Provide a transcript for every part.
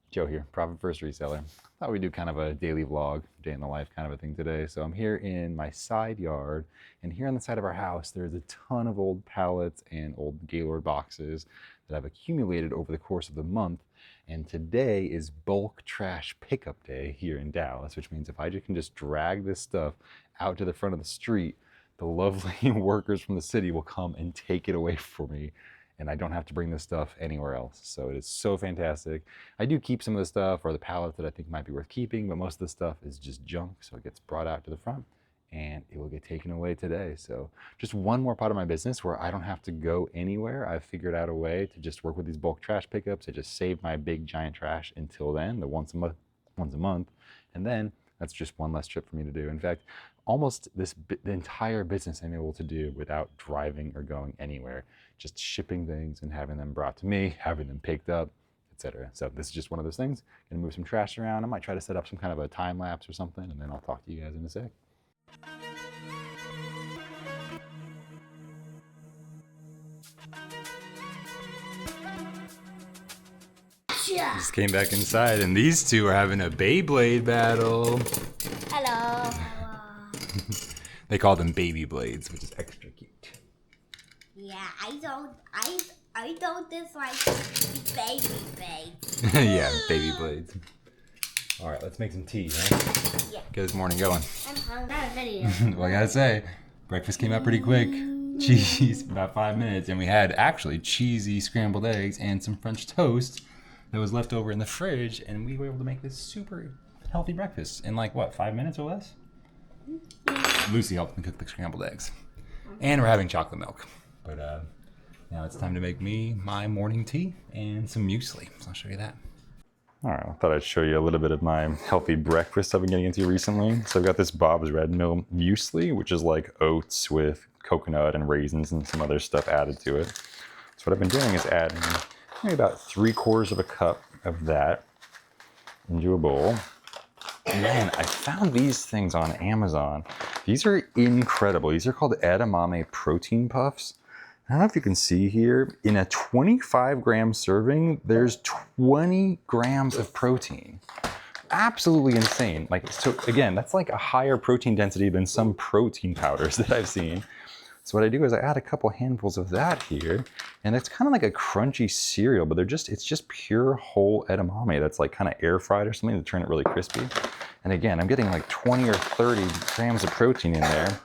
Joe here, Profit First Reseller. Thought we'd do kind of a daily vlog, day in the life kind of a thing today. So I'm here in my side yard, and here on the side of our house, there's a ton of old pallets and old Gaylord boxes that I've accumulated over the course of the month. And today is bulk trash pickup day here in Dallas, which means if I can just drag this stuff out to the front of the street, the lovely workers from the city will come and take it away for me, and I don't have to bring this stuff anywhere else. So it is so fantastic. I do keep some of the stuff or the pallets that I think might be worth keeping, but most of the stuff is just junk, so it gets brought out to the front and it will get taken away today. So just one more part of my business where I don't have to go anywhere. I've figured out a way to just work with these bulk trash pickups. I just save my big giant trash until then, the once a month, and then that's just one less trip for me to do. In fact, almost the entire business I'm able to do without driving or going anywhere, just shipping things and having them brought to me, having them picked up, etc. So this is just one of those things. Gonna move some trash around. I might try to set up some kind of a time lapse or something, and then I'll talk to you guys in a sec. Just came back inside, and these two are having a Beyblade battle. Hello. They call them baby blades, which is extra cute. Yeah, I don't dislike baby blades. Yeah, baby blades. All right, let's make some tea, right? Yeah. Get this morning going. I'm hungry. Video. Well, I gotta say, breakfast came out pretty quick. Cheese, about 5 minutes, and we had actually cheesy scrambled eggs and some French toast that was left over in the fridge, and we were able to make this super healthy breakfast in like, what, 5 minutes or less? Lucy helped me cook the scrambled eggs. And we're having chocolate milk. But now it's time to make me my morning tea and some muesli. So I'll show you that. All right, I thought I'd show you a little bit of my healthy breakfast I've been getting into recently. So I've got this Bob's Red Mill muesli, which is like oats with coconut and raisins and some other stuff added to it. So what I've been doing is adding maybe about 3/4 of a cup of that into a bowl. And then I found these things on Amazon. These are incredible. These are called edamame protein puffs. I don't know if you can see here, in a 25-gram serving, there's 20 grams of protein. Absolutely insane. Like, so again, that's like a higher protein density than some protein powders that I've seen. So what I do is I add a couple handfuls of that here, and it's kind of like a crunchy cereal, but it's just pure whole edamame that's like kind of air fried or something to turn it really crispy. And again, I'm getting like 20 or 30 grams of protein in there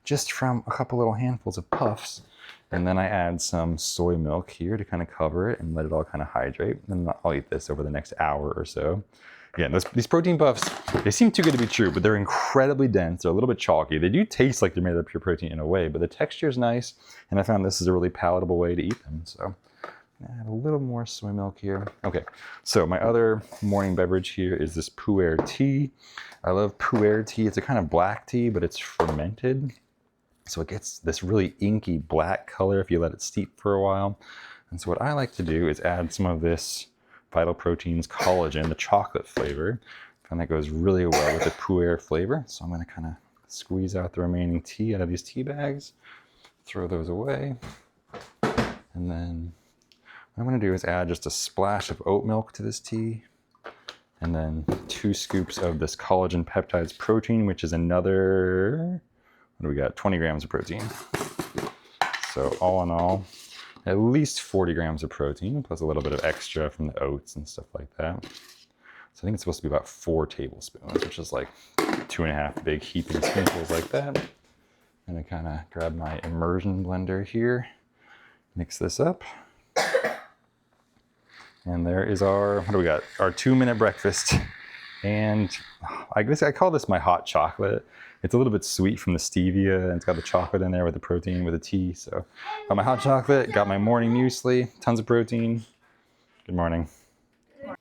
just from a couple little handfuls of puffs. And then I add some soy milk here to kind of cover it and let it all kind of hydrate. And I'll eat this over the next hour or so. Again, these protein puffs, they seem too good to be true, but they're incredibly dense. They're a little bit chalky. They do taste like they're made of pure protein in a way, but the texture is nice. And I found this is a really palatable way to eat them. So add a little more soy milk here. Okay, so my other morning beverage here is this pu'er tea. I love pu'er tea. It's a kind of black tea, but it's fermented. So it gets this really inky black color if you let it steep for a while. And so what I like to do is add some of this Vital Proteins collagen, the chocolate flavor. And that goes really well with the pu'er flavor. So I'm gonna kind of squeeze out the remaining tea out of these tea bags, throw those away. And then what I'm gonna do is add just a splash of oat milk to this tea. And then 2 scoops of this collagen peptides protein, which is another, what do we got? 20 grams of protein. So all in all, at least 40 grams of protein, plus a little bit of extra from the oats and stuff like that. So I think it's supposed to be about 4 tablespoons, which is like 2.5 big heaping spoonfuls like that. And I kind of grab my immersion blender here, mix this up. And there is our, what do we got? Our 2-minute breakfast. And I guess I call this my hot chocolate. It's a little bit sweet from the stevia, and it's got the chocolate in there with the protein with the tea. So got my hot chocolate, got my morning muesli, tons of protein. Good morning. All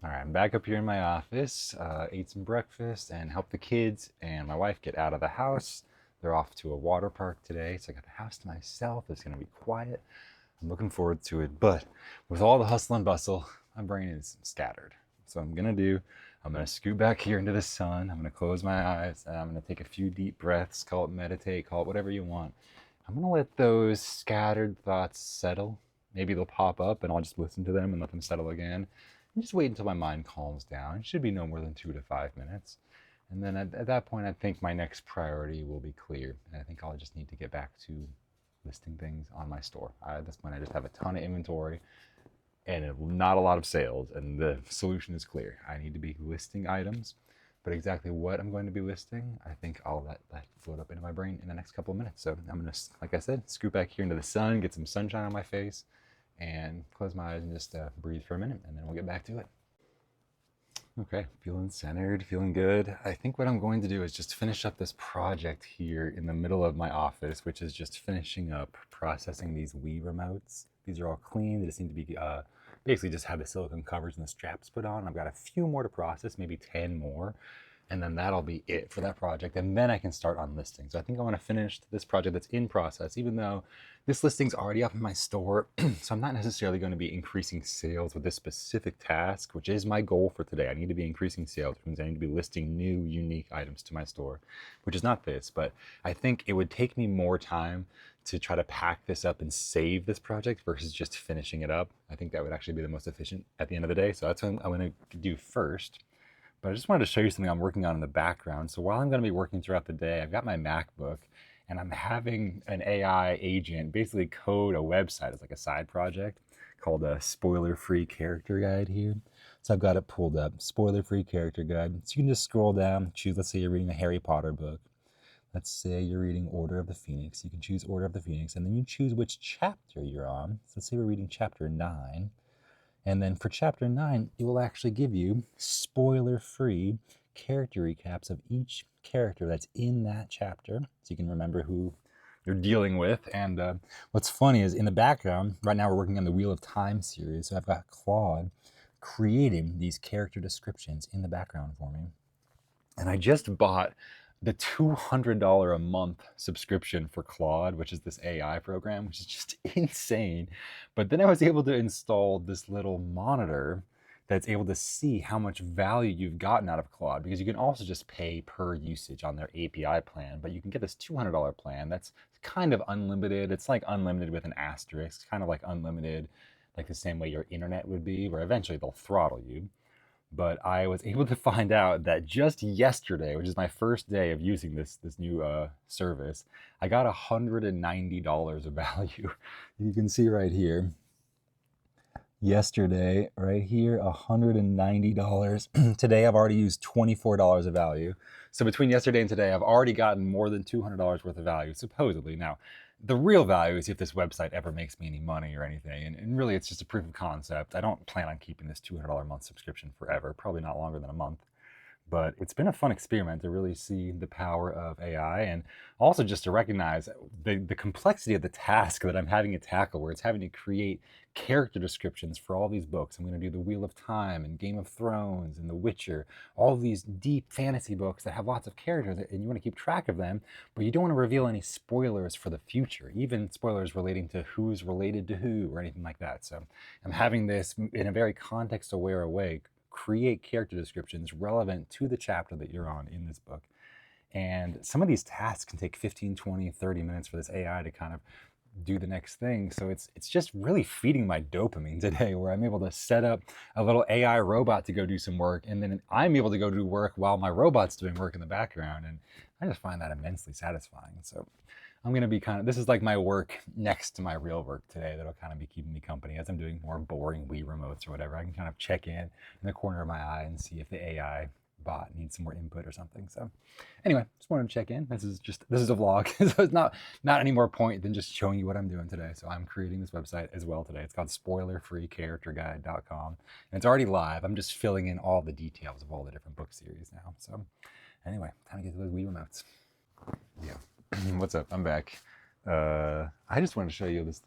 right, I'm back up here in my office, ate some breakfast and helped the kids and my wife get out of the house. They're off to a water park today, so I got the house to myself. It's gonna be quiet. I'm looking forward to it, but with all the hustle and bustle, my brain is scattered. So I'm gonna scoot back here into the sun. I'm gonna close my eyes and I'm gonna take a few deep breaths, call it meditate, call it whatever you want. I'm gonna let those scattered thoughts settle. Maybe they'll pop up and I'll just listen to them and let them settle again. just wait until my mind calms down. It should be no more than 2 to 5 minutes. And then at that point, I think my next priority will be clear. And I think I'll just need to get back to listing things on my store. At this point, I just have a ton of inventory and not a lot of sales. And the solution is clear. I need to be listing items. But exactly what I'm going to be listing, I think I'll let that float up into my brain in the next couple of minutes. So I'm going to, like I said, scoot back here into the sun, get some sunshine on my face, and close my eyes and just breathe for a minute, and then we'll get back to it. Okay, feeling centered, feeling good. I think what I'm going to do is just finish up this project here in the middle of my office, which is just finishing up processing these Wii remotes. These are all clean. They just need to be basically just have the silicone covers and the straps put on. I've got a few more to process, maybe 10 more. And then that'll be it for that project. And then I can start on listing. So I think I want to finish this project that's in process, even though this listing's already up in my store. So I'm not necessarily going to be increasing sales with this specific task, which is my goal for today. I need to be increasing sales, which means I need to be listing new, unique items to my store, which is not this. But I think it would take me more time to try to pack this up and save this project versus just finishing it up. I think that would actually be the most efficient at the end of the day. So that's what I'm going to do first. But I just wanted to show you something I'm working on in the background. So while I'm going to be working throughout the day, I've got my MacBook and I'm having an AI agent basically code a website as like a side project called a spoiler-free character guide here. So I've got it pulled up, spoiler-free character guide. So you can just scroll down, choose, let's say you're reading a Harry Potter book. Let's say you're reading Order of the Phoenix. You can choose Order of the Phoenix and then you choose which chapter you're on. So let's say we're reading chapter 9. And then for chapter 9, it will actually give you spoiler-free character recaps of each character that's in that chapter, so you can remember who you're dealing with. And what's funny is in the background, right now we're working on the Wheel of Time series, so I've got Claude creating these character descriptions in the background for me. And I just bought the $200 a month subscription for Claude, which is this AI program, which is just insane. But then I was able to install this little monitor that's able to see how much value you've gotten out of Claude, because you can also just pay per usage on their API plan, but you can get this $200 plan that's kind of unlimited. It's like unlimited with an asterisk, kind of like unlimited, like the same way your internet would be, where eventually they'll throttle you. But I was able to find out that just yesterday, which is my first day of using this new service, I got $190 of value. You can see right here. Yesterday, right here, $190. Today, I've already used $24 of value. So between yesterday and today, I've already gotten more than $200 worth of value, supposedly. Now, the real value is if this website ever makes me any money or anything. And really, it's just a proof of concept. I don't plan on keeping this $200 a month subscription forever, probably not longer than a month. But it's been a fun experiment to really see the power of AI, and also just to recognize the complexity of the task that I'm having to tackle, where it's having to create character descriptions for all these books. I'm going to do the Wheel of Time and Game of Thrones and The Witcher, all these deep fantasy books that have lots of characters, and you want to keep track of them, but you don't want to reveal any spoilers for the future, even spoilers relating to who's related to who or anything like that. So I'm having this in a very context-aware way create character descriptions relevant to the chapter that you're on in this book. And some of these tasks can take 15, 20, 30 minutes for this AI to kind of do the next thing. So it's just really feeding my dopamine today, where I'm able to set up a little AI robot to go do some work, and then I'm able to go do work while my robot's doing work in the background. And I just find that immensely satisfying. So I'm going to be this is like my work next to my real work today that'll kind of be keeping me company as I'm doing more boring Wii remotes or whatever. I can kind of check in the corner of my eye and see if the AI bot needs some more input or something. So anyway, just wanted to check in. This is a vlog. So it's not any more point than just showing you what I'm doing today. So I'm creating this website as well today. It's called spoilerfreecharacterguide.com, and it's already live. I'm just filling in all the details of all the different book series now. So anyway, time to get to those Wii remotes. Yeah. What's up? I'm back. I just wanted to show you this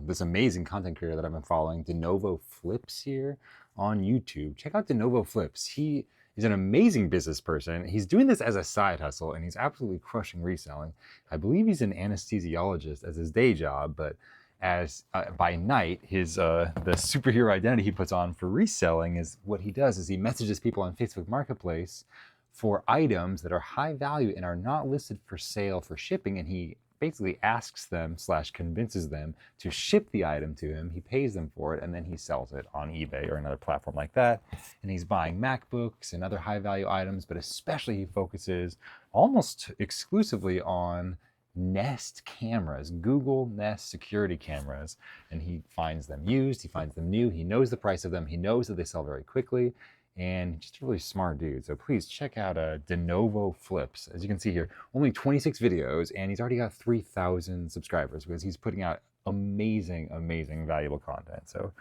this amazing content creator that I've been following, DeNovo Flips here on YouTube. Check out DeNovo Flips. He is an amazing business person. He's doing this as a side hustle, and he's absolutely crushing reselling. I believe he's an anesthesiologist as his day job, but as by night, his the superhero identity he puts on for reselling is what he does is he messages people on Facebook Marketplace for items that are high value and are not listed for sale for shipping, and he basically asks them / convinces them to ship the item to him. He pays them for it, and then he sells it on eBay or another platform like that. And he's buying MacBooks and other high value items, but especially he focuses almost exclusively on Nest cameras, Google Nest security cameras, and he finds them used, he finds them new, he knows the price of them, he knows that they sell very quickly, and just a really smart dude. So please check out De Novo Flips. As you can see here, only 26 videos, and he's already got 3,000 subscribers because he's putting out amazing, amazing, valuable content. So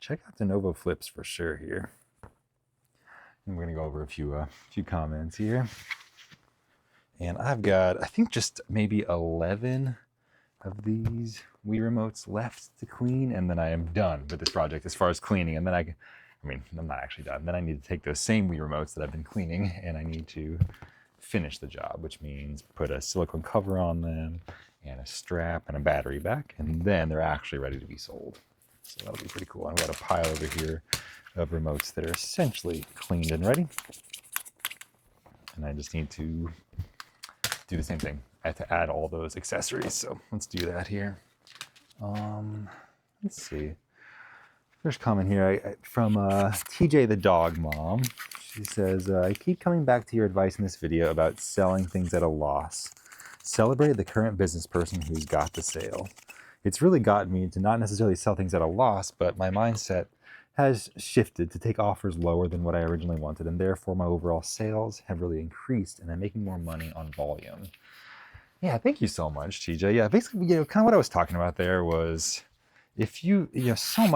check out De Novo Flips for sure here. And we're gonna go over a few comments here. And I've got, I think, just maybe 11 of these Wii remotes left to clean, and then I am done with this project as far as cleaning. And then I'm not actually done. Then I need to take those same Wii remotes that I've been cleaning, and I need to finish the job, which means put a silicone cover on them and a strap and a battery back, and then they're actually ready to be sold. So that'll be pretty cool. I've got a pile over here of remotes that are essentially cleaned and ready. And I just need to do the same thing. I have to add all those accessories, so let's do that here. Let's see. First comment here from TJ the dog mom. She says, I keep coming back to your advice in this video about selling things at a loss. Celebrate the current business person who's got the sale. It's really gotten me to not necessarily sell things at a loss, but my mindset has shifted to take offers lower than what I originally wanted, and therefore my overall sales have really increased, and I'm making more money on volume. Yeah, thank you so much, TJ. Yeah, basically, kind of what I was talking about there was, if so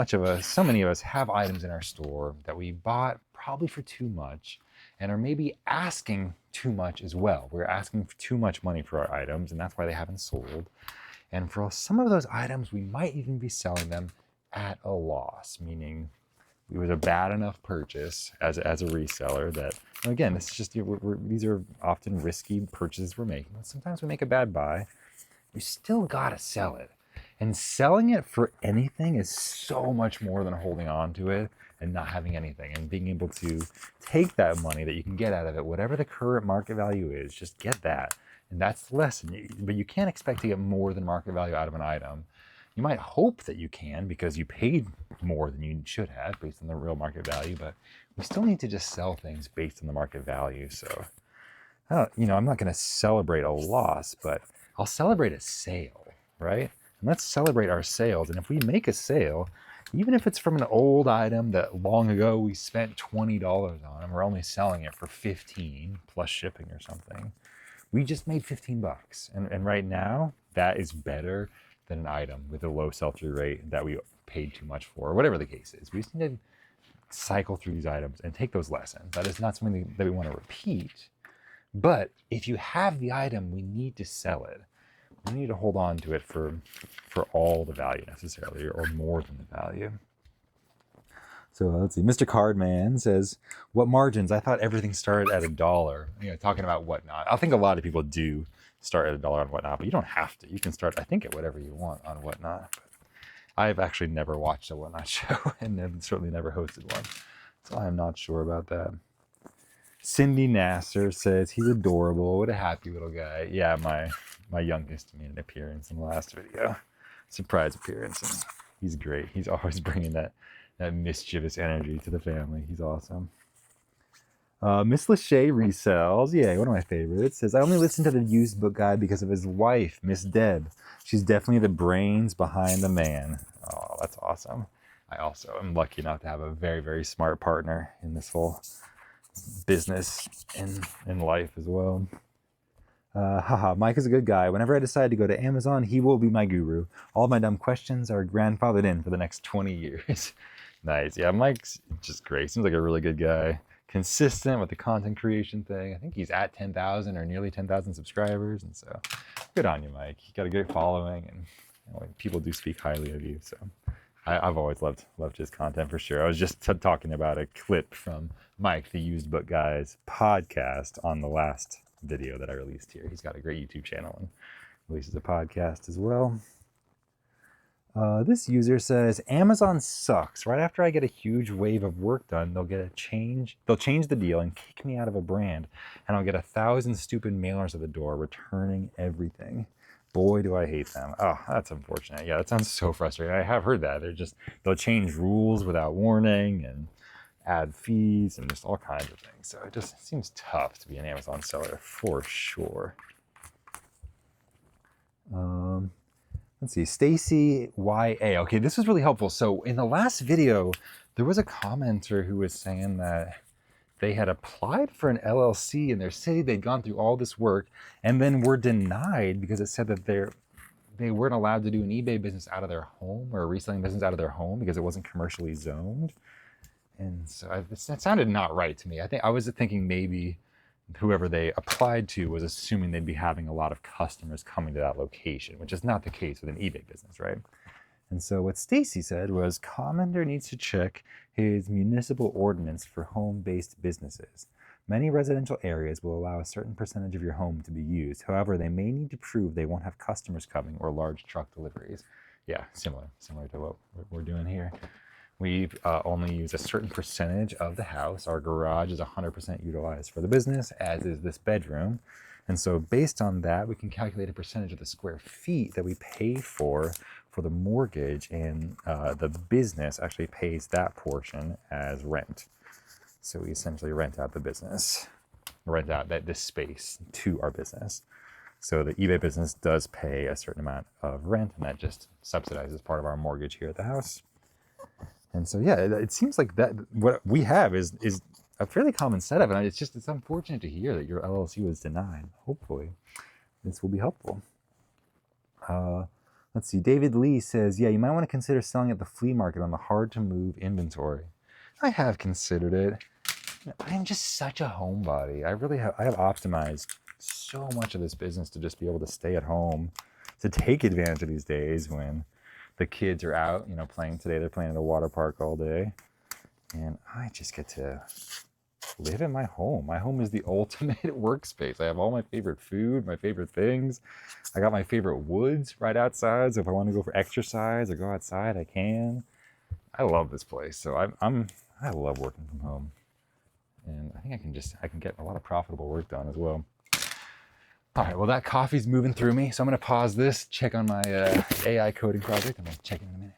many of us have items in our store that we bought probably for too much, and are maybe asking too much as well. We're asking for too much money for our items, and that's why they haven't sold. And for some of those items, we might even be selling them at a loss, meaning it was a bad enough purchase as a reseller that, again, it's just, these are often risky purchases we're making. Sometimes we make a bad buy. We still gotta sell it. And selling it for anything is so much more than holding on to it and not having anything, and being able to take that money that you can get out of it, whatever the current market value is, just get that. And that's the lesson. But you can't expect to get more than market value out of an item. You might hope that you can because you paid more than you should have based on the real market value, but we still need to just sell things based on the market value. So, I'm not going to celebrate a loss, but I'll celebrate a sale, right? And let's celebrate our sales. And if we make a sale, even if it's from an old item that long ago we spent $20 on and we're only selling it for $15 plus shipping or something, we just made $15. And right now, that is better than an item with a low sell-through rate that we paid too much for, or whatever the case is. We just need to cycle through these items and take those lessons. That is not something that we want to repeat. But if you have the item, we need to sell it. We need to hold on to it for all the value necessarily, or more than the value. So let's see. Mr. Cardman says, what margins? I thought everything started at $1. Talking about Whatnot. I think a lot of people do start at $1 on Whatnot, but you don't have to. You can start, I think, at whatever you want on Whatnot. But I've actually never watched a Whatnot show, and have certainly never hosted one, so I'm not sure about that. Cindy Nasser says, he's adorable. What a happy little guy. Yeah, my youngest made an appearance in the last video. Surprise appearance. And he's great. He's always bringing that mischievous energy to the family. He's awesome. Miss Lachey Resells, yeah, one of my favorites, says, I only listen to the used book guide because of his wife, Miss Deb. She's definitely the brains behind the man. Oh, that's awesome. I also am lucky enough to have a very, very smart partner in this whole business and in life as well. Mike is a good guy. Whenever I decide to go to Amazon, he will be my guru. All my dumb questions are grandfathered in for the next 20 years. Nice. Yeah, Mike's just great. Seems like a really good guy. Consistent with the content creation thing. I think he's at 10,000 or nearly 10,000 subscribers. And so good on you, Mike. You got a great following, and people do speak highly of you. So I've always loved his content for sure. I was just talking about a clip from Mike, the Used Book Guy's podcast, on the last video that I released here. He's got a great YouTube channel and releases a podcast as well. This user says, Amazon sucks. Right after I get a huge wave of work done, they'll change the deal and kick me out of a brand, and I'll get 1,000 stupid mailers at the door returning everything. Boy, do I hate them. Oh, that's unfortunate. Yeah, that sounds so frustrating. I have heard that. They'll change rules without warning and add fees and just all kinds of things. So it just seems tough to be an Amazon seller for sure. Let's see, Stacy YA. Okay, this was really helpful. So in the last video, there was a commenter who was saying that they had applied for an LLC in their city. They'd gone through all this work and then were denied because it said that they weren't allowed to do an eBay business out of their home or a reselling business out of their home because it wasn't commercially zoned. And so that sounded not right to me. I was thinking maybe whoever they applied to was assuming they'd be having a lot of customers coming to that location, which is not the case with an eBay business, right? And so what Stacy said was commenter needs to check his municipal ordinance for home-based businesses. Many residential areas will allow a certain percentage of your home to be used. However, they may need to prove they won't have customers coming or large truck deliveries. Yeah, similar to what we're doing here. We only use a certain percentage of the house. Our garage is 100% utilized for the business, as is this bedroom. And so based on that, we can calculate a percentage of the square feet that we pay for the mortgage, and the business actually pays that portion as rent. So we essentially rent out the business, rent out this space to our business. So the eBay business does pay a certain amount of rent, and that just subsidizes part of our mortgage here at the house. And so, yeah, it seems like that what we have is a fairly common setup, and it's unfortunate to hear that your LLC was denied. Hopefully, this will be helpful. Let's see. David Lee says, yeah, you might want to consider selling at the flea market on the hard-to-move inventory. I have considered it. I'm just such a homebody. I have optimized so much of this business to just be able to stay at home, to take advantage of these days when the kids are out, playing today. They're playing at a water park all day. And I just get to live in my home. My home is the ultimate workspace. I have all my favorite food, my favorite things. I got my favorite woods right outside. So if I want to go for exercise or go outside, I can. I love this place. So I love working from home. And I think I can get a lot of profitable work done as well. All right, well, that coffee's moving through me, so I'm going to pause this, check on my AI coding project, and we'll check in a minute.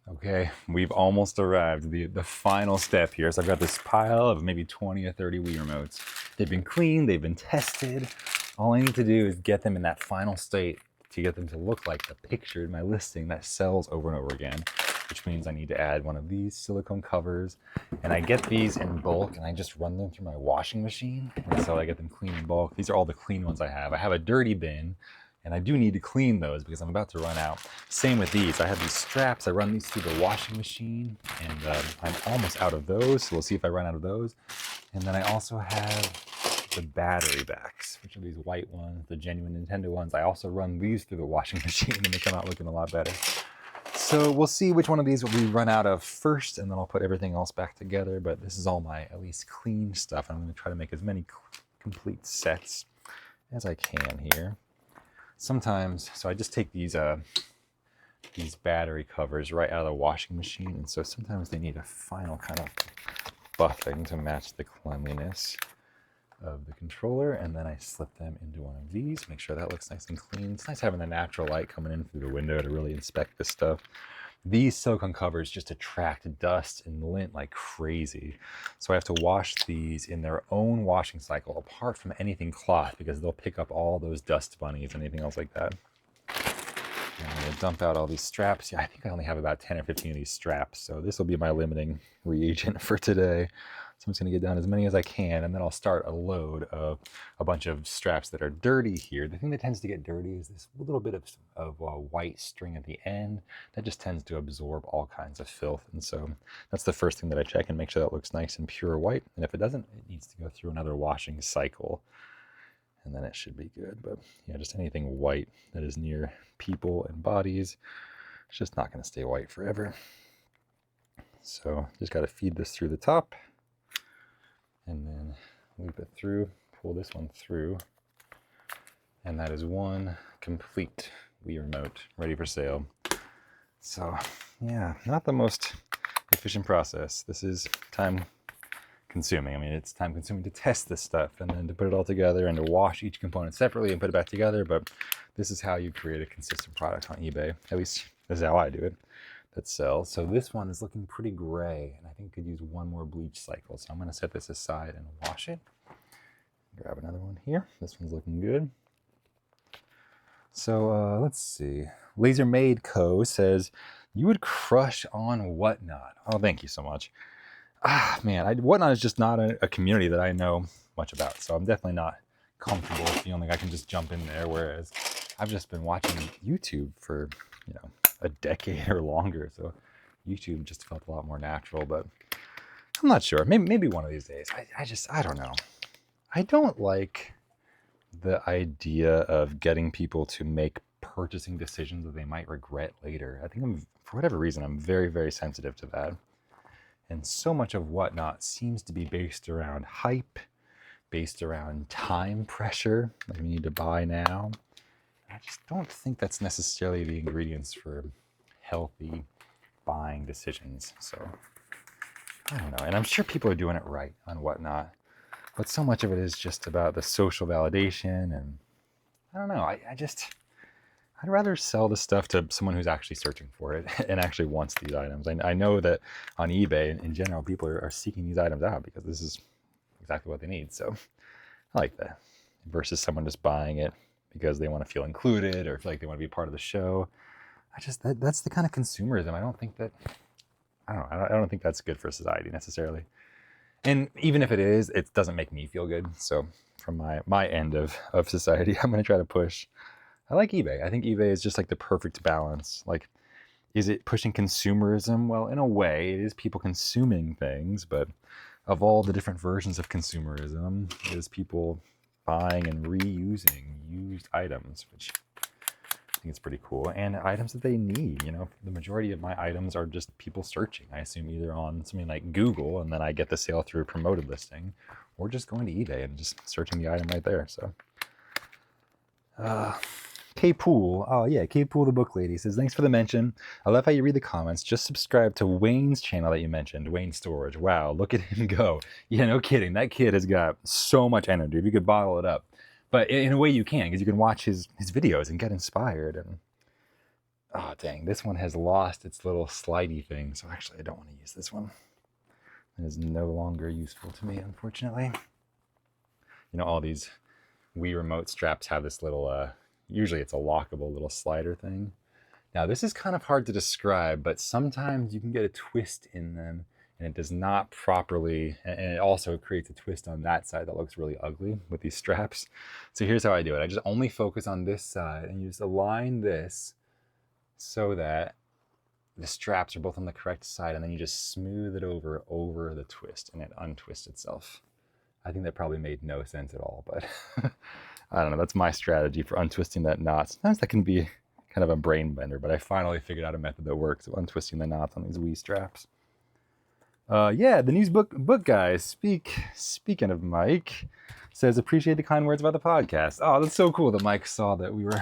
Okay, we've almost arrived, the final step here. So I've got this pile of maybe 20 or 30 Wii remotes. They've been cleaned, they've been tested. All I need to do is get them in that final state to get them to look like the picture in my listing that sells over and over again, which means I need to add one of these silicone covers. And I get these in bulk and I just run them through my washing machine. And so I get them clean in bulk. These are all the clean ones I have. I have a dirty bin and I do need to clean those because I'm about to run out. Same with these. I have these straps. I run these through the washing machine and I'm almost out of those. So we'll see if I run out of those. And then I also have the battery backs, which are these white ones, the genuine Nintendo ones. I also run these through the washing machine and they come out looking a lot better. So we'll see which one of these we run out of first, and then I'll put everything else back together. But this is all my at least clean stuff. I'm going to try to make as many complete sets as I can here. Sometimes, so I just take these battery covers right out of the washing machine, and so sometimes they need a final kind of buffing to match the cleanliness of the controller, and then I slip them into one of these, make sure that looks nice and clean. It's nice having the natural light coming in through the window to really inspect this stuff. These silicone covers just attract dust and lint like crazy. So I have to wash these in their own washing cycle apart from anything cloth because they'll pick up all those dust bunnies and anything else like that. And I'm gonna dump out all these straps. Yeah, I think I only have about 10 or 15 of these straps. So this will be my limiting reagent for today. So I'm just gonna get down as many as I can, and then I'll start a load of a bunch of straps that are dirty here. The thing that tends to get dirty is this little bit of white string at the end. That just tends to absorb all kinds of filth. And so that's the first thing that I check and make sure that looks nice and pure white. And if it doesn't, it needs to go through another washing cycle. And then it should be good. But yeah, just anything white that is near people and bodies, it's just not gonna stay white forever. So just gotta feed this through the top and then loop it through, pull this one through. And that is one complete Wii remote ready for sale. So yeah, not the most efficient process. This is time consuming. I mean, it's time consuming to test this stuff and then to put it all together and to wash each component separately and put it back together. But this is how you create a consistent product on eBay. At least this is how I do it, that sells. So this one is looking pretty gray, and I think could use one more bleach cycle. So I'm going to set this aside and wash it. Grab another one here. This one's looking good. So let's see. Laser Made Co. says, you would crush on Whatnot. Oh, thank you so much. Man, Whatnot is just not a community that I know much about. So I'm definitely not comfortable feeling like I can just jump in there. Whereas I've just been watching YouTube for, a decade or longer. So YouTube just felt a lot more natural, but I'm not sure. Maybe one of these days. I don't know. I don't like the idea of getting people to make purchasing decisions that they might regret later. I think for whatever reason, I'm very, very sensitive to that. And so much of Whatnot seems to be based around hype, based around time pressure, like we need to buy now. I just don't think that's necessarily the ingredients for healthy buying decisions. So I don't know. And I'm sure people are doing it right on Whatnot, but so much of it is just about the social validation. And I don't know. I'd rather sell the stuff to someone who's actually searching for it and actually wants these items. I know that on eBay, in general, people are seeking these items out because this is exactly what they need. So I like that. Versus someone just buying it because they want to feel included or feel like they want to be part of the show. That's the kind of consumerism. I don't think that's good for society necessarily. And even if it is, it doesn't make me feel good. So from my end of society, I'm going to try to push. I like eBay. I think eBay is just like the perfect balance. Like, is it pushing consumerism? Well, in a way, it is people consuming things, but of all the different versions of consumerism, it is people buying and reusing used items, which I think is pretty cool. And items that they need. The majority of my items are just people searching. I assume either on something like Google, and then I get the sale through a promoted listing, or just going to eBay and just searching the item right there. So, K-Pool, oh yeah, K-Pool the book lady says, thanks for the mention. I love how you read the comments. Just subscribe to Wayne's channel that you mentioned, Wayne Storage. Wow, look at him go. Yeah, no kidding. That kid has got so much energy. If you could bottle it up. But in a way you can, because you can watch his videos and get inspired. And oh dang, this one has lost its little slidey thing. So actually I don't want to use this one. It is no longer useful to me, unfortunately. All these Wii remote straps have this little usually it's a lockable little slider thing. Now this is kind of hard to describe, but sometimes you can get a twist in them and it does not properly, and it also creates a twist on that side that looks really ugly with these straps. So here's how I do it. I just only focus on this side and you just align this so that the straps are both on the correct side, and then you just smooth it over the twist and it untwists itself. I think that probably made no sense at all, but I don't know. That's my strategy for untwisting that knot. Sometimes that can be kind of a brain bender, but I finally figured out a method that works of untwisting the knots on these Wii straps. Yeah, the news book guys. Speaking of Mike, says, appreciate the kind words about the podcast. Oh, that's so cool that Mike saw that we were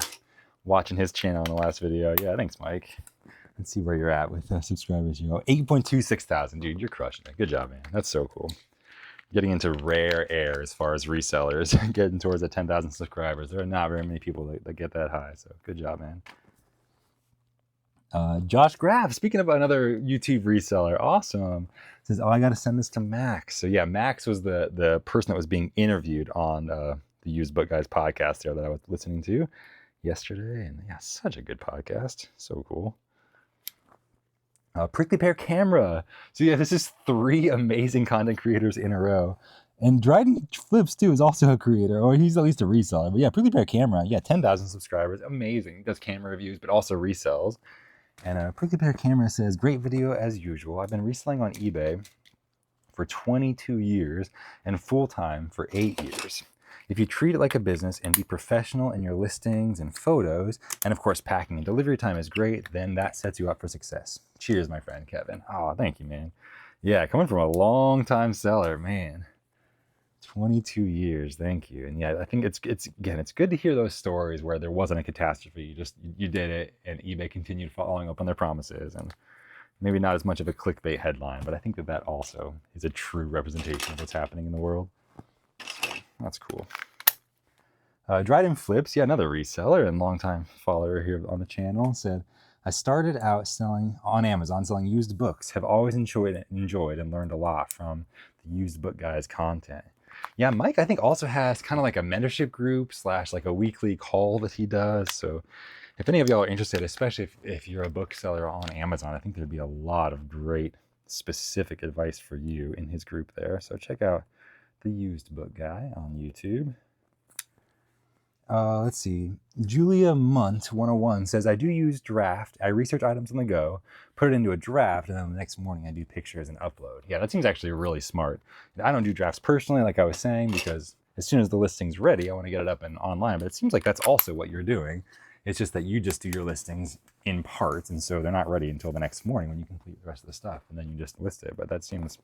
watching his channel in the last video. Yeah, thanks, Mike. Let's see where you're at with subscribers. 8.26 thousand, dude. You're crushing it. Good job, man. That's so cool. Getting into rare air as far as resellers, getting towards the 10,000 subscribers. There are not very many people that get that high. So good job, man. Josh Graff, speaking of another YouTube reseller, awesome. Says, oh, I got to send this to Max. So yeah, Max was the person that was being interviewed on the Used Book Guys podcast there that I was listening to yesterday. And yeah, such a good podcast. So cool. Prickly Pear Camera. So yeah, this is 3 amazing content creators in a row. And Dryden Flips too is also a creator, or he's at least a reseller. But yeah, Prickly Pear Camera, yeah, 10,000 subscribers, amazing. Does camera reviews, but also resells. And Prickly Pear Camera says, great video as usual. I've been reselling on eBay for 22 years and full-time for 8 years. If you treat it like a business and be professional in your listings and photos, and of course packing and delivery time is great, then that sets you up for success. Cheers, my friend Kevin. Oh, thank you, man. Yeah, coming from a long-time seller, man. 22 years, thank you. And yeah, I think it's good to hear those stories where there wasn't a catastrophe. You did it, and eBay continued following up on their promises, and Maybe not as much of a clickbait headline, but I think that that also is a true representation of what's happening in the world. So that's cool. Dryden Flips, yeah, another reseller and longtime follower here on the channel, said, I started out selling on Amazon, selling used books. Have always enjoyed and learned a lot from the used book guy's content. Yeah, Mike, I think also has kind of like a mentorship group / like a weekly call that he does. So if any of y'all are interested, especially if you're a bookseller on Amazon, I think there'd be a lot of great specific advice for you in his group there. So check out the used book guy on YouTube. Let's see. Julia Munt 101 says, I do use draft. I research items on the go, put it into a draft, and then the next morning I do pictures and upload. Yeah, that seems actually really smart. I don't do drafts personally, like I was saying, because as soon as the listing's ready, I want to get it up and online. But it seems like that's also what you're doing. It's just that you just do your listings in parts, and so they're not ready until the next morning when you complete the rest of the stuff, and then you just list it. But that seems,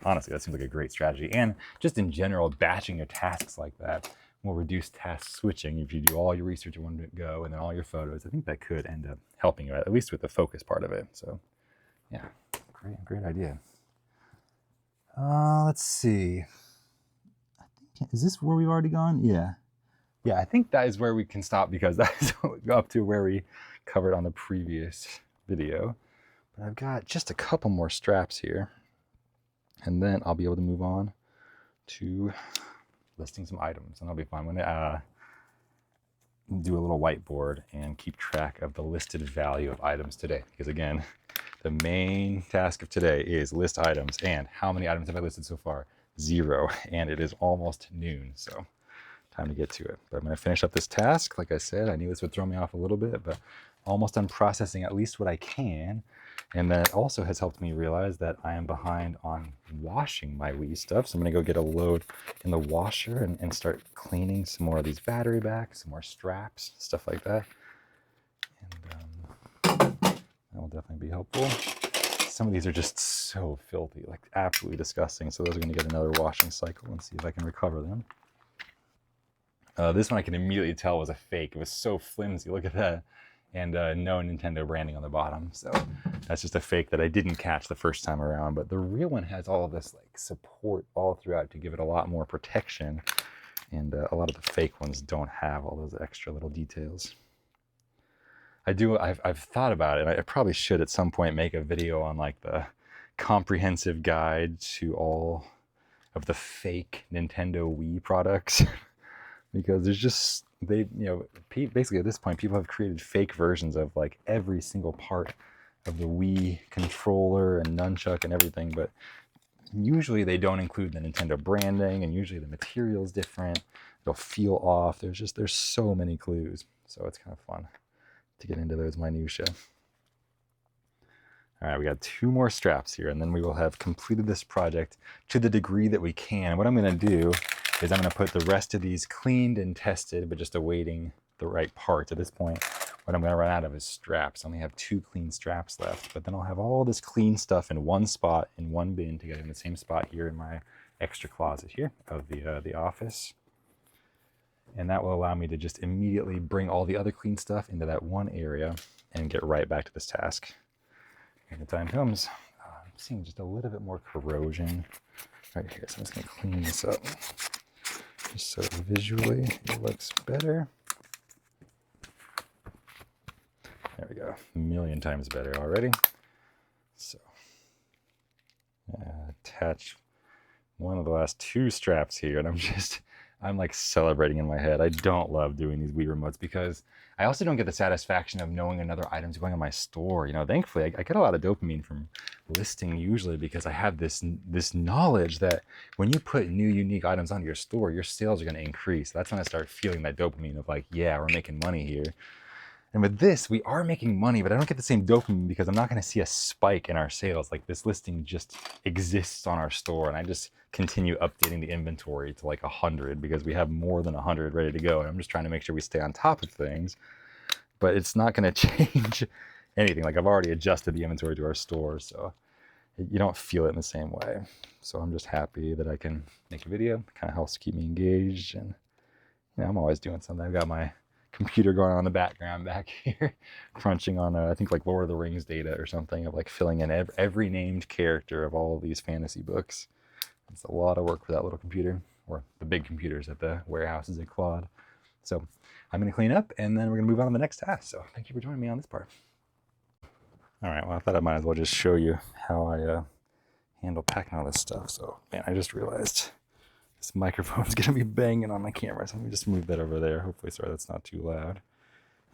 honestly, that seems like a great strategy. And just in general, batching your tasks like that will reduce task switching. If you do all your research in one go and then all your photos, I think that could end up helping you, at least with the focus part of it. So yeah, great idea. Let's see. Is this where we've already gone? Yeah, I think that is where we can stop, because that is up to where we covered on the previous video. But I've got just a couple more straps here, and then I'll be able to move on to listing some items, and I'll be fine. I'm gonna do a little whiteboard and keep track of the listed value of items today, because again, the main task of today is list items. And how many items have I listed so far? 0, and it is almost noon, so time to get to it. But I'm gonna finish up this task. Like I said, I knew this would throw me off a little bit, but almost done processing at least what I can. And that also has helped me realize that I am behind on washing my Wii stuff. So I'm gonna go get a load in the washer and start cleaning some more of these battery backs, some more straps, stuff like that. And that will definitely be helpful. Some of these are just so filthy, like absolutely disgusting. So those are gonna get another washing cycle and see if I can recover them. This one I can immediately tell was a fake. It was so flimsy, look at that. And no Nintendo branding on the bottom. So that's just a fake that I didn't catch the first time around. But the real one has all of this like support all throughout to give it a lot more protection. And a lot of the fake ones don't have all those extra little details. I've thought about it, and I probably should at some point make a video on like the comprehensive guide to all of the fake Nintendo Wii products. Because there's just, basically at this point, people have created fake versions of like every single part of the Wii controller and nunchuck and everything, but usually they don't include the Nintendo branding, and usually the material is different. It'll feel off. There's so many clues. So it's kind of fun to get into those minutiae. All right, we got 2 more straps here, and then we will have completed this project to the degree that we can. What I'm gonna do is I'm gonna put the rest of these cleaned and tested, but just awaiting the right parts. At this point, what I'm gonna run out of is straps. I only have 2 clean straps left, but then I'll have all this clean stuff in one spot, in one bin together, in the same spot here in my extra closet here of the office. And that will allow me to just immediately bring all the other clean stuff into that one area and get right back to this task. When the time comes, I'm seeing just a little bit more corrosion right here. So I'm just gonna clean this up, just so visually it looks better. There we go, a million times better already. So attach one of the last 2 straps here, and I'm like celebrating in my head. I don't love doing these Wii remotes because I also don't get the satisfaction of knowing another item's going on my store. Thankfully I get a lot of dopamine from listing usually, because I have this knowledge that when you put new unique items onto your store, your sales are going to increase. That's when I start feeling that dopamine of like, yeah, we're making money here. And with this, we are making money, but I don't get the same dopamine because I'm not going to see a spike in our sales. Like this listing just exists on our store, and I just continue updating the inventory to like 100 because we have more than 100 ready to go. And I'm just trying to make sure we stay on top of things, but it's not going to change anything. Like I've already adjusted the inventory to our store, so you don't feel it in the same way. So I'm just happy that I can make a video. It kind of helps keep me engaged, and I'm always doing something. I've got my computer going on in the background back here, crunching on, I think, like Lord of the Rings data or something, of like filling in every named character of all of these fantasy books. It's a lot of work for that little computer, or the big computers at the warehouses at Claude. So I'm going to clean up, and then we're going to move on to the next task. So thank you for joining me on this part. All right, well, I thought I might as well just show you how I handle packing all this stuff. So, man, I just realized this microphone's going to be banging on my camera. So let me just move that over there. Hopefully, sorry, that's not too loud.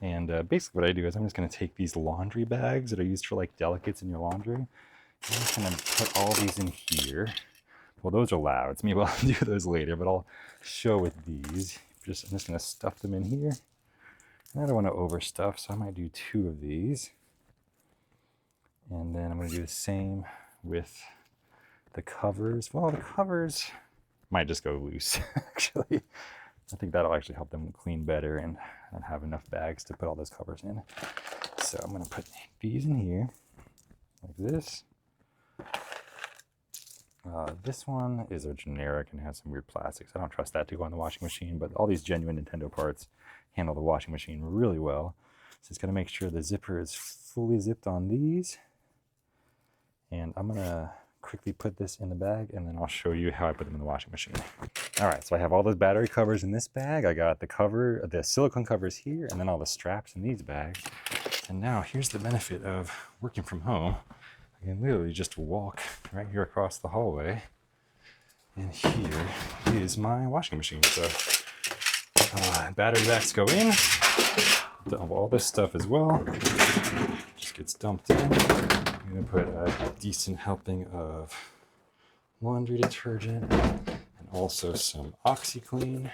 And basically what I do is I'm just going to take these laundry bags that are used for like delicates in your laundry. I'm just going to put all these in here. Well, those are loud. So maybe I'll do those later, but I'll show with these. I'm just going to stuff them in here. And I don't want to overstuff, so I might do 2 of these. And then I'm going to do the same with the covers. Well, the covers might just go loose, actually. I think that'll actually help them clean better and have enough bags to put all those covers in. So I'm going to put these in here, like this. This one is a generic and has some weird plastics. I don't trust that to go on the washing machine, but all these genuine Nintendo parts handle the washing machine really well. So just got to make sure the zipper is fully zipped on these. And I'm going to quickly put this in the bag, and then I'll show you how I put them in the washing machine. All right, so I have all those battery covers in this bag. I got the silicone covers here, and then all the straps in these bags. And now here's the benefit of working from home. I can literally just walk right here across the hallway, and here is my washing machine. So battery backs go in, all this stuff as well just gets dumped in. I'm going to put a decent helping of laundry detergent and also some OxyClean.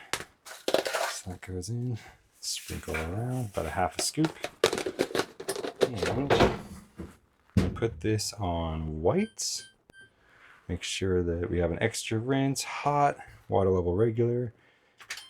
So that goes in, sprinkle around, about a half a scoop. And put this on whites. Make sure that we have an extra rinse, hot, water level regular.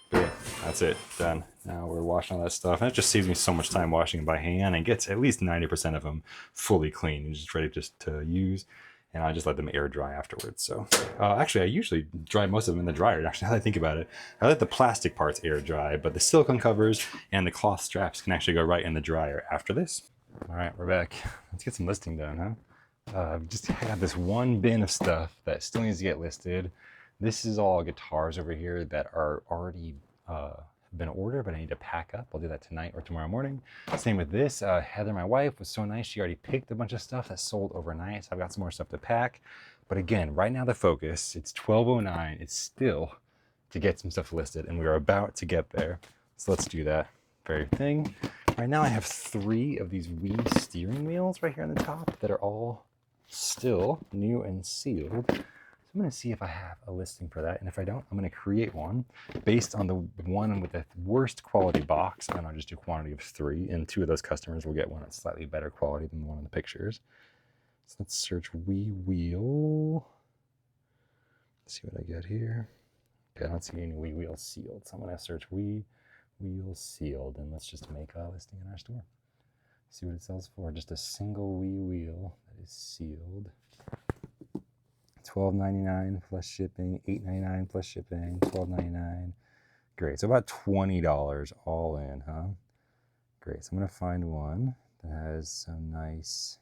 Boom, that's it, done. Now we're washing all that stuff, and it just saves me so much time washing them by hand and gets at least 90% of them fully clean and just ready just to use. And I just let them air dry afterwards. So actually, I usually dry most of them in the dryer. Actually, now that I think about it, I let the plastic parts air dry, but the silicone covers and the cloth straps can actually go right in the dryer after this. All right, we're back. Let's get some listing done, huh? I got this one bin of stuff that still needs to get listed. This is all guitars over here that are already been ordered, but I need to pack up. I'll do that tonight or tomorrow morning. Same with this. Heather, my wife, was so nice. She already picked a bunch of stuff that sold overnight, so I've got some more stuff to pack. But again, right now the focus, it's 12:09. It's still to get some stuff listed, and we are about to get there. So let's do that very thing. Right now I have 3 of these Wii steering wheels right here on the top that are all still new and sealed. So I'm going to see if I have a listing for that, and if I don't, I'm going to create one based on the one with the worst quality box, and I'll just do a quantity of 3, and 2 of those customers will get one that's slightly better quality than the one in the pictures. So let's search Wii Wheel. Let's see what I get here. Okay, I don't see any Wii Wheel sealed, so I'm going to search Wii Wheel sealed, and let's just make a listing in our store. See what it sells for. Just a single Wii wheel that is sealed. $12.99 plus shipping, $8.99 plus shipping, $12.99. Great, so about $20 all in, huh? Great, so I'm gonna find one that has some nice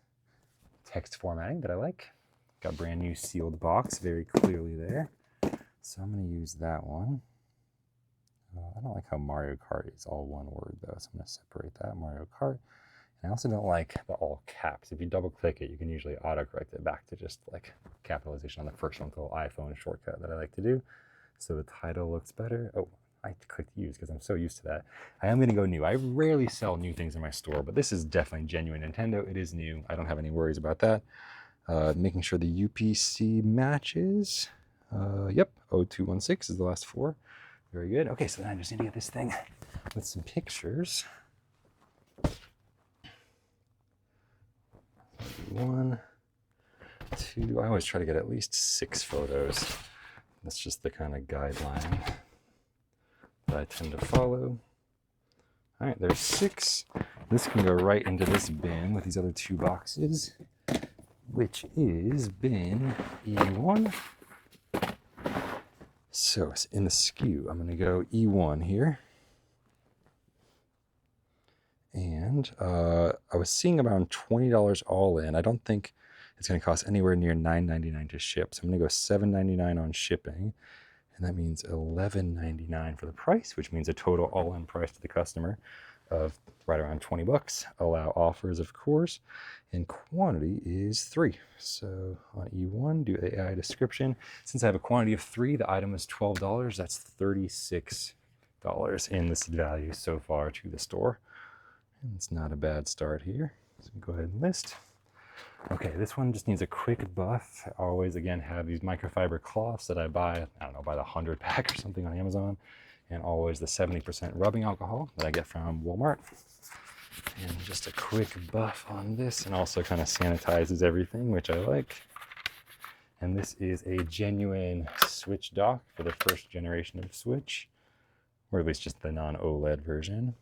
text formatting that I like. Got a brand new sealed box, very clearly there. So I'm gonna use that one. I don't like how Mario Kart is all one word though, so I'm gonna separate that, Mario Kart. I also don't like the all caps. If you double click it, you can usually autocorrect it back to just like capitalization on the first one, the little iPhone shortcut that I like to do. So the title looks better. Oh, I clicked use because I'm so used to that. I am going to go new. I rarely sell new things in my store, but this is definitely genuine Nintendo. It is new. I don't have any worries about that. Making sure the UPC matches. Yep, 0216 is the last 4. Very good. Okay, so then I just need to get this thing with some pictures. 1, 2, I always try to get at least 6 photos. That's just the kind of guideline that I tend to follow. All right, there's 6. This can go right into this bin with these other 2 boxes, which is bin E1. So in the SKU, I'm going to go E1 here. And I was seeing around $20 all in. I don't think it's going to cost anywhere near $9.99 to ship. So I'm going to go $7.99 on shipping. And that means $11.99 for the price, which means a total all-in price to the customer of right around 20 bucks. Allow offers, of course, and quantity is 3. So on E1, do AI description. Since I have a quantity of 3, the item is $12. That's $36 in listed value so far to the store. And it's not a bad start here. So go ahead and list. Okay, this one just needs a quick buff. I always, again, have these microfiber cloths that I buy, I don't know, by the 100 pack or something on Amazon. And always the 70% rubbing alcohol that I get from Walmart. And just a quick buff on this, and also kind of sanitizes everything, which I like. And this is a genuine Switch dock for the first generation of Switch, or at least just the non-OLED version.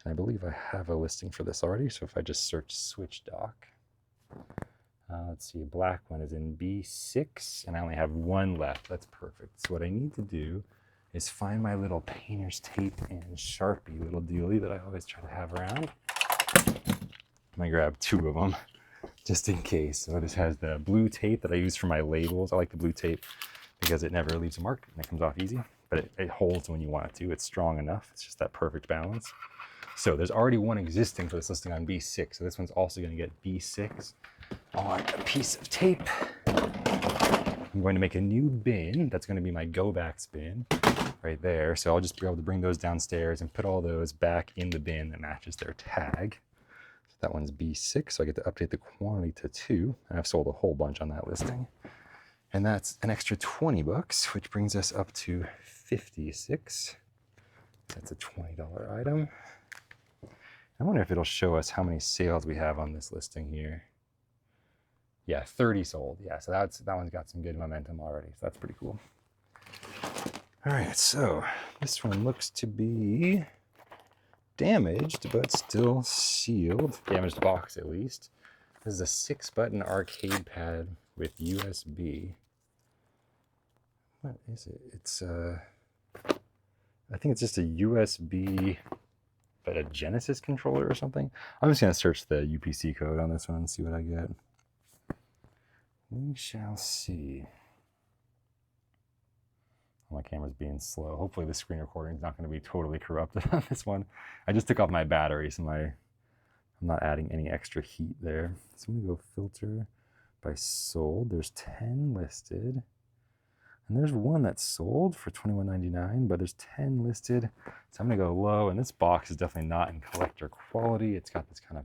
And I believe I have a listing for this already, so if I just search Switch dock, let's see, a black one is in B6, and I only have one left. That's perfect. So what I need to do is find my little painter's tape and Sharpie little dealie that I always try to have around. I'm gonna grab 2 of them just in case. So this has the blue tape that I use for my labels. I like the blue tape because it never leaves a mark and it comes off easy, but it holds when you want it to. It's strong enough. It's just that perfect balance. So there's already one existing for this listing on B6. So this one's also gonna get B6 on a piece of tape. I'm going to make a new bin. That's going to be my go backs bin right there. So I'll just be able to bring those downstairs and put all those back in the bin that matches their tag. So that one's B6. So I get to update the quantity to 2. And I've sold a whole bunch on that listing. And that's an extra 20 bucks, which brings us up to 56. That's a $20 item. I wonder if it'll show us how many sales we have on this listing here. Yeah, 30 sold. Yeah, so that one's got some good momentum already. So that's pretty cool. All right, so this one looks to be damaged, but still sealed. Damaged box, at least. This is a 6-button arcade pad with USB. What is it? It's I think it's just a USB, but a Genesis controller or something. I'm just gonna search the UPC code on this one and see what I get. We shall see. My camera's being slow. Hopefully the screen recording is not going to be totally corrupted on this one. I just took off my battery, so I'm not adding any extra heat there. So I'm going to go filter by sold. There's 10 listed. And there's one that's sold for $21.99, but there's 10 listed. So I'm going to go low, and this box is definitely not in collector quality. It's got this kind of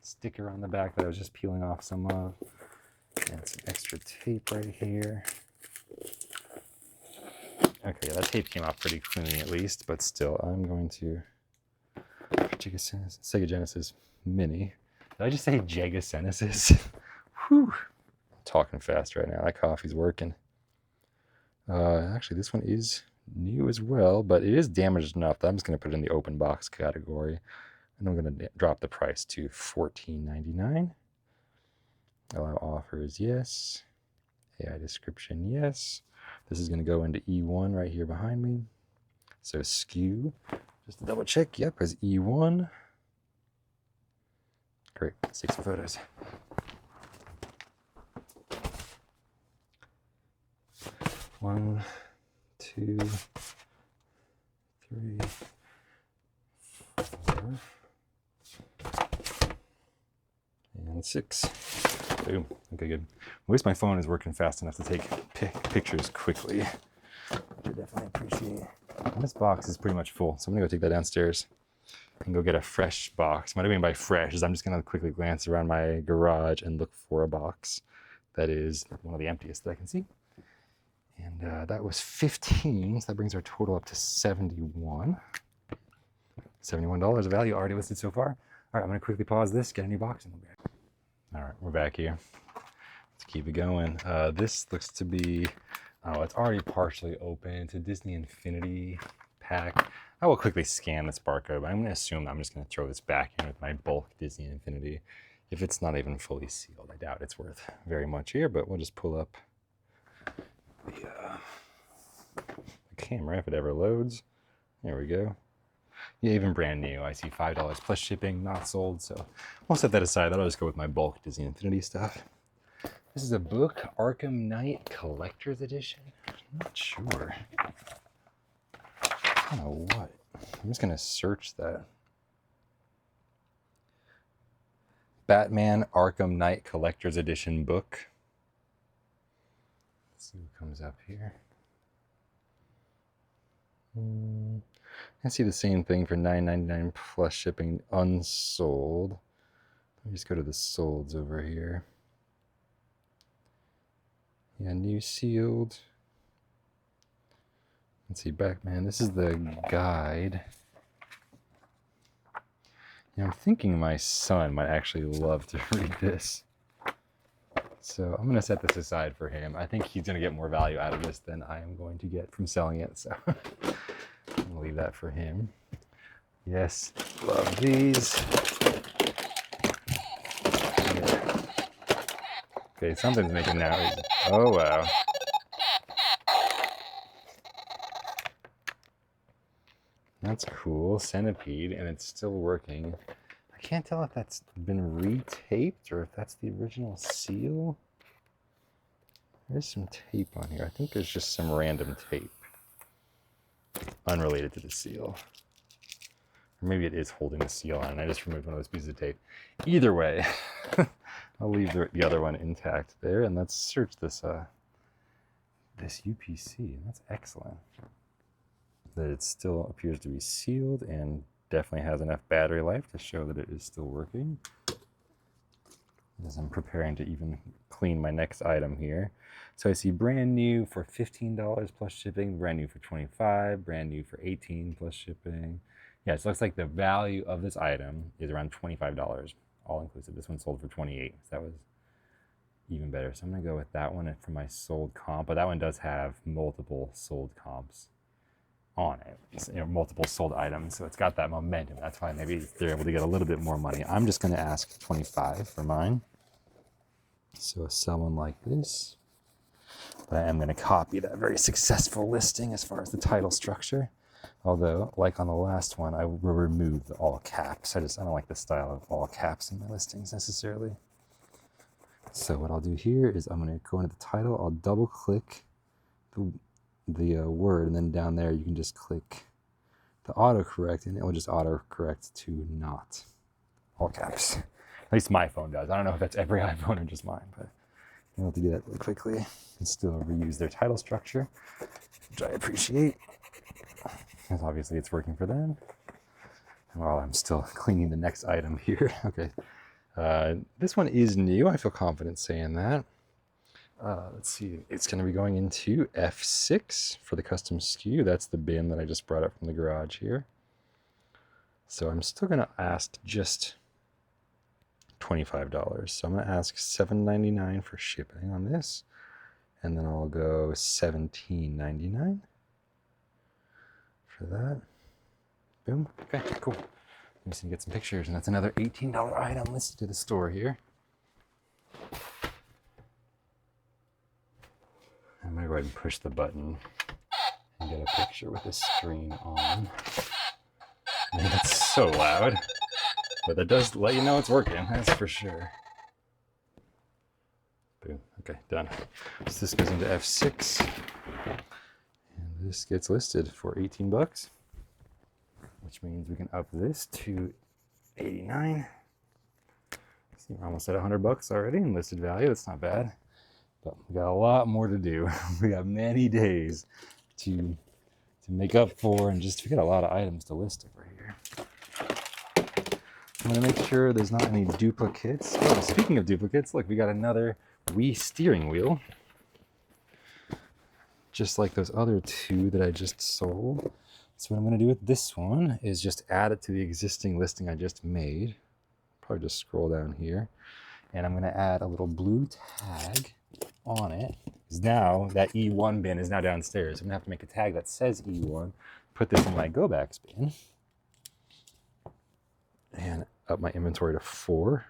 sticker on the back that I was just peeling off some of. And some extra tape right here. Okay, that tape came off pretty cleanly at least, but still, I'm going to Sega Genesis Mini. Did I just say Jega Genesis? Whew. I'm talking fast right now. That coffee's working. Actually, this one is new as well, but it is damaged enough that I'm just going to put it in the open box category. And I'm going to drop the price to $14.99. Allow offers, yes. AI description, yes. This is going to go into E1 right here behind me. So SKU, just to double check, yep, is E1. Great, let's take some photos. One, two, three, four, and 6. Boom. Okay, good. At least my phone is working fast enough to take pictures quickly, which I definitely appreciate. And this box is pretty much full, so I'm gonna go take that downstairs and go get a fresh box. What I mean by fresh is I'm just gonna quickly glance around my garage and look for a box that is one of the emptiest that I can see. And that was 15, so that brings our total up to 71. $71 of value already listed so far. All right, I'm gonna quickly pause this, get a new box, and we'll be back. All right, we're back here. Let's keep it going. This looks to be, it's already partially open. It's a Disney Infinity pack. I will quickly scan this barcode, but I'm going to assume I'm just going to throw this back in with my bulk Disney Infinity. If it's not even fully sealed, I doubt it's worth very much here, but we'll just pull up the camera if it ever loads. There we go. Yeah, even brand new. I see $5 plus shipping, not sold. So I'll set that aside. That'll just go with my bulk Disney Infinity stuff. This is a book, Arkham Knight Collector's Edition. I'm not sure. I don't know what. I'm just gonna search that. Batman Arkham Knight Collector's Edition book. Let's see what comes up here. I see the same thing for $9.99 plus shipping, unsold. Let me just go to the solds over here. Yeah, new sealed. Let's see, Batman. This is the guide. Yeah, I'm thinking my son might actually love to read this. So I'm going to set this aside for him. I think he's going to get more value out of this than I am going to get from selling it. So I'll leave that for him. Yes, love these. Yeah. Okay, something's making noise. Oh, wow. That's cool. Centipede, and it's still working. I can't tell if that's been retaped or if that's the original seal. There's some tape on here. I think there's just some random tape unrelated to the seal. Or maybe it is holding the seal on, and I just removed one of those pieces of tape. Either way, I'll leave the other one intact there, and let's search this this UPC. That's excellent. That it still appears to be sealed and definitely has enough battery life to show that it is still working. As I'm preparing to even clean my next item here. So I see brand new for $15 plus shipping, brand new for $25, brand new for $18 plus shipping. Yeah, so it looks like the value of this item is around $25, all inclusive. This one sold for $28, so that was even better. So I'm gonna go with that one for my sold comp, but that one does have multiple sold comps on it. It's, multiple sold items, so it's got that momentum. That's why maybe they're able to get a little bit more money. I'm just gonna ask $25 for mine. So sell one like this. But I am gonna copy that very successful listing as far as the title structure. Although, like on the last one, I will remove the all caps. I don't like the style of all caps in my listings necessarily. So what I'll do here is I'm gonna go into the title, I'll double click the word, and then down there you can just click the autocorrect and it will just autocorrect to not all caps. At least my phone does. I don't know if that's every iPhone or just mine, but I'm able to do that really quickly and still reuse their title structure, which I appreciate, because obviously it's working for them. And while I'm still cleaning the next item here, okay, this one is new. I feel confident saying that. Let's see, it's going to be going into F6 for the custom SKU. That's the bin that I just brought up from the garage here. So I'm still going to ask just $25. So I'm going to ask $7.99 for shipping on this. And then I'll go $17.99 for that. Boom. Okay, cool. I'm just going to get some pictures, and that's another $18 item listed to the store here. I'm going to go ahead and push the button and get a picture with the screen on. Man, that's so loud. But that does let you know it's working, that's for sure. Boom. Okay, done. So this goes into F6. And this gets listed for 18 bucks, which means we can up this to 89. See, we're almost at 100 bucks already in listed value. That's not bad. But we got a lot more to do. We got many days to make up for, and we got a lot of items to list over here. I'm gonna make sure there's not any duplicates. Oh, speaking of duplicates, look, we got another Wii steering wheel. Just like those other two that I just sold. So what I'm gonna do with this one is just add it to the existing listing I just made. Probably just scroll down here. And I'm gonna add a little blue tag on it, because now that E1 bin is now downstairs. I'm gonna have to make a tag that says E1, put this in my go backs bin, and up my inventory to 4.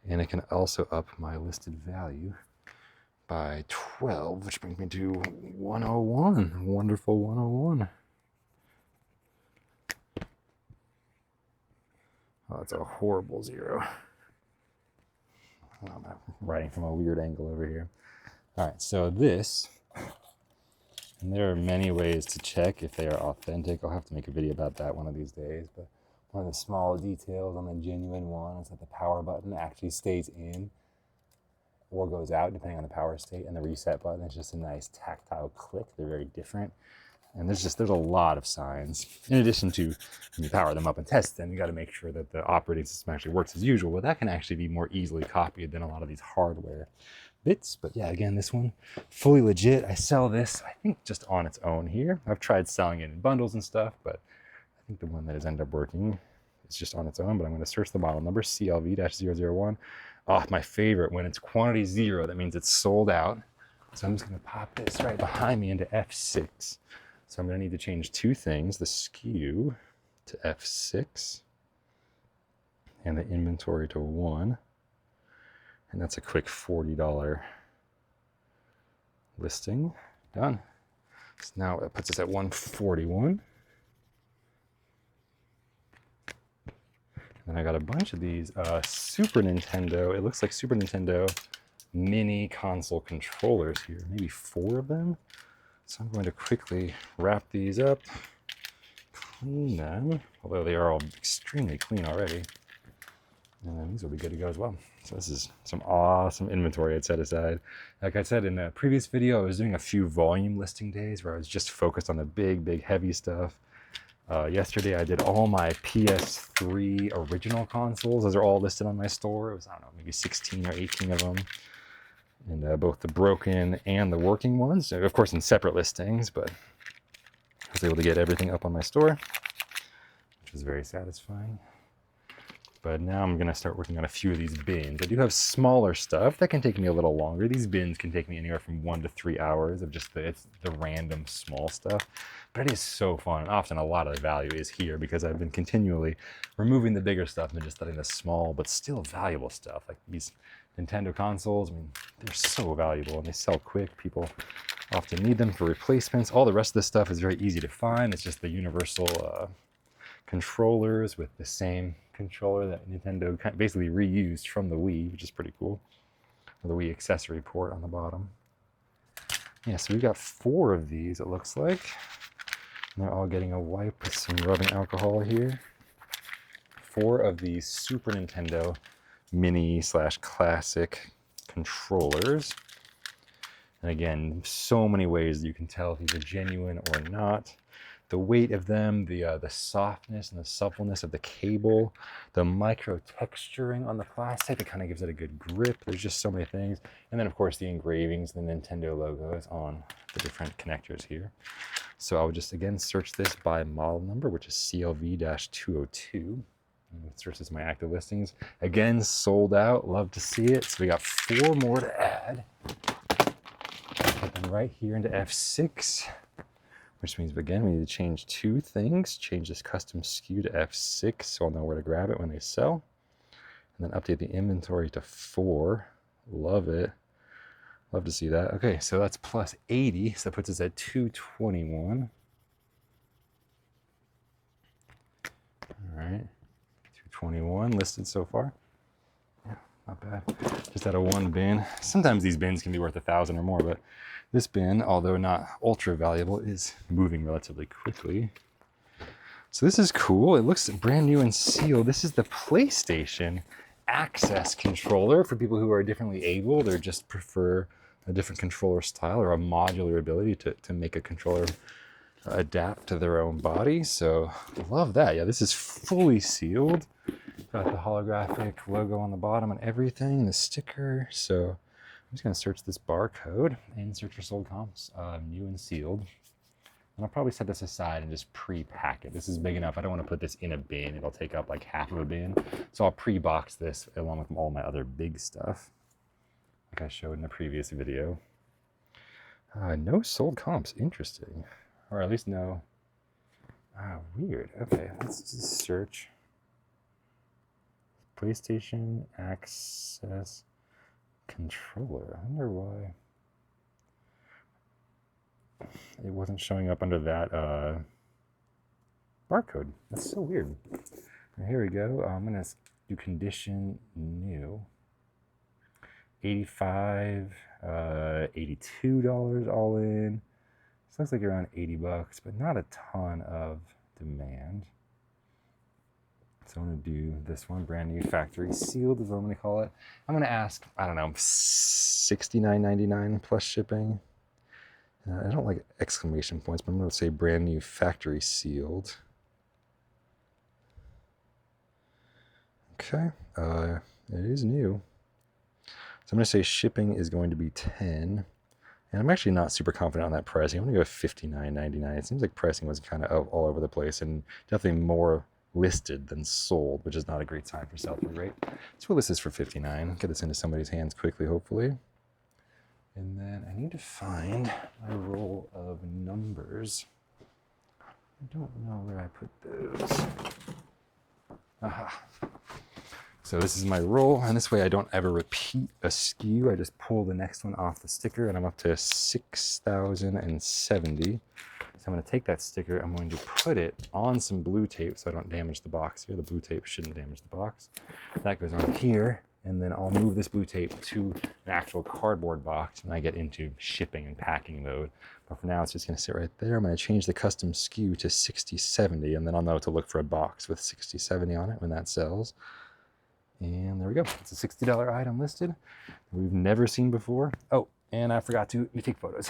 And it can also up my listed value by 12, which brings me to 101. Wonderful 101. Oh, it's a horrible 0. Oh, I'm writing from a weird angle over here. All right, so this, and there are many ways to check if they are authentic. I'll have to make a video about that one of these days, but one of the small details on the genuine one is that the power button actually stays in or goes out depending on the power state, and the reset button is just a nice tactile click. They're very different. And there's a lot of signs. In addition to, when you power them up and test them, you got to make sure that the operating system actually works as usual. But that can actually be more easily copied than a lot of these hardware bits. But yeah, again, this one, fully legit. I sell this, I think, just on its own here. I've tried selling it in bundles and stuff, but I think the one that has ended up working is just on its own. But I'm going to search the model number, CLV-001. Oh, my favorite, when it's quantity 0, that means it's sold out. So I'm just going to pop this right behind me into F6. So I'm going to need to change 2 things, the SKU to F6 and the inventory to 1. And that's a quick $40 listing. Done. So now it puts us at 141. And I got a bunch of these Super Nintendo, it looks like Super Nintendo mini console controllers here, maybe 4 of them. So I'm going to quickly wrap these up, clean them, although they are all extremely clean already. And then these will be good to go as well. So this is some awesome inventory I'd set aside. Like I said in the previous video, I was doing a few volume listing days where I was just focused on the big, heavy stuff. Yesterday I did all my PS3 original consoles. Those are all listed on my store. It was, I don't know, maybe 16 or 18 of them. And both the broken and the working ones, of course in separate listings, but I was able to get everything up on my store, which was very satisfying. But now I'm going to start working on a few of these bins. I do have smaller stuff that can take me a little longer. These bins can take me anywhere from 1 to 3 hours of just the random small stuff. But it is so fun. And often a lot of the value is here because I've been continually removing the bigger stuff and just letting the small but still valuable stuff, like these Nintendo consoles. I mean, they're so valuable and they sell quick. People often need them for replacements. All the rest of this stuff is very easy to find. It's just the universal controllers with the same controller that Nintendo basically reused from the Wii, which is pretty cool. Or the Wii accessory port on the bottom. Yeah, so we got 4 of these, it looks like. And they're all getting a wipe with some rubbing alcohol here. 4 of these Super Nintendo mini / classic controllers. And again, so many ways that you can tell if these are genuine or not. The weight of them, the softness and the suppleness of the cable, the micro texturing on the plastic that kind of gives it a good grip. There's just so many things. And then of course the engravings, the Nintendo logos on the different connectors here. So I would just again search this by model number, which is CLV-202. And search this my active listings. Again, sold out, love to see it. So we got 4 more to add. Put them right here into F6. Which means, again, we need to change 2 things. Change this custom SKU to F6 so I'll know where to grab it when they sell. And then update the inventory to 4. Love it. Love to see that. Okay, so that's plus 80. So that puts us at 221. All right. 221 listed so far. Yeah, not bad. Just out of 1 bin. Sometimes these bins can be worth 1,000 or more, but this bin, although not ultra valuable, is moving relatively quickly. So this is cool. It looks brand new and sealed. This is the PlayStation Access controller for people who are differently abled or just prefer a different controller style or a modular ability to make a controller adapt to their own body. So love that. Yeah, this is fully sealed. Got the holographic logo on the bottom and everything, the sticker. So I'm just going to search this barcode and search for sold comps, new and sealed. And I'll probably set this aside and just pre-pack it. This is big enough. I don't want to put this in a bin. It'll take up like half of a bin. So I'll pre-box this along with all my other big stuff, like I showed in the previous video. No sold comps. Interesting. Or at least no. Weird. Okay, let's just search. PlayStation Access controller. I wonder why it wasn't showing up under that barcode. That's so weird. Here we go. I'm gonna do condition new. 85, $82 all in. This looks like around 80 bucks, but not a ton of demand. So I'm gonna do this one, brand new factory sealed is what I'm gonna call it. I'm gonna ask, I don't know, $69.99 plus shipping. I don't like exclamation points, but I'm gonna say brand new factory sealed. Okay, it is new. So I'm gonna say shipping is going to be 10. And I'm actually not super confident on that pricing. I'm gonna go $59.99. It seems like pricing was kind of all over the place and definitely more listed than sold, which is not a great sign for sell-through rate. So we'll list this for $59. Get this into somebody's hands quickly, hopefully. And then I need to find my roll of numbers. I don't know where I put those. Aha. So this is my roll, and this way I don't ever repeat a SKU. I just pull the next one off the sticker, and I'm up to 6,070. So I'm going to take that sticker, I'm going to put it on some blue tape so I don't damage the box here. The blue tape shouldn't damage the box. That goes on here, and then I'll move this blue tape to an actual cardboard box when I get into shipping and packing mode. But for now, it's just going to sit right there. I'm going to change the custom SKU to 6070, and then I'll know to look for a box with 6070 on it when that sells. And there we go. It's a $60 item listed we've never seen before. Oh, and I forgot to take photos.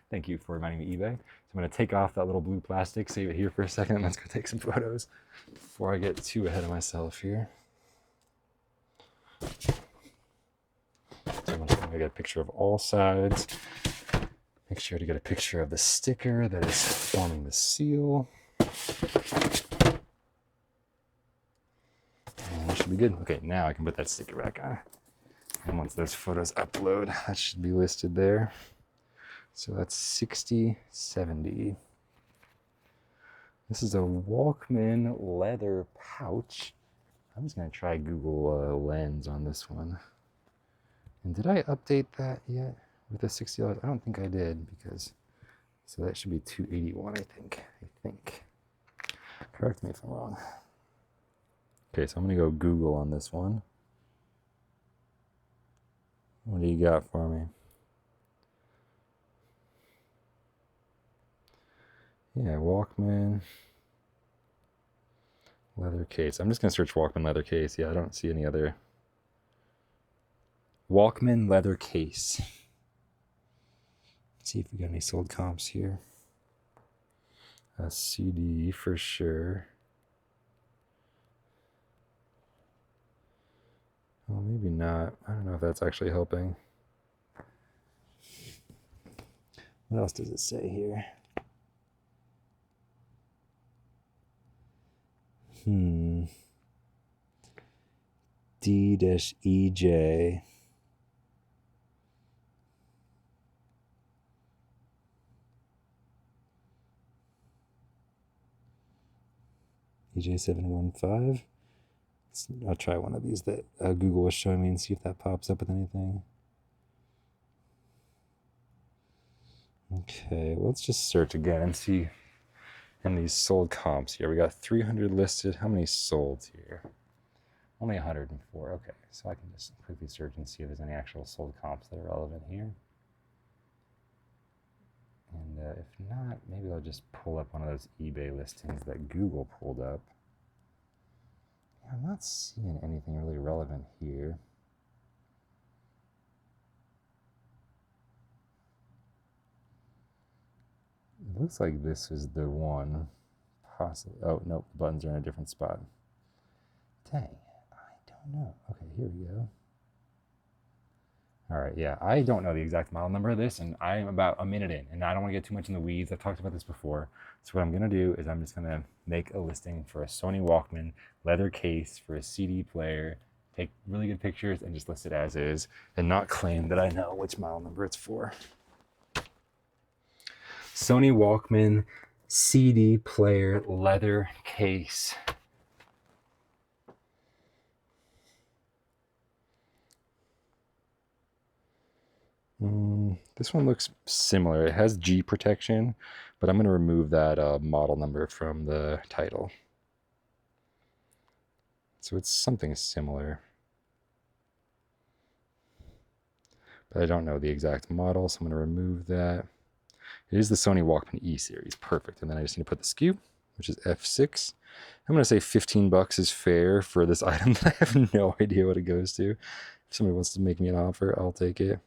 Thank you for reminding me, eBay. So I'm going to take off that little blue plastic, save it here for a second, and let's go take some photos before I get too ahead of myself here. So I'm going to get a picture of all sides. Make sure to get a picture of the sticker that is forming the seal. Should be good. Okay, now I can put that sticker back on. And once those photos upload, that should be listed there. So that's 6070. This is a Walkman leather pouch. I'm just going to try Google Lens on this one. And did I update that yet with the $60? I don't think I did, because so that should be 281, I think. Correct me if I'm wrong. Okay, so I'm gonna go Google on this one. What do you got for me? Yeah, Walkman leather case. I'm just gonna search Walkman leather case. Yeah, I don't see any other. Walkman leather case. Let's see if we got any sold comps here. A CD for sure. Well, maybe not. I don't know if that's actually helping. What else does it say here? D-EJ. EJ715. I'll try one of these that Google was showing me and see if that pops up with anything. Okay, let's just search again and see in these sold comps here. We got 300 listed. How many sold here? Only 104. Okay, so I can just quickly search and see if there's any actual sold comps that are relevant here. And if not, maybe I'll just pull up one of those eBay listings that Google pulled up. I'm not seeing anything really relevant here. It looks like this is the one. Possibly. Oh, nope, the buttons are in a different spot. Dang, I don't know. Okay, here we go. All right, yeah, I don't know the exact model number of this, and I am about a minute in, and I don't want to get too much in the weeds. I've talked about this before. So what I'm going to do is I'm just going to make a listing for a Sony Walkman leather case for a CD player, take really good pictures, and just list it as is, and not claim that I know which model number it's for. Sony Walkman CD player leather case. This one looks similar. It has G protection, but I'm going to remove that model number from the title. So it's something similar. But I don't know the exact model, so I'm going to remove that. It is the Sony Walkman E series. Perfect. And then I just need to put the SKU, which is F6. I'm going to say 15 bucks is fair for this item that I have no idea what it goes to. If somebody wants to make me an offer, I'll take it.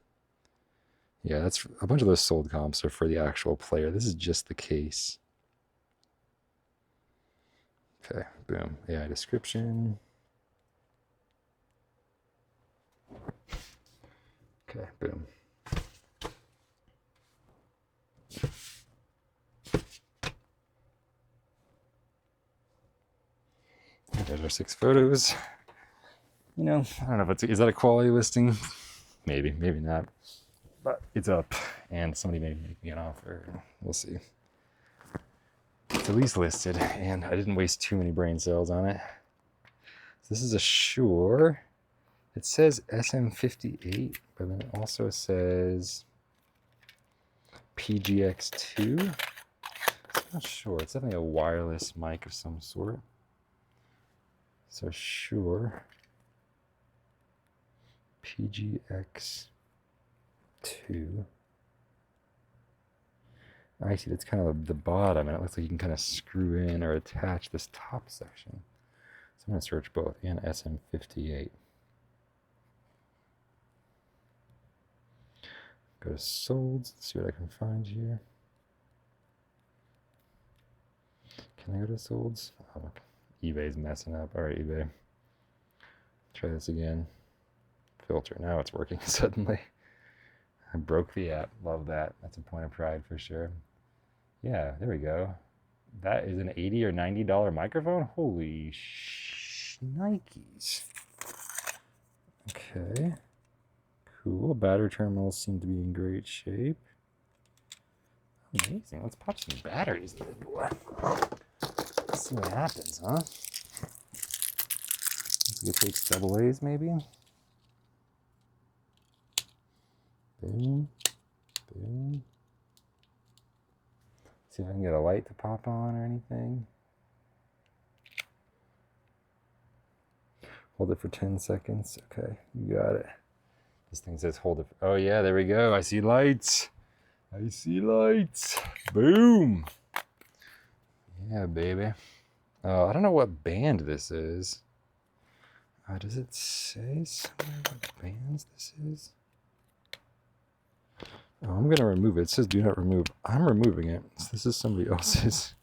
Yeah, that's a bunch of those sold comps are for the actual player. This is just the case. Okay, boom. AI description. Okay, boom. There's our 6 photos. You know, I don't know if it's, is that a quality listing? Maybe, maybe not. But it's up, and somebody may make me an offer. We'll see. It's at least listed, and I didn't waste too many brain cells on it. So this is a Shure. It says SM58, but then it also says PGX2. I'm not sure. It's definitely a wireless mic of some sort. So Shure PGX2. I see, that's kind of the bottom, and it looks like you can kind of screw in or attach this top section. So I'm going to search both and SM58. Go to solds, see what I can find here. Can I go to solds? Oh, eBay's messing up. All right, eBay. Try this again. Filter. Now it's working suddenly. I broke the app. Love that. That's a point of pride for sure. Yeah, there we go. That is an $80 or $90 microphone? Holy shnikes. Okay. Cool. Battery terminals seem to be in great shape. Amazing. Let's pop some batteries in the boy. Let's see what happens, huh? It takes double A's maybe. Boom. Boom. See if I can get a light to pop on or anything. Hold it for 10 seconds. Okay, you got it. This thing says hold it. Oh yeah, there we go. I see lights. I see lights. Boom. Yeah, baby. I don't know what band this is. Does it say somewhere what bands this is? Oh, I'm going to remove it. It says do not remove. I'm removing it. So this is somebody else's.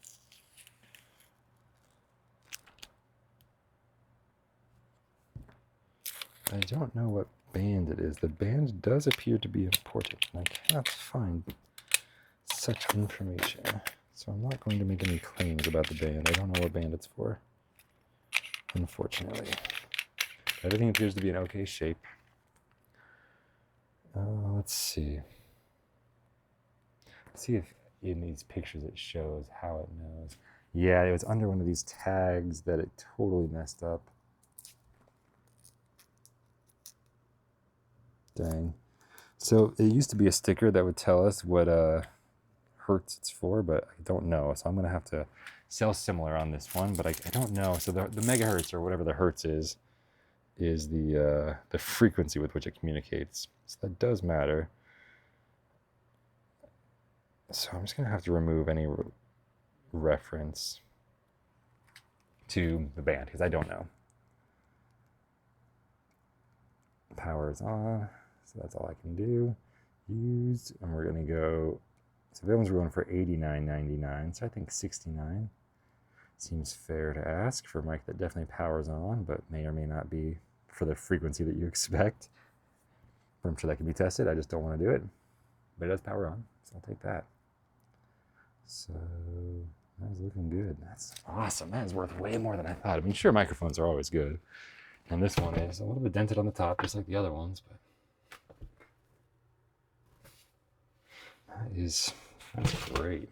I don't know what band it is. The band does appear to be important, and I cannot find such information. So I'm not going to make any claims about the band. I don't know what band it's for, unfortunately. Everything appears to be in okay shape. Let's see. See if in these pictures it shows how it knows. Yeah, it was under one of these tags that it totally messed up. Dang. So it used to be a sticker that would tell us what hertz it's for, but I don't know. So I'm going to have to sell similar on this one, but I don't know. So the megahertz or whatever the hertz is the frequency with which it communicates. So that does matter. So I'm just going to have to remove any reference to the band because I don't know. Power is on, so that's all I can do. Used, and we're going to go, so the ones we're going for $89.99, so I think $69 seems fair to ask for a mic that definitely powers on, but may or may not be for the frequency that you expect. But I'm sure that can be tested. I just don't want to do it. But it does power on, so I'll take that. So that is looking good. That's awesome. That is worth way more than I thought. I mean, sure, microphones are always good. And this one is a little bit dented on the top, just like the other ones, but that's great.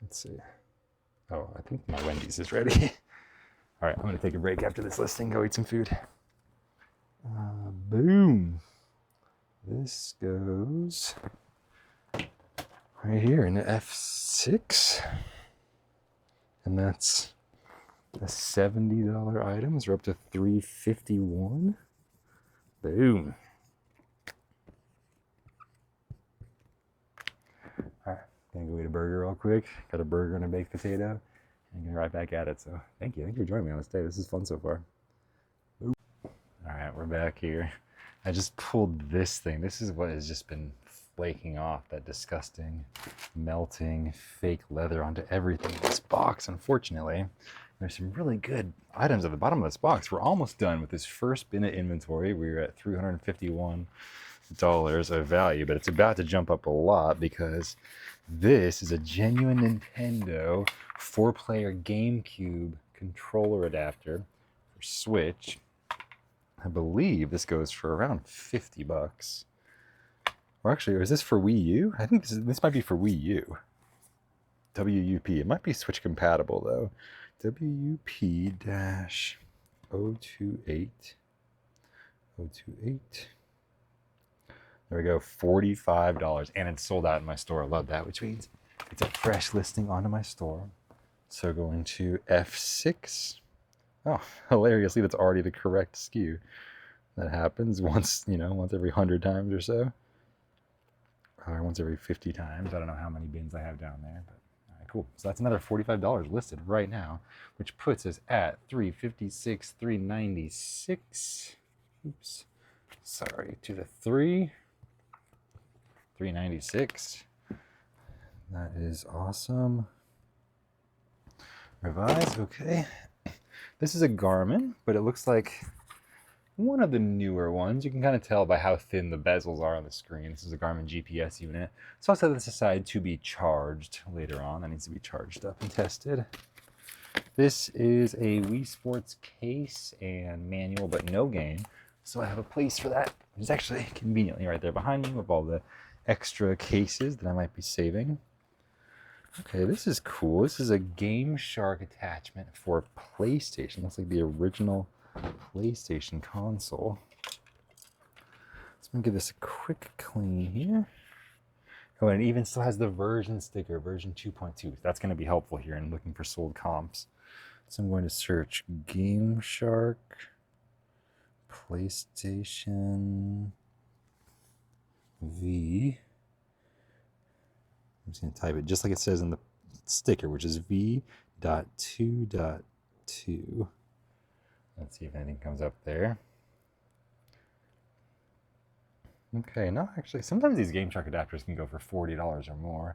Let's see. Oh, I think my Wendy's is ready. All right, I'm going to take a break after this listing, go eat some food. Boom. This goes right here in the F6. And that's the $70 items are up to $351. Boom. All right, gonna go eat a burger real quick. Got a burger and a baked potato, and get right back at it. So thank you. Thank you for joining me on this day. This is fun so far. All right, we're back here. I just pulled this thing. This is what has just been flaking off, that disgusting, melting, fake leather onto everything in this box, unfortunately. There's some really good items at the bottom of this box. We're almost done with this first bin of inventory. We're at $351 of value, but it's about to jump up a lot because this is a genuine Nintendo 4-player GameCube controller adapter for Switch. I believe this goes for around 50 bucks. Or actually, is this for Wii U? I think this might be for Wii U. WUP. It might be Switch compatible though. WUP-028. 028. There we go, $45. And it's sold out in my store. I love that, which means it's a fresh listing onto my store. So going to F6. Oh, hilariously, that's already the correct SKU. That happens once, once every 100 times or so. Or once every 50 times. I don't know how many bins I have down there, but all right, cool. So that's another $45 listed right now, which puts us at $356, $396. Oops. Sorry, to the 396. That is awesome. Revise, okay. This is a Garmin, but it looks like one of the newer ones. You can kind of tell by how thin the bezels are on the screen. This is a Garmin GPS unit. So I'll set this aside to be charged later on. That needs to be charged up and tested. This is a Wii Sports case and manual, but no game. So I have a place for that. It's actually conveniently right there behind me with all the extra cases that I might be saving. Okay, this is cool. This is a Game Shark attachment for PlayStation. Looks like the original PlayStation console. So I'm gonna give this a quick clean here. Oh, and it even still has the version sticker, version 2.2. That's gonna be helpful here in looking for sold comps. So I'm going to search Game Shark PlayStation V. I'm just going to type it just like it says in the sticker, which is V.2.2. Let's see if anything comes up there. Okay, no, actually, sometimes these Game Shark adapters can go for $40 or more.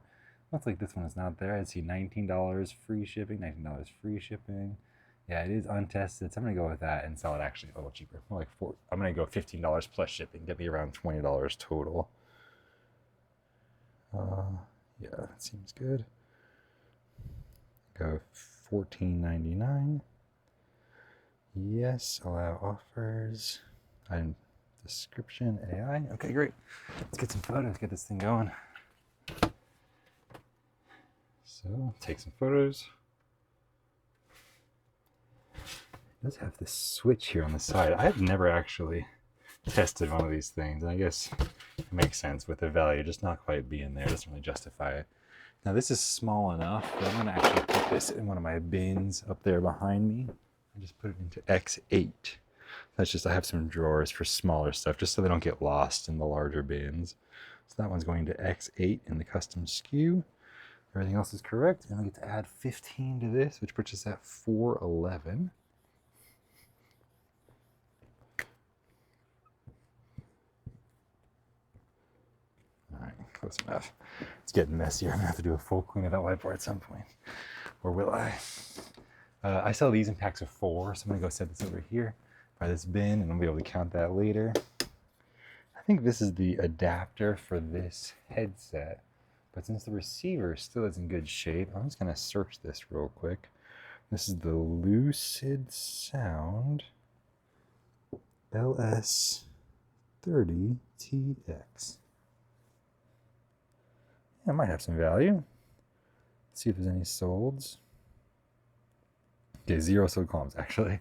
Looks like this one is not there. I see $19 free shipping, $19 free shipping. Yeah, it is untested, so I'm going to go with that and sell it actually a little cheaper. More like I'm going to go $15 plus shipping, get me around $20 total. Yeah, that seems good. Go $14.99. Yes, allow offers. Item description, AI. Okay, great. Let's get some photos, get this thing going. So, take some photos. It does have this switch here on the side. I've never actually tested one of these things. I guess it makes sense with the value just not quite being there. It doesn't really justify it. Now this is small enough, but I'm going to actually put this in one of my bins up there behind me. I just put it into X8. That's just, I have some drawers for smaller stuff just so they don't get lost in the larger bins. So that one's going to X8 in the custom SKU. Everything else is correct. And I get to add 15 to this, which puts us at 411. Alright, close enough. It's getting messier. I'm going to have to do a full clean of that whiteboard at some point. Or will I? I sell these in packs of 4, so I'm going to go set this over here by this bin, and I'll be able to count that later. I think this is the adapter for this headset, but since the receiver still is in good shape, I'm just going to search this real quick. This is the Lucid Sound LS30TX. Yeah, it might have some value. Let's see if there's any solds. Okay, 0 sold columns, actually.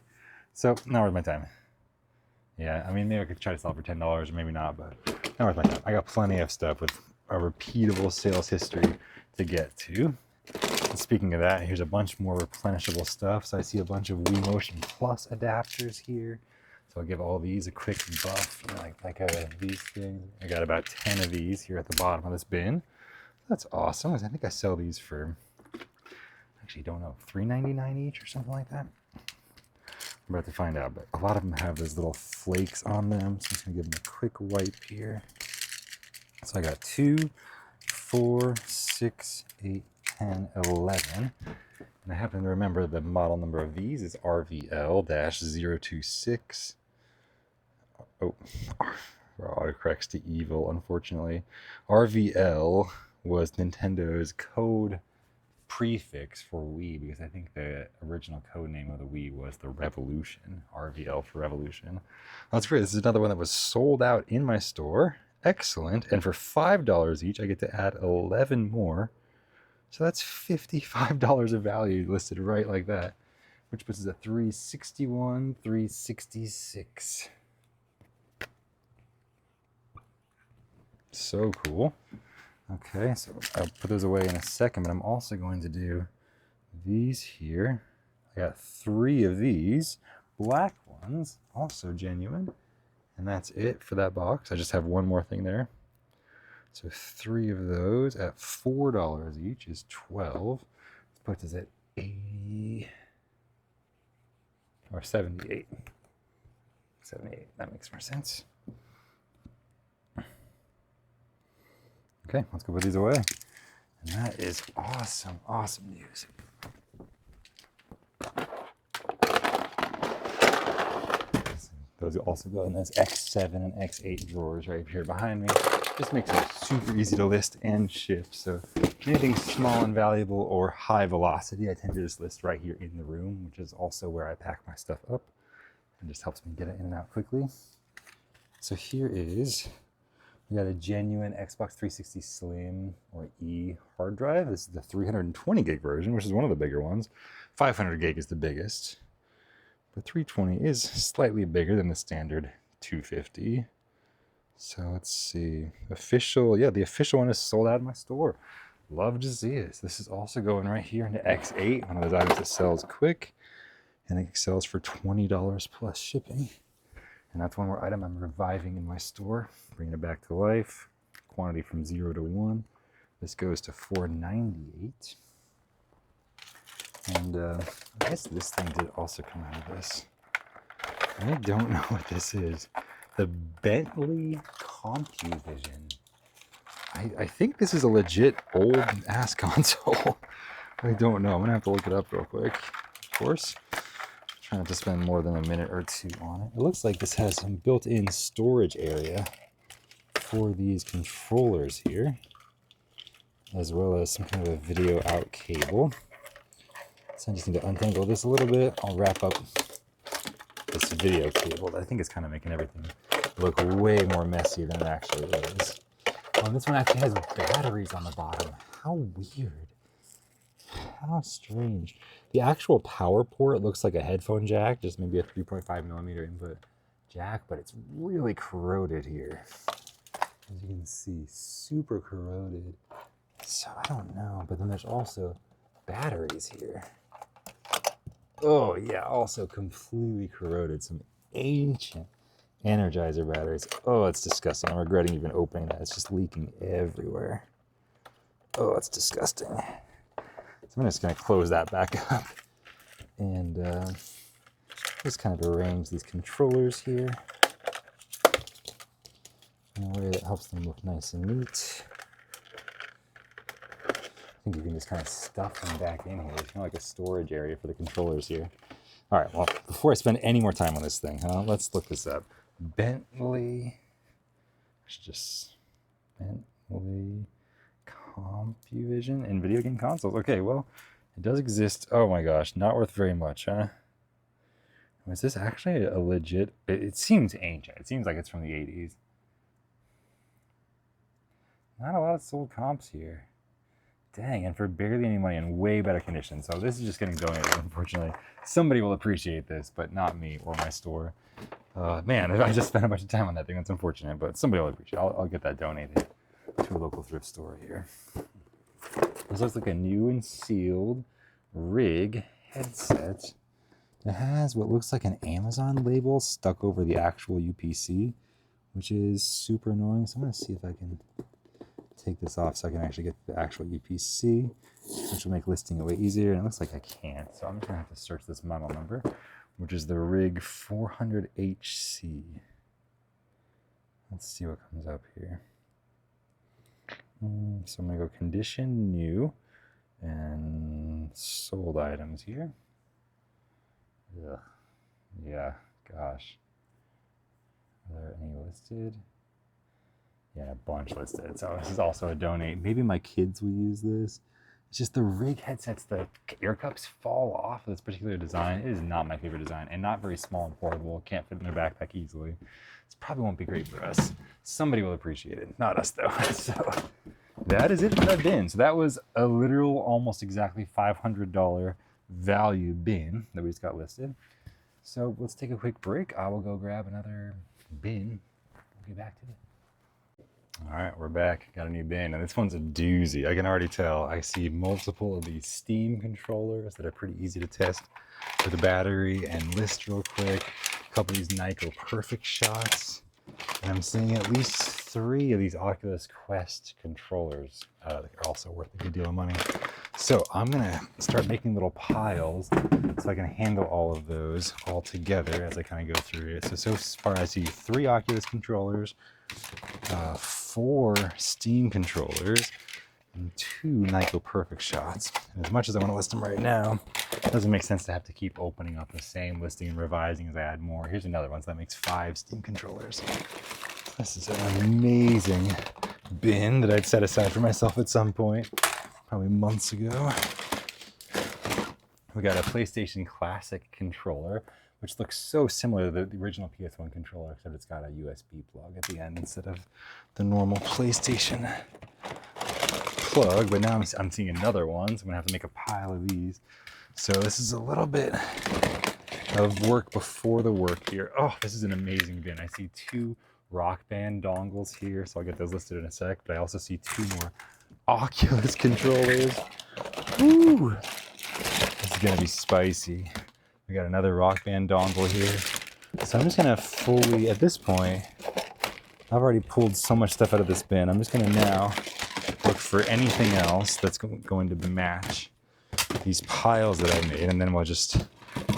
So, not worth my time. Yeah, I mean, maybe I could try to sell for $10 or maybe not, but not worth my time. I got plenty of stuff with a repeatable sales history to get to. And speaking of that, here's a bunch more replenishable stuff. So I see a bunch of Wii Motion Plus adapters here. So I'll give all these a quick buff, you know, like these things. I got about 10 of these here at the bottom of this bin. That's awesome. I think I sell these for, actually don't know, $3.99 each or something like that. I'm about to find out, but a lot of them have those little flakes on them. So I'm just gonna give them a quick wipe here. So I got 2, 4, 6, 8, 10, 11. And I happen to remember the model number of these is RVL-026. Oh, autocorrects to evil, unfortunately. RVL was Nintendo's code prefix for Wii, because I think the original code name of the Wii was the Revolution. RVL for Revolution. That's great. This is another one that was sold out in my store. Excellent. And for $5 each, I get to add 11 more. So that's $55 of value listed right like that, which puts us at $361, $366. So cool. Okay, so I'll put those away in a second, but I'm also going to do these here. I got 3 of these black ones, also genuine, and that's it for that box. I just have one more thing there. So 3 of those at $4 each is 12. This puts us at 80 or 78. 78, that makes more sense. Okay, let's go put these away. And that is awesome, awesome news. Those also go in those X7 and X8 drawers right here behind me. Just makes it super easy to list and ship. So anything small and valuable or high velocity, I tend to just list right here in the room, which is also where I pack my stuff up. And just helps me get it in and out quickly. So here is, we got a genuine Xbox 360 Slim or E hard drive. This is the 320 gig version, which is one of the bigger ones. 500 gig is the biggest. But 320 is slightly bigger than the standard 250. So let's see. Official, yeah, the official one is sold out in my store. Love to see it. So this is also going right here into X8, one of those items that sells quick. And it sells for $20 plus shipping. And that's one more item I'm reviving in my store, bringing it back to life. Quantity from 0 to 1. This goes to $4.98. And I guess this thing did also come out of this. I don't know what this is. The Bentley CompuVision. I think this is a legit old ass console. I don't know. I'm gonna have to look it up real quick. Of course. Try not to spend more than a minute or two on it. It looks like this has some built-in storage area for these controllers here, as well as some kind of a video out cable. So I just need to untangle this a little bit. I'll wrap up this video cable. I think it's kind of making everything look way more messy than it actually is. Oh, and this one actually has batteries on the bottom. How weird. How strange. The actual power port looks like a headphone jack, just maybe a 3.5 millimeter input jack, but it's really corroded here. As you can see, super corroded. So I don't know, but then there's also batteries here. Oh yeah, also completely corroded. Some ancient Energizer batteries. Oh, it's disgusting. I'm regretting even opening that. It's just leaking everywhere. Oh, it's disgusting. So I'm just going to close that back up and just kind of arrange these controllers here in a way that helps them look nice and neat. I think you can just kind of stuff them back in here. It's kind of like a storage area for the controllers here. All right, well, before I spend any more time on this thing, let's look this up. Bentley, Bentley CompuVision and video game consoles. Okay, well, it does exist. Oh my gosh, not worth very much, huh? Was this actually a legit? It seems ancient. It seems like it's from the 80s. Not a lot of sold comps here. Dang, and for barely any money in way better condition. So this is just getting donated, unfortunately. Somebody will appreciate this, but not me or my store. Man, I just spent a bunch of time on that thing. That's unfortunate, but somebody will appreciate it. I'll get that donated to to a local thrift store here. This looks like a new and sealed Rig headset. It has what looks like an Amazon label stuck over the actual UPC, which is super annoying. So I'm going to see if I can take this off so I can actually get the actual UPC, which will make listing it way easier. And it looks like I can't. So I'm just going to have to search this model number, which is the Rig 400HC. Let's see what comes up here. So I'm going to go condition new and sold items here. Ugh. Yeah, gosh. Are there any listed? Yeah, a bunch listed. So this is also a donate. Maybe my kids will use this. It's just the Rig headsets, the ear cups fall off of this particular design. It is not my favorite design and not very small and portable. Can't fit in their backpack easily. This probably won't be great for us. Somebody will appreciate it. Not us though. So that is it for that bin. So that was a literal almost exactly $500 value bin that we just got listed. So let's take a quick break. I will go grab another bin. We'll get back to it. All right, we're back. Got a new bin, and this one's a doozy. I can already tell. I see multiple of these Steam controllers that are pretty easy to test with the battery and list real quick. A couple of these Nyko Perfect Shots. And I'm seeing at least 3 of these Oculus Quest controllers that are also worth a good deal of money. So I'm gonna start making little piles so I can handle all of those all together as I kind of go through it. So far I see 3 Oculus controllers, 4 Steam controllers, and 2 Nyko Perfect Shots. And as much as I want to list them right now, it doesn't make sense to have to keep opening up the same listing and revising as I add more. Here's another one, so that makes 5 Steam controllers. This is an amazing bin that I'd set aside for myself at some point, probably months ago. We got a PlayStation Classic controller, which looks so similar to the original PS1 controller, except it's got a USB plug at the end instead of the normal PlayStation plug. But now I'm seeing another one, so I'm gonna have to make a pile of these. So this is a little bit of work before the work here. Oh, this is an amazing bin. I see 2 Rock Band dongles here, so I'll get those listed in a sec, but I also see 2 more Oculus controllers. Woo! This is gonna be spicy. We got another Rock Band dongle here. So I'm just gonna fully, at this point, I've already pulled so much stuff out of this bin. I'm just gonna now look for anything else that's going to match these piles that I made, and then we'll just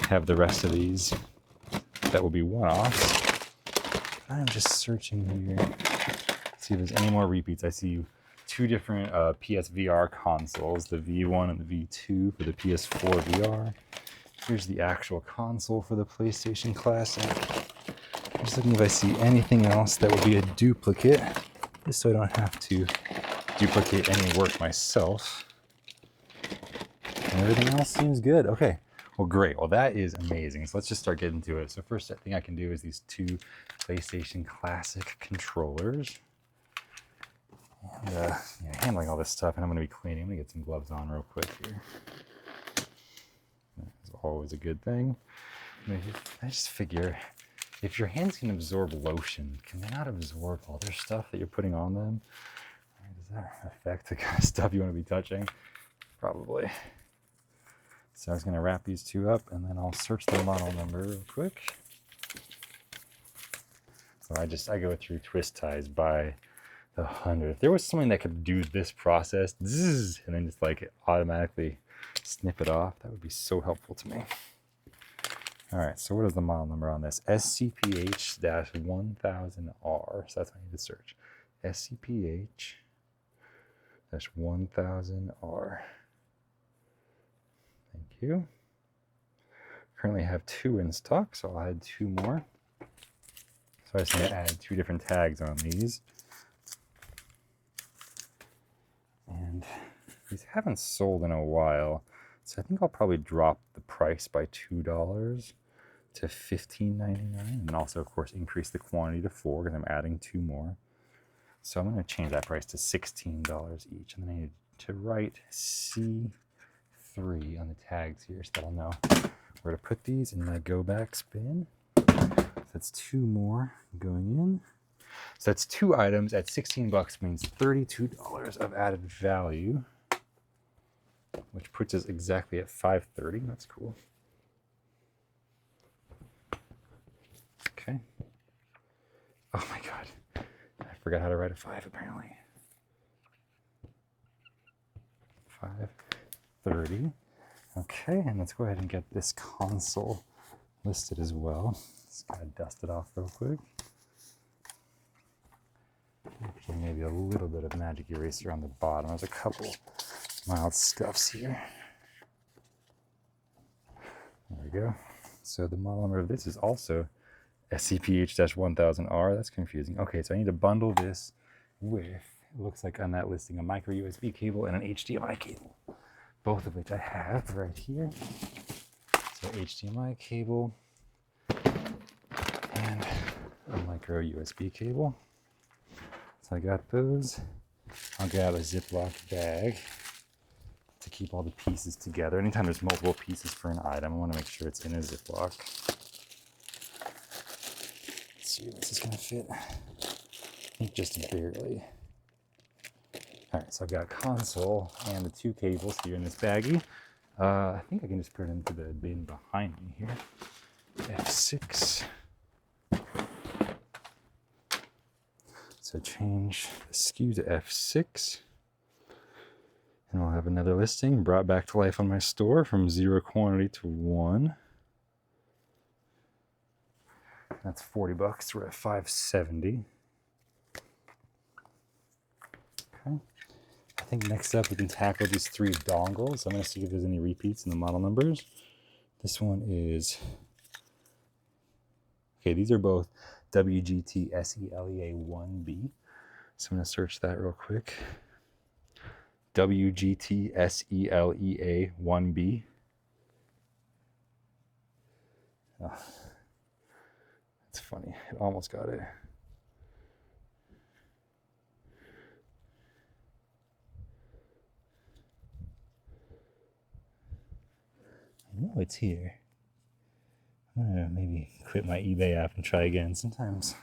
have the rest of these that will be one-offs. I'm just searching here, see if there's any more repeats. I see 2 different PSVR consoles, the V1 and the V2 for the PS4 VR. Here's the actual console for the PlayStation Classic. I'm just looking if I see anything else that will be a duplicate, just so I don't have to duplicate any work myself. And everything else seems good. Okay, well, great. Well, that is amazing. So let's just start getting to it. So first thing I can do is these 2 PlayStation Classic controllers. And handling all this stuff, and I'm going to be cleaning. I'm going to get some gloves on real quick here. That's always a good thing. I just figure, if your hands can absorb lotion, can they not absorb other stuff that you're putting on them? Does that affect the kind of stuff you want to be touching? Probably. So I was going to wrap these 2 up, and then I'll search the model number real quick. So I go through twist ties by the 100. If there was something that could do this process, zzz, and then just like automatically snip it off, that would be so helpful to me. All right, so what is the model number on this? SCPH-1000R. So that's what I need to search. SCPH-1000R. Thank you. Currently have 2 in stock, so I'll add 2 more. So I just need to add 2 different tags on these. And these haven't sold in a while, so I think I'll probably drop the price by $2 to $15.99, and also, of course, increase the quantity to 4 because I'm adding 2 more. So I'm going to change that price to $16 each, and then I need to write C3 on the tags here so that I'll know where to put these in my go back bin. So that's 2 more going in. So that's 2 items at 16 bucks, means $32 of added value, which puts us exactly at 530. That's cool. Okay. Oh my God. I forgot how to write a 5 apparently. 530. Okay, and let's go ahead and get this console listed as well. Just gotta dust it off real quick. Okay, maybe a little bit of magic eraser on the bottom. There's a couple mild scuffs here. There we go. So the model number of this is also SCPH-1000R. That's confusing. Okay, so I need to bundle this with, it looks like on that listing, a micro USB cable and an HDMI cable, both of which I have right here. So HDMI cable and a micro USB cable. So I got those. I'll grab a Ziploc bag to keep all the pieces together. Anytime there's multiple pieces for an item, I want to make sure it's in a Ziploc. Let's see if this is going to fit. I think just barely. All right, so I've got console and the 2 cables here in this baggie. I think I can just put it into the bin behind me here. F6. So change the SKU to F6. And I'll have another listing brought back to life on my store from 0 quantity to 1. That's 40 bucks. We're at 570. Okay. I think next up we can tackle these 3 dongles. I'm going to see if there's any repeats in the model numbers. This one is, okay, these are both WGT SELEA 1B. So I'm going to search that real quick. WGT SELEA 1B. Oh, it's funny. It almost got it. I know it's here. I'm gonna maybe quit my eBay app and try again. Sometimes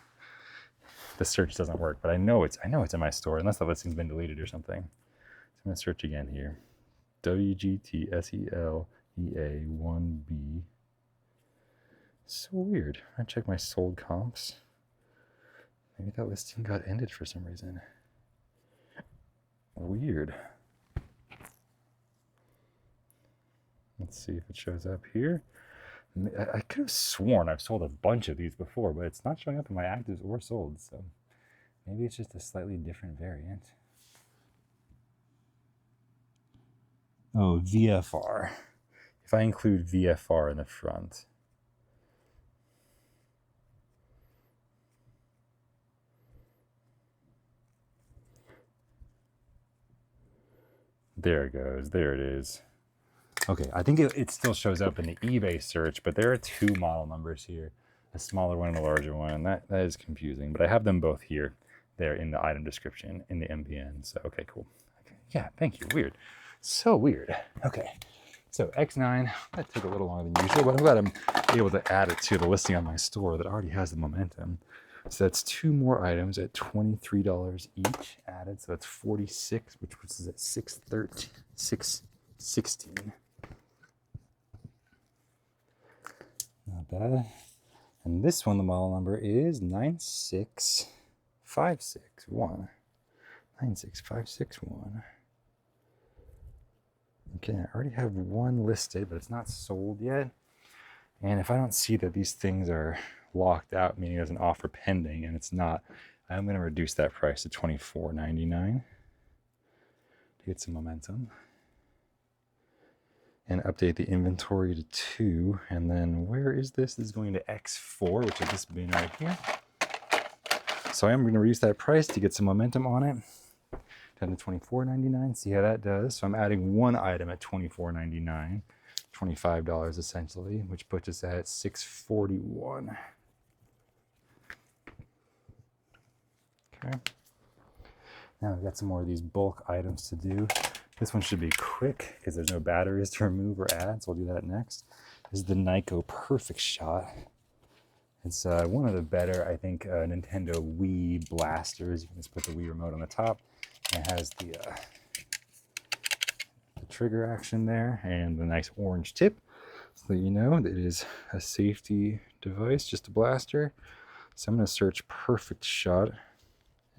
the search doesn't work, but I know it's in my store, unless the listing's been deleted or something. So I'm gonna search again here. WGT SELEA 1B. So weird. I check my sold comps. Maybe that listing got ended for some reason. Weird. Let's see if it shows up here. I could have sworn I've sold a bunch of these before, but it's not showing up in my actives or sold, so maybe it's just a slightly different variant. Oh, VFR. If I include VFR in the front. There it goes. There it is. Okay, I think it still shows up in the eBay search, but there are 2 model numbers here, a smaller one and a larger one, and that is confusing. But I have them both here. They're in the item description in the MPN. So, okay, cool. Okay. Yeah, thank you. Weird. So weird. Okay, so X9, that took a little longer than usual, but I'm glad I'm able to add it to the listing on my store that already has the momentum. So that's 2 more items at $23 each added. So that's 46, which puts us at 613, 616. Not bad. And this one, the model number is 96561. 96561. Okay, I already have 1 listed, but it's not sold yet. And if I don't see that these things are locked out, meaning there's an offer pending, and it's not, I'm going to reduce that price to $24.99 to get some momentum. And update the inventory to 2. And then where is this? This is going to X4, which is this bin right here. So I am going to reduce that price to get some momentum on it. Down to $24.99. See how that does. So I'm adding 1 item at $24.99. $25 essentially, which puts us at $641. Okay. Now we've got some more of these bulk items to do. This one should be quick because there's no batteries to remove or add, so we'll do that next. This is the Nyko Perfect Shot. It's one of the better, I think, Nintendo Wii blasters. You can just put the Wii remote on the top. And it has the trigger action there and the nice orange tip, so that you know that it is a safety device, just a blaster. So I'm going to search perfect shot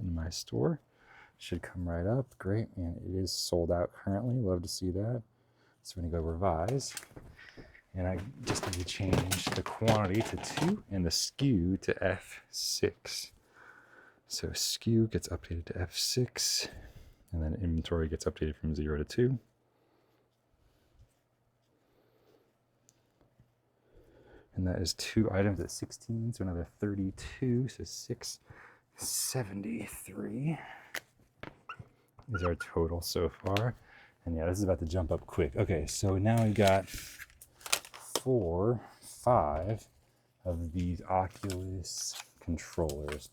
in my store. Should come right up. Great. And it is sold out currently. Love to see that. So we're going to go revise. And I just need to change the quantity to 2 and the SKU to F6. So SKU gets updated to F6, and then inventory gets updated from 0 to 2. And that is 2 items at 16, so another 32, so 673 is our total so far. And yeah, this is about to jump up quick. Okay, so now we got 5 of these Oculus controllers.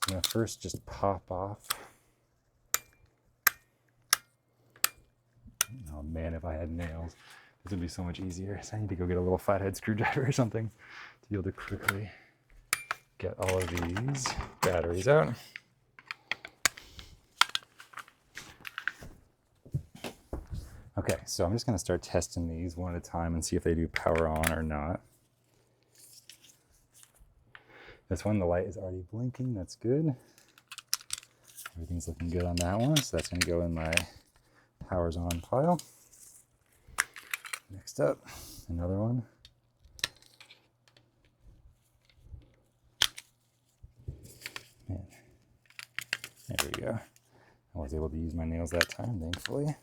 I'm gonna first just pop off. Oh man, if I had nails, this would be so much easier. So I need to go get a little flathead screwdriver or something to be able to quickly get all of these batteries out. Okay, so I'm just gonna start testing these one at a time and see if they do power on or not. This one, the light is already blinking, that's good. Everything's looking good on that one, so that's gonna go in my powers on file. Next up, another one. Man. There we go. I was able to use my nails that time, thankfully.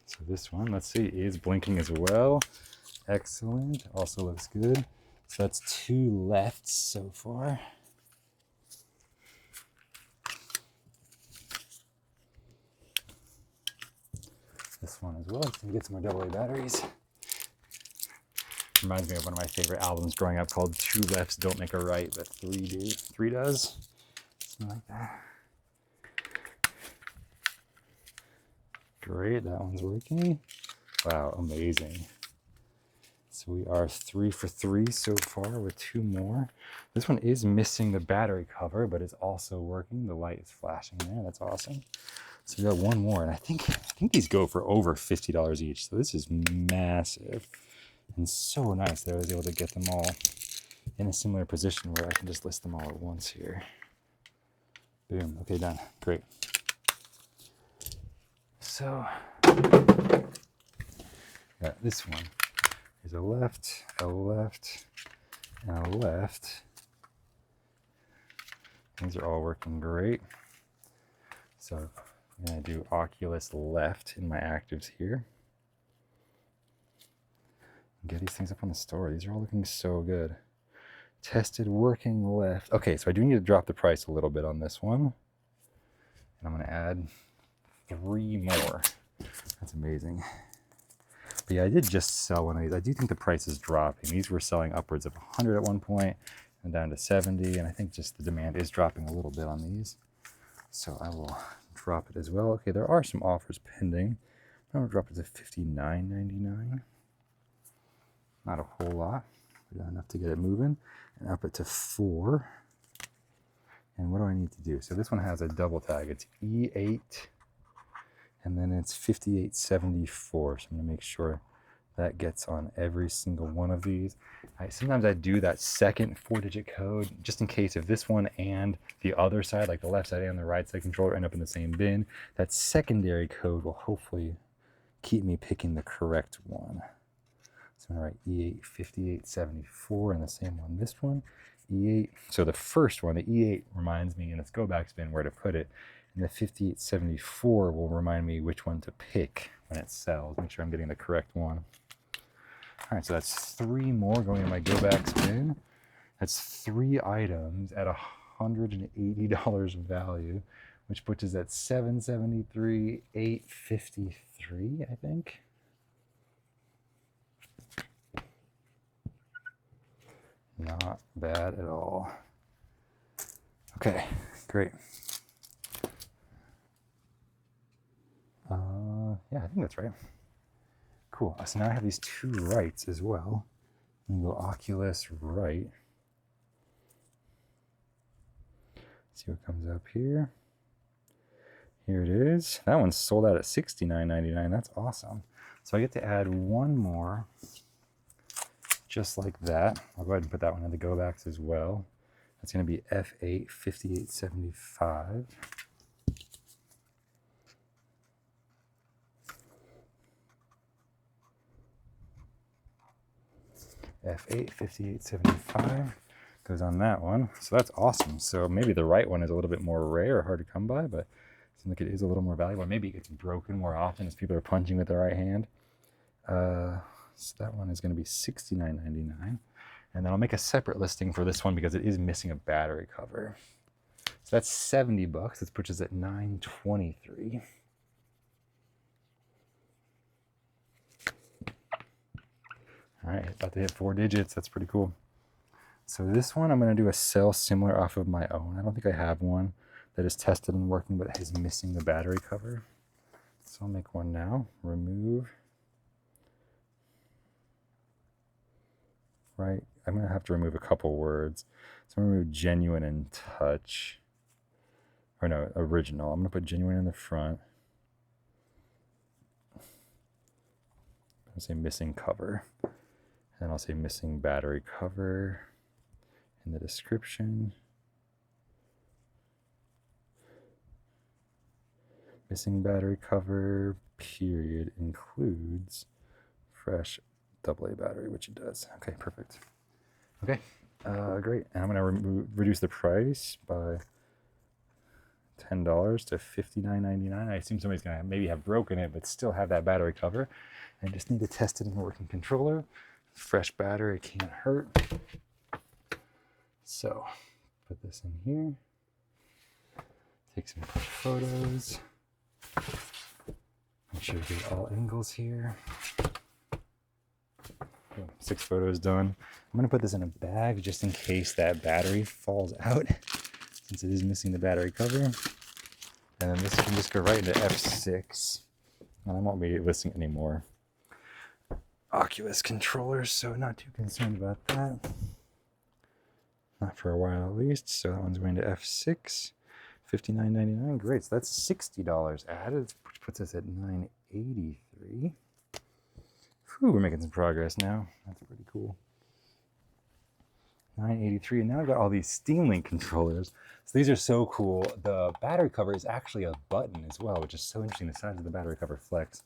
So this one, let's see, is blinking as well. Excellent, also looks good. So that's 2 left so far. This one as well. Just gonna get some more AA batteries. Reminds me of one of my favorite albums growing up called Two Lefts Don't Make a Right, but Three does. Something like that. Great, that one's working. Wow, amazing. So we are 3 for 3 so far with 2 more. This one is missing the battery cover, but it's also working. The light is flashing there. That's awesome. So we got 1 more, and I think these go for over $50 each. So this is massive and so nice that I was able to get them all in a similar position where I can just list them all at once here. Boom. Okay, done. Great. So got this one. There's a left, and a left. These are all working great. So I'm going to do Oculus left in my actives here. Get these things up on the store. These are all looking so good. Tested working left. Okay, so I do need to drop the price a little bit on this one. And I'm going to add 3 more. That's amazing. But yeah, I did just sell one of these. I do think the price is dropping. These were selling upwards of 100 at one point and down to 70. And I think just the demand is dropping a little bit on these. So I will drop it as well. Okay, there are some offers pending. I'm going to drop it to $59.99. Not a whole lot, but enough to get it moving. And up it to 4. And what do I need to do? So this one has a double tag. It's E8, and then it's 5874. So I'm gonna make sure that gets on every single one of these. Sometimes I do that second 4-digit code, just in case if this one and the other side, like the left side and the right side controller, end up in the same bin, that secondary code will hopefully keep me picking the correct one. So I'm gonna write E8 5874 and the same one, this one, E8. So the first one, the E8 reminds me in its go back spin where to put it, and the 5874 will remind me which one to pick when it sells. Make sure I'm getting the correct one. All right, so that's 3 more going in my go back spin. That's 3 items at $180 value, which puts us at $773, $853, I think. Not bad at all. Okay, great. Yeah, I think that's right. Cool. So now I have these 2 rights as well. And go Oculus right. See what comes up here. Here it is. That one's sold out at $69.99. That's awesome. So I get to add one more, just like that. I'll go ahead and put that one in the go backs as well. That's going to be F8 5875. F8 5875 goes on that one. So that's awesome. So maybe the right one is a little bit more rare or hard to come by, but it seems like it is a little more valuable. Maybe it gets broken more often as people are punching with the right hand. So that one is going to be $69.99. And then I'll make a separate listing for this one because it is missing a battery cover. So that's $70. This puts us at $923. All right, about to hit 4 digits. That's pretty cool. So this one, I'm going to do a sell similar off of my own. I don't think I have one that is tested and working, but is missing the battery cover. So I'll make one now. Remove. Right. I'm going to have to remove a couple words. So I'm going to remove genuine and touch. Or no, original. I'm going to put genuine in the front. I'll say missing cover. And I'll say missing battery cover in the description. Missing battery cover, period, includes fresh AA battery, which it does. Okay, perfect. Okay, great. And I'm going to reduce the price by $10 to $59.99. I assume somebody's going to maybe have broken it, but still have that battery cover. And just need to test it in a working controller. Fresh battery can't hurt. So, put this in here. Take some photos. Make sure we get all angles here. Boom, 6 photos done. I'm going to put this in a bag just in case that battery falls out, since it is missing the battery cover. And then this can just go right into F6. And I won't be listing anymore Oculus controllers, so not too concerned about that. Not for a while at least. So that one's going to F6. $59.99. Great. So that's $60 added, which puts us at $983. Whew, we're making some progress now. That's pretty cool. $983. And now I've got all these Steam Link controllers. So these are so cool. The battery cover is actually a button as well, which is so interesting. The size of the battery cover flex.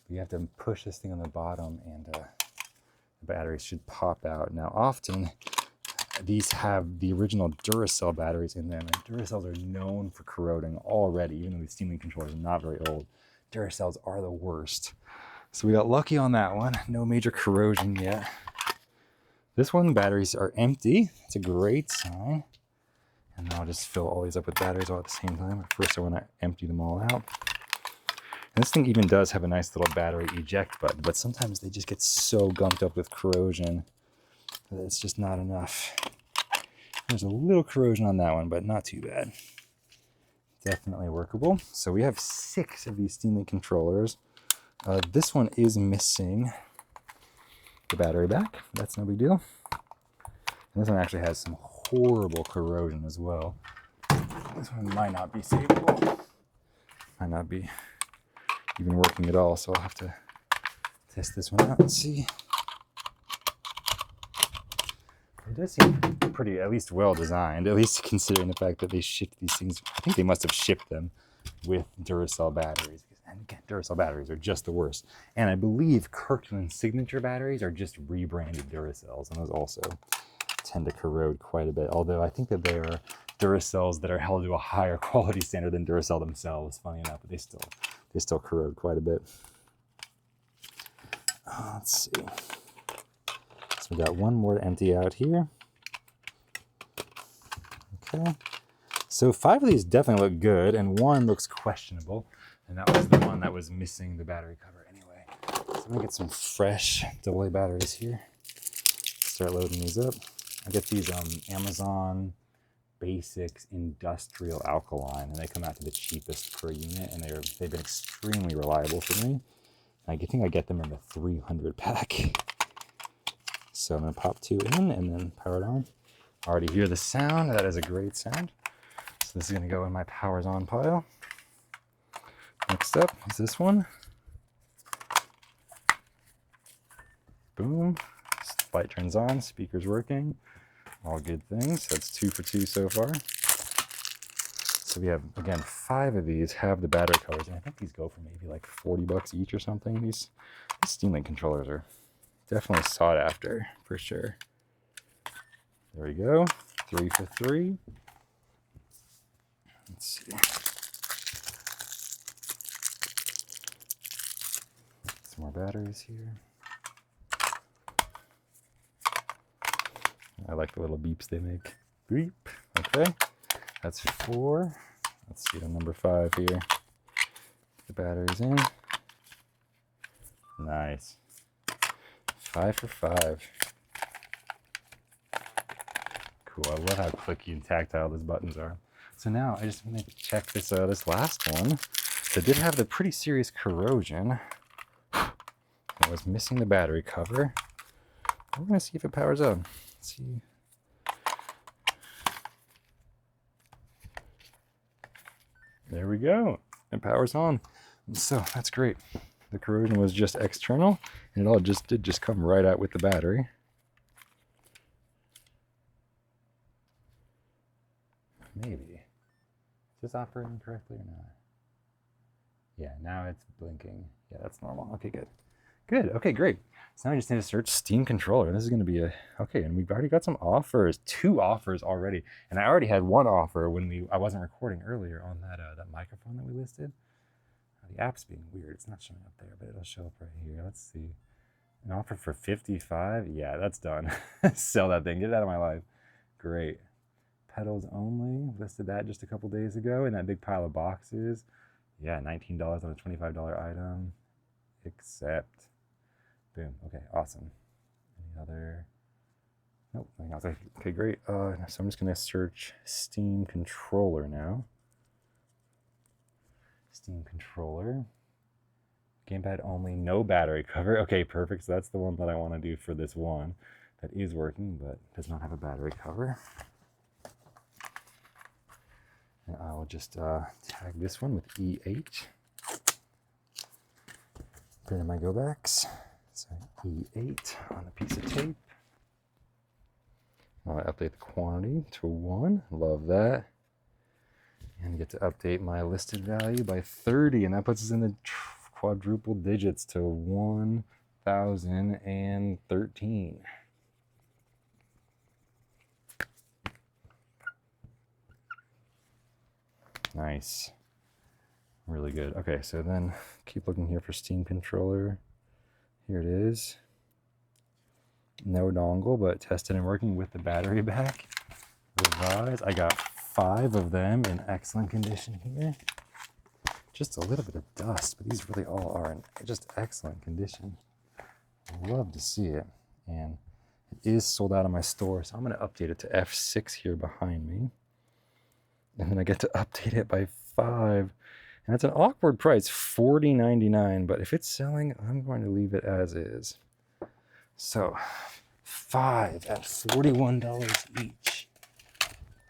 But you have to push this thing on the bottom and the batteries should pop out. Now, often these have the original Duracell batteries in them, and Duracells are known for corroding already, even though these Steam Link controllers are not very old. Duracells are the worst. So we got lucky on that one. No major corrosion yet. This one, batteries are empty. It's a great sign. And then I'll just fill all these up with batteries all at the same time. First, I want to empty them all out. And this thing even does have a nice little battery eject button, but sometimes they just get so gumped up with corrosion that it's just not enough. There's a little corrosion on that one, but not too bad. Definitely workable. So we have 6 of these Steam Link controllers. This one is missing the battery back. That's no big deal. And this one actually has some horrible corrosion as well. This one might not be savable. Might not be even working at all, so I'll have to test this one out and see. It does seem pretty, at least well designed, at least considering the fact that they shipped these things. I think they must have shipped them with Duracell batteries. And again, Duracell batteries are just the worst. And I believe Kirkland Signature batteries are just rebranded Duracells, and those also tend to corrode quite a bit. Although I think that they are Duracells that are held to a higher quality standard than Duracell themselves, funny enough, but they still corrode quite a bit. Let's see. So we got one more to empty out here. Okay. So 5 of these definitely look good, and 1 looks questionable, and that was the one that was missing the battery cover anyway. So I'm gonna get some fresh AA batteries here. Start loading these up. I get these Amazon Basics Industrial Alkaline, and they come out to the cheapest per unit, and they've been extremely reliable for me. I think I get them in the 300 pack. So I'm gonna pop 2 in and then power it on. Already hear the sound. That is a great sound. So this is gonna go in my powers on pile. Next up is this one. Boom. Light turns on, speaker's working. All good things. That's 2 for 2 so far. So we have, again, 5 of these have the battery covers. And I think these go for maybe like 40 bucks each or something. These Steam Link controllers are definitely sought after, for sure. There we go. 3 for 3. Let's see. Some more batteries here. I like the little beeps they make. Beep. Okay. That's 4. Let's see on number 5 here. The battery's in. Nice. 5 for 5. Cool. I love how clicky and tactile those buttons are. So now I just want to check this this last one that did have the pretty serious corrosion. It was missing the battery cover. We're going to see if it powers up. Let's see. There we go. It powers on. So that's great. The corrosion was just external, and it all did just come right out with the battery. Maybe. Is this operating correctly or not? Yeah, now it's blinking. Yeah, that's normal. Okay, good. Good. Okay, great. So now I just need to search Steam controller. This is going to be a... Okay, and we've already got some offers. 2 offers already. And I already had 1 offer when I wasn't recording earlier on that microphone that we listed. The app's being weird. It's not showing up there, but it'll show up right here. Let's see. An offer for 55. Yeah, that's done. Sell that thing. Get it out of my life. Great. Pedals only. Listed that just a couple days ago in that big pile of boxes. Yeah, $19 on a $25 item. Accept. Boom. Okay, awesome. Any other? Nope, nothing else. Okay, great. So I'm just going to search Steam controller now. Steam controller. Gamepad only, no battery cover. Okay, perfect. So that's the one that I want to do for this one. That is working, but does not have a battery cover. And I will just tag this one with E8. Put in my go backs. So E8 on a piece of tape. I'll update the quantity to 1. Love that. And get to update my listed value by 30. And that puts us in the quadruple digits to 1,013. Nice. Really good. Okay, so then keep looking here for Steam controller. Here it is. No dongle, but tested and working with the battery back. Revise. I got 5 of them in excellent condition here. Just a little bit of dust, but these really all are in just excellent condition. Love to see it. And it is sold out of my store, so I'm going to update it to F6 here behind me. And then I get to update it by 5. And it's an awkward price, $40.99. But if it's selling, I'm going to leave it as is. So 5 at $41 each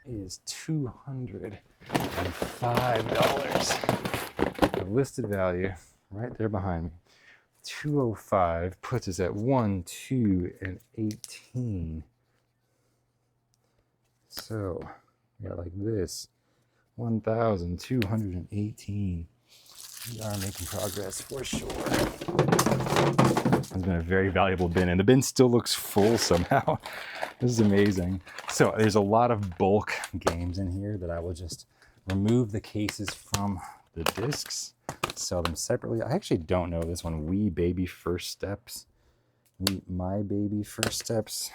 is $205. The listed value right there behind me. 205 puts us at 1, 2, and 18. So we got like this. 1,218. We are making progress for sure. It's been a very valuable bin, and the bin still looks full somehow. This is amazing. So there's a lot of bulk games in here that I will just remove the cases from the discs, sell them separately. I actually don't know this one. Wee Baby First Steps. My Baby First Steps.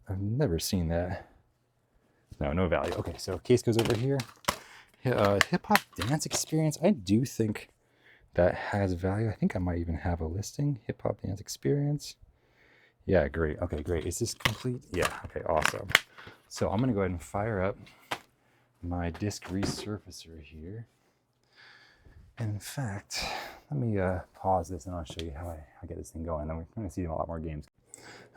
I've never seen that. No value. Okay, so case goes over here. Hip Hop Dance Experience. I do think that has value. I think I might even have a listing. Hip Hop Dance Experience. Yeah, great. Okay, great. Is this complete? Yeah, okay, awesome. So I'm going to go ahead and fire up my disc resurfacer here. And in fact, let me pause this and I'll show you how I get this thing going. Then we're going to see a lot more games.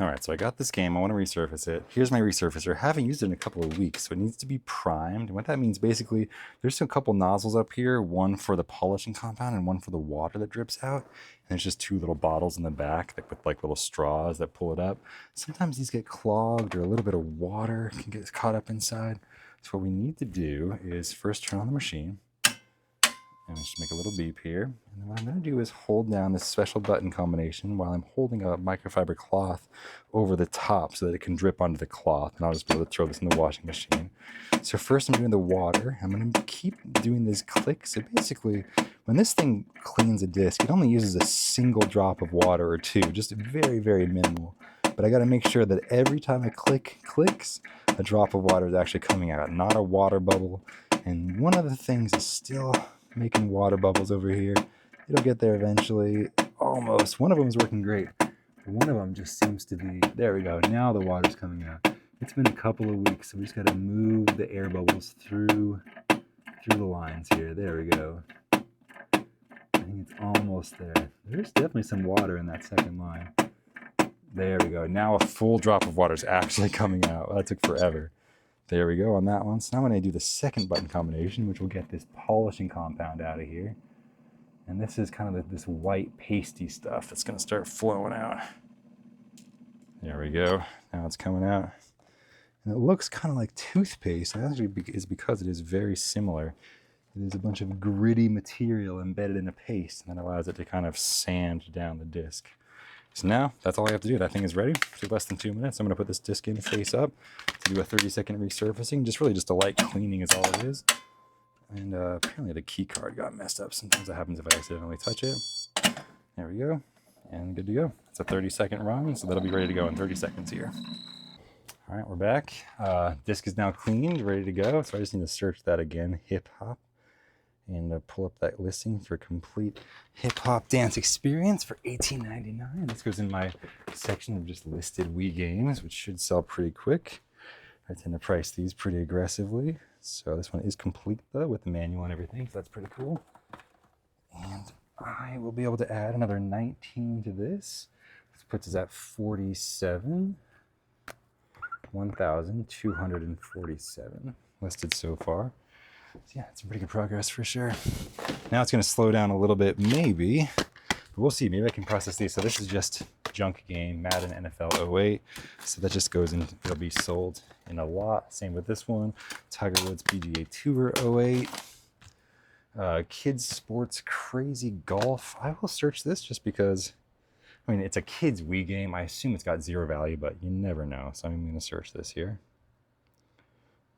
All right, so I got this game. I want to resurface it. Here's my resurfacer. I haven't used it in a couple of weeks, so it needs to be primed. And what that means, basically, there's a couple nozzles up here, one for the polishing compound and one for the water that drips out. And there's just two little bottles in the back with like little straws that pull it up. Sometimes these get clogged or a little bit of water can get caught up inside. So what we need to do is first turn on the machine. And just make a little beep here. And what I'm going to do is hold down this special button combination while I'm holding a microfiber cloth over the top so that it can drip onto the cloth. And I'll just be able to throw this in the washing machine. So first I'm doing the water. I'm going to keep doing these clicks. So basically, when this thing cleans a disc, it only uses a single drop of water or two, just very, very minimal. But I got to make sure that every time I clicks, a drop of water is actually coming out, not a water bubble. And one of the things is still making water bubbles over here. It'll get there eventually. Almost. One of them is working great. One of them just seems to be, there we go. Now the water's coming out. It's been a couple of weeks, so we just got to move the air bubbles through the lines here. There we go. I think it's almost there. There's definitely some water in that second line. There we go. Now a full drop of water is actually coming out. Well, that took forever. There we go on that one. So now I'm going to do the second button combination, which will get this polishing compound out of here. And this is kind of this white pasty stuff that's going to start flowing out. There we go. Now it's coming out. And it looks kind of like toothpaste. And that actually is because it is very similar. It is a bunch of gritty material embedded in a paste, and that allows it to kind of sand down the disc. So now, that's all I have to do. That thing is ready for less than 2 minutes. I'm going to put this disc in face up to do a 30-second resurfacing. Just a light cleaning is all it is. And apparently the key card got messed up. Sometimes that happens if I accidentally touch it. There we go. And good to go. It's a 30-second run, so that'll be ready to go in 30 seconds here. All right, we're back. Disc is now cleaned, ready to go. So I just need to search that again, hip hop. And pull up that listing for complete hip-hop dance experience for $18.99. This goes in my section of just listed Wii games, which should sell pretty quick. I tend to price these pretty aggressively. So this one is complete, though, with the manual and everything, so that's pretty cool. And I will be able to add another 19 to this. This puts us at 47. 1,247 listed so far. So yeah, it's some pretty good progress for sure. Now it's going to slow down a little bit, maybe, but we'll see. Maybe I can process these. So this is just junk game, Madden NFL 08. So that just goes in, it'll be sold in a lot. Same with this one, Tiger Woods PGA Tour 08. Kids Sports Crazy Golf. I will search this just because, I mean, it's a kid's Wii game. I assume it's got zero value, but you never know. So I'm going to search this here.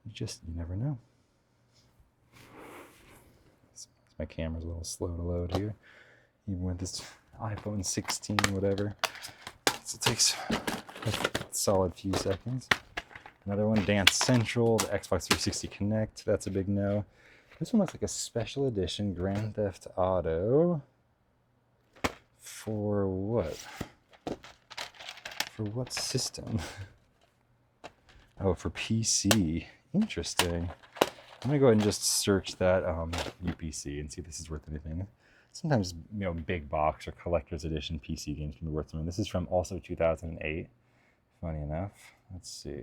You never know. My camera's a little slow to load here, even with this iPhone 16, whatever. So it takes a solid few seconds. Another one, Dance Central, the Xbox 360 Connect. That's a big no. This one looks like a special edition Grand Theft Auto. For what? For what system? Oh, for PC. Interesting. I'm gonna go ahead and just search that UPC and see if this is worth anything. Sometimes, big box or collector's edition PC games can be worth something. This is from also 2008. Funny enough. Let's see.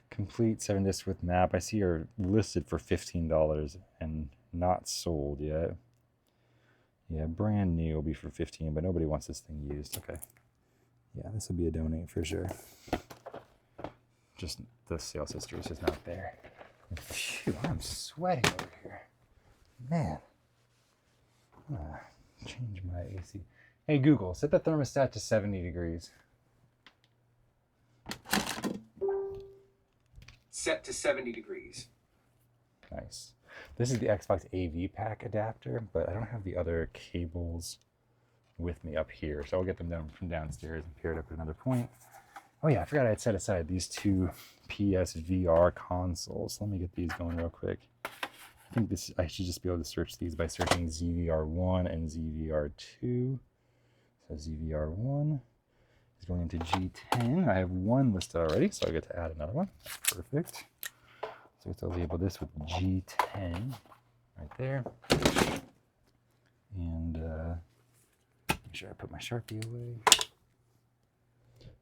Complete 7 discs with map. I see are listed for $15 and not sold yet. Yeah, brand new will be for $15, but nobody wants this thing used. Okay. Yeah, this will be a donate for sure. Just the sales history is just not there. Phew, I'm sweating over here. Man. I'm gonna change my AC. Hey Google, set the thermostat to 70 degrees. Set to 70 degrees. Nice. This is the Xbox AV pack adapter, but I don't have the other cables with me up here, so I'll get them down from downstairs and pair it up at another point. Oh yeah, I forgot I had set aside these two PSVR consoles. Let me get these going real quick. I think I should just be able to search these by searching ZVR1 and ZVR2. So ZVR1 is going into G10. I have one listed already, so I get to add another one. That's perfect. So I have to label this with G10 right there. And make sure I put my Sharpie away.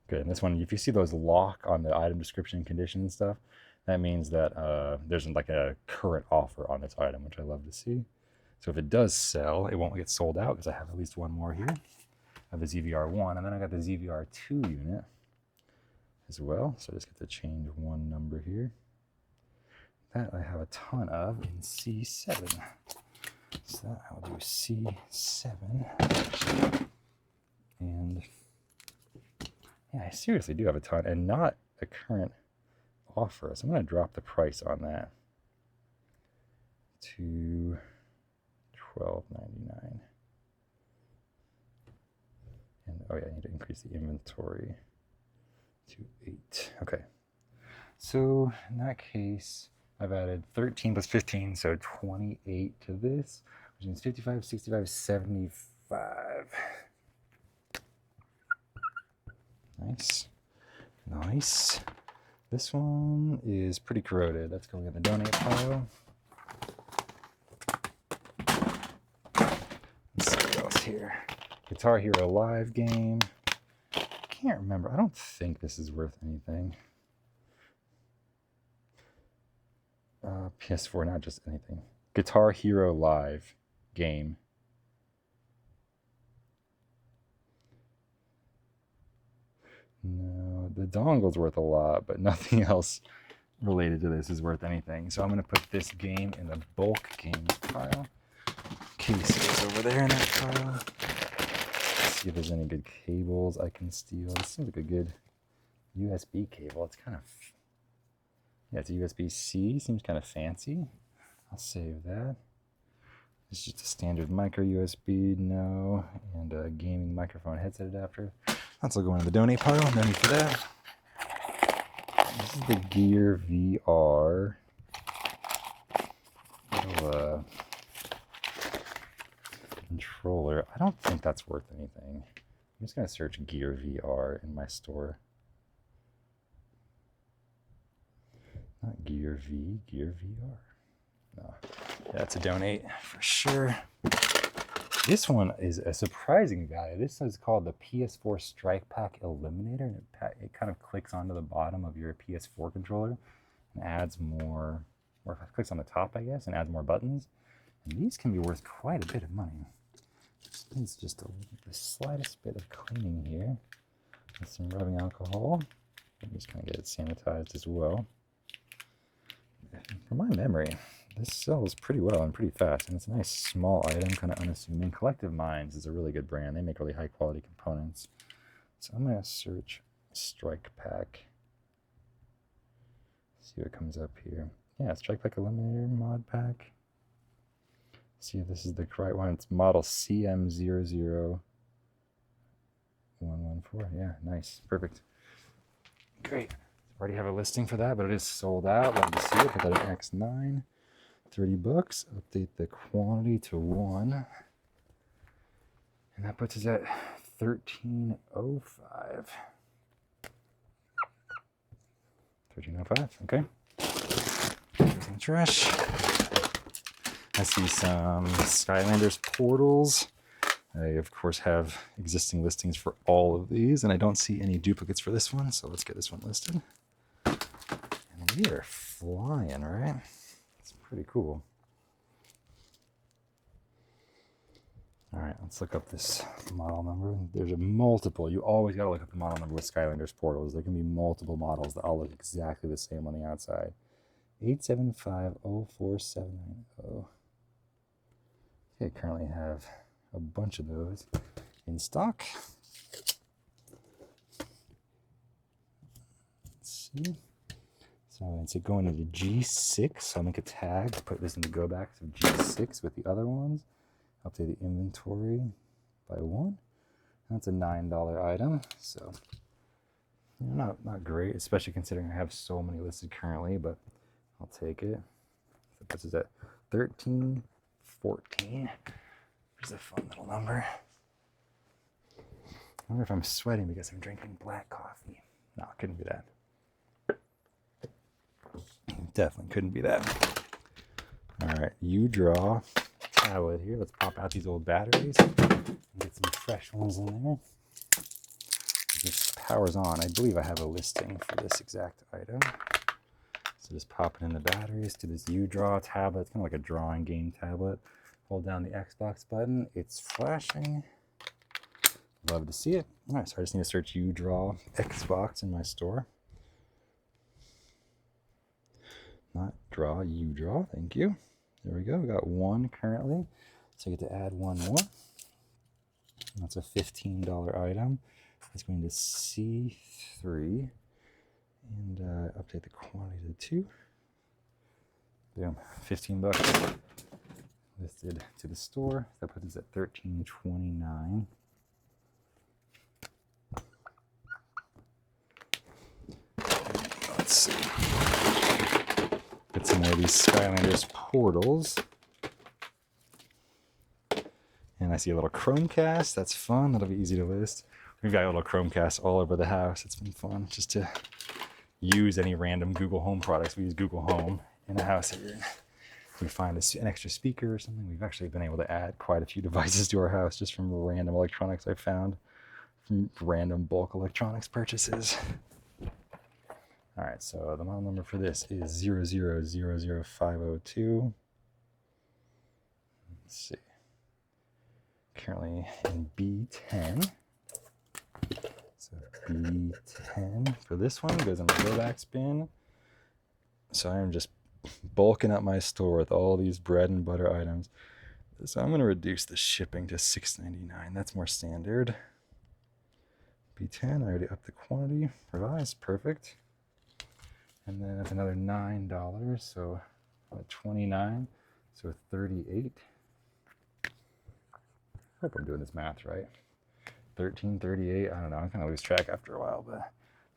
Good. And this one, if you see those lock on the item description, condition and stuff, that means that there's like a current offer on this item, which I love to see. So if it does sell, it won't get sold out because I have at least one more here. I have the ZVR1, and then I got the ZVR2 unit as well. So I just get to change one number here. That I have a ton of in C7. So that I'll do C7. And yeah, I seriously do have a ton, and not a current offer. So I'm going to drop the price on that to $12.99. And oh yeah, I need to increase the inventory to 8. Okay. So in that case, I've added 13 plus 15, so 28 to this, which means 55, 65, 75. Nice. Nice. This one is pretty corroded. That's going in the donate pile. Let's see what else here. Guitar Hero Live game. I can't remember. I don't think this is worth anything. PS4, not just anything. Guitar Hero Live game. No, the dongle's worth a lot, but nothing else related to this is worth anything. So I'm going to put this game in the bulk games pile. Case goes over there in that pile. Let's see if there's any good cables I can steal. This seems like a good USB cable. It's kind of, yeah, it's a USB-C. Seems kind of fancy. I'll save that. It's just a standard micro USB, no, and a gaming microphone headset adapter. That's all going in the donate pile. No need for that. This is the Gear VR little controller. I don't think that's worth anything. I'm just going to search Gear VR in my store. Not Gear V, Gear VR. No, yeah, that's a donate for sure. This one is a surprising value. This is called the PS4 Strike Pack Eliminator, and it kind of clicks onto the bottom of your PS4 controller and adds more, or if it clicks on the top, I guess, and adds more buttons. And these can be worth quite a bit of money. This needs just the slightest bit of cleaning here with some rubbing alcohol. I'm just kind of get it sanitized as well. From my memory, this sells pretty well and pretty fast, and it's a nice small item, kind of unassuming. Collective Minds is a really good brand. They make really high quality components. So I'm going to search Strike Pack. See what comes up here. Yeah, Strike Pack Eliminator mod pack. See if this is the right one. It's model CM00114. Yeah, nice. Perfect. Great. Already have a listing for that, but it is sold out. Love to see it. Put that in X9. $30. Update the quantity to 1. And that puts us at $13.05. $13.05. Okay. There's in trash. I see some Skylanders portals. I, of course, have existing listings for all of these, and I don't see any duplicates for this one, so let's get this one listed. And we are flying, right? It's pretty cool. All right, let's look up this model number. There's a multiple. You always got to look up the model number with Skylanders portals. There can be multiple models that all look exactly the same on the outside. 8750470. Okay, I currently have a bunch of those in stock. Let's see. So it's going into G6. So I'll make a tag. I'll put this in the go back of G6 with the other ones. Update the inventory by 1. That's a $9 item. So you know, not great, especially considering I have so many listed currently, but I'll take it. So this is at 1314. There's a fun little number. I wonder if I'm sweating because I'm drinking black coffee. No, it couldn't be that. Definitely couldn't be that. All right, you draw tablet here. Let's pop out these old batteries and get some fresh ones in there. This powers on. I believe I have a listing for this exact item. So just pop it in the batteries to this U-Draw tablet. It's kind of like a drawing game tablet. Hold down the Xbox button. It's flashing. Love to see it. All right, so I just need to search U-Draw Xbox in my store. Not draw, U-Draw. Thank you. There we go. We got one currently. So I get to add one more. That's a $15 item. It's going to C3 and update the quantity to 2. Boom, 15 bucks listed to the store. That puts us at $13.29. Let's see. Get some more of these Skylanders portals. And I see a little Chromecast. That's fun. That'll be easy to list. We've got a little Chromecast all over the house. It's been fun just to use any random Google Home products. We use Google Home in the house here. We find an extra speaker or something. We've actually been able to add quite a few devices to our house just from random electronics I found from random bulk electronics purchases. All right, so the model number for this is 0000502. Let's see. Currently in B10. So B10 for this one goes in the go back bin. So I'm just bulking up my store with all these bread and butter items. So I'm going to reduce the shipping to $6.99. That's more standard. B10, I already upped the quantity. Revised, perfect. And then that's another $9, so $29, so $38. I hope I'm doing this math right. $13.38. I don't know. I'm kind of lose track after a while, but I'm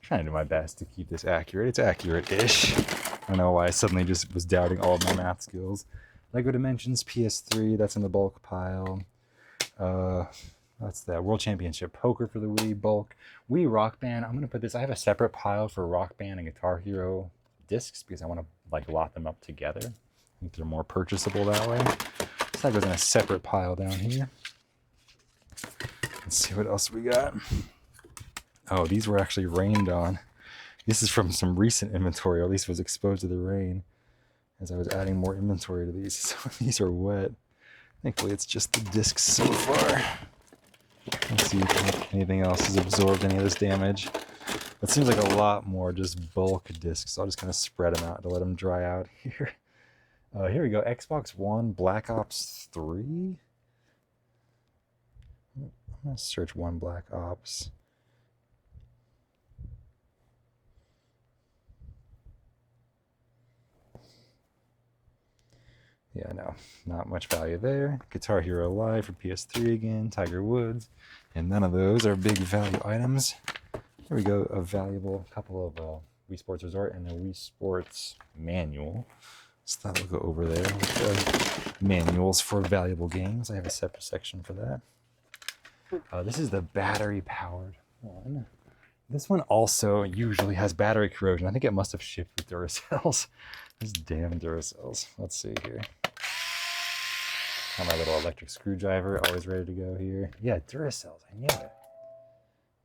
trying to do my best to keep this accurate. It's accurate-ish. I don't know why I suddenly just was doubting all of my math skills. Lego Dimensions PS3. That's in the bulk pile. That's that World Championship Poker for the Wii bulk. Wii Rock Band. I'm gonna put this. I have a separate pile for Rock Band and Guitar Hero discs because I want to like lot them up together. I think they're more purchasable that way. So that goes in a separate pile down here. Let's see what else we got. Oh, these were actually rained on. This is from some recent inventory, or at least was exposed to the rain as I was adding more inventory to these. So these are wet. Thankfully, it's just the discs so far. Let's see if anything else has absorbed any of this damage. It seems like a lot more just bulk discs. So I'll just kind of spread them out to let them dry out here. Here we go. Xbox One, Black Ops 3. I'm going to search One Black Ops. Yeah, no, not much value there. Guitar Hero Live for PS3 again, Tiger Woods, and none of those are big value items. Here we go, a valuable couple of Wii Sports Resort and the Wii Sports Manual. So that'll go over there with the manuals for valuable games. I have a separate section for that. This is the battery-powered one. This one also usually has battery corrosion. I think it must have shipped with Duracells. These damn Duracells. Let's see here. Got my little electric screwdriver, always ready to go here. Yeah, Duracells, I knew it.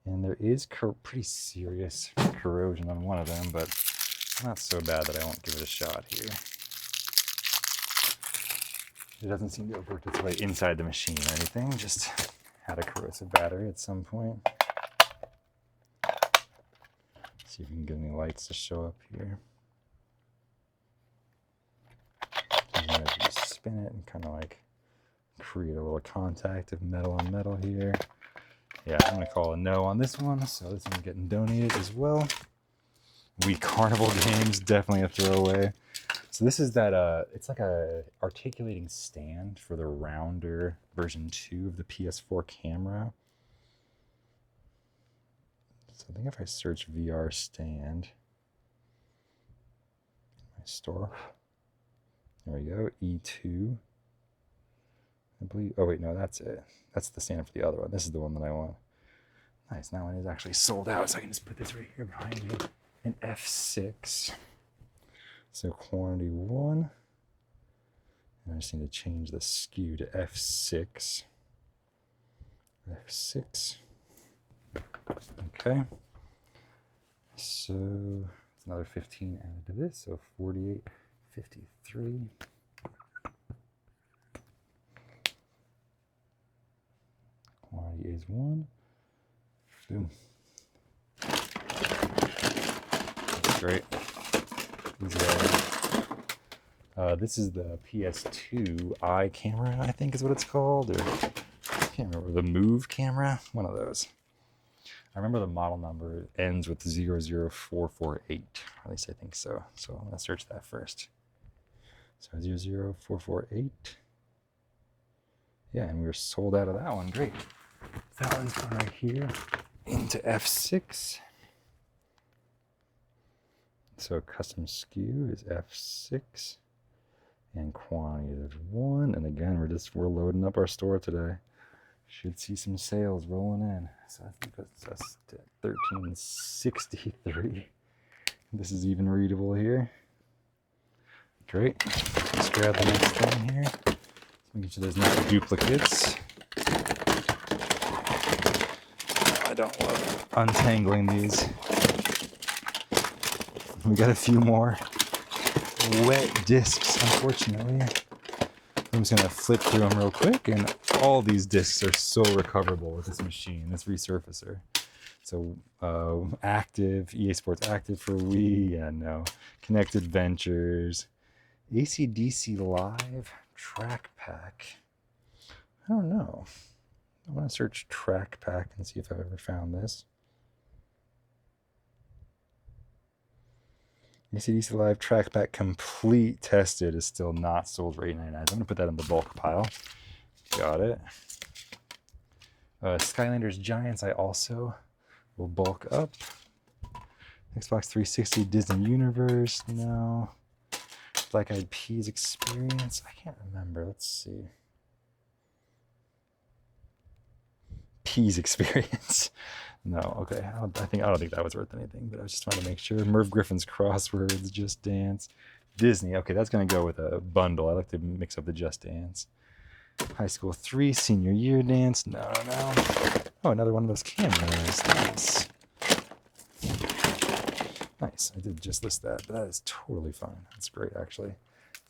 And there is pretty serious corrosion on one of them, but not so bad that I won't give it a shot here. It doesn't seem to have worked its way inside the machine or anything, just had a corrosive battery at some point. See if we can get any lights to show up here. I'm going to just spin it and kind of like create a little contact of metal on metal here. Yeah, I'm going to call a no on this one, so this one's getting donated as well. Wii Carnival games, definitely a throwaway. So this is that, it's like a articulating stand for the rounder version 2 of the PS4 camera. So I think if I search VR stand, my store, there we go, E2. I believe, oh wait, no, that's it. That's the stand for the other one. This is the one that I want. Nice, that one is actually sold out, so I can just put this right here behind me. An F6. So quantity 1. I just need to change the skew to F6. F6. Okay. So it's another 15 added to this, so 48, 53. Quantity is 1. Boom. That's great. This is the PS2 camera, I think is what it's called, or I can't remember, the Move camera, one of those. I remember the model number ends with 00448, at least I think so. So I'm gonna search that first. So 00448. Yeah, and we were sold out of that one, great. That one's going right here into F6. So custom SKU is F6 and quantity is 1. And again, we're loading up our store today. Should see some sales rolling in. So I think that's 1363. This is even readable here. Great. Let's grab the next thing here. Making sure there's not duplicates. I don't love untangling these. We got a few more wet discs, unfortunately. I'm just gonna flip through them real quick, and all these discs are so recoverable with this machine, this resurfacer. So active, EA Sports Active for Wii, and Connected Ventures, AC/DC Live, Track Pack. I don't know. I want to search Track Pack and see if I've ever found this. AC/DC Live Track Pack Complete Tested is still not sold for $8.99. So I'm going to put that in the bulk pile. Got it. Skylanders Giants I also will bulk up. Xbox 360 Disney Universe, no. Black Eyed Peas Experience, I can't remember, let's see. Peas Experience. No, okay. I don't think that was worth anything, but I was just trying to make sure. Merv Griffin's Crosswords, Just Dance. Disney, okay, that's going to go with a bundle. I like to mix up the Just Dance. High School 3, Senior Year Dance. No. Oh, another one of those cameras. Nice. Nice. I did just list that, but that is totally fine. That's great, actually.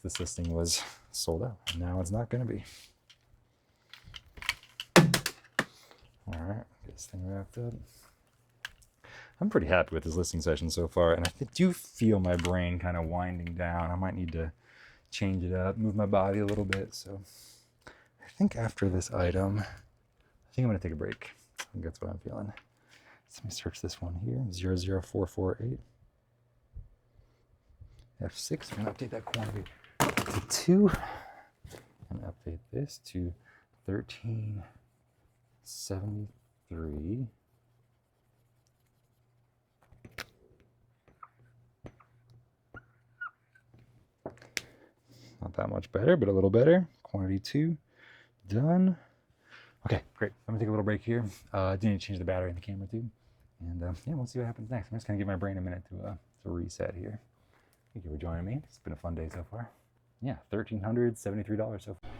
This listing was sold out. Now it's not going to be. All right, get this thing wrapped up. I'm pretty happy with this listing session so far, and I do feel my brain kind of winding down. I might need to change it up, move my body a little bit. So I think after this item, I think I'm going to take a break. I think that's what I'm feeling. So let me search this one here, 00448. F6, we're going to update that quantity to 2, and update this to 1373. Not that much better, but a little better. Quantity 2, done. Okay, great. I'm gonna take a little break here. I do need to change the battery in the camera too. And yeah, we'll see what happens next. I'm just gonna give my brain a minute to reset here. Thank you for joining me. It's been a fun day so far. Yeah, $1,373 so far.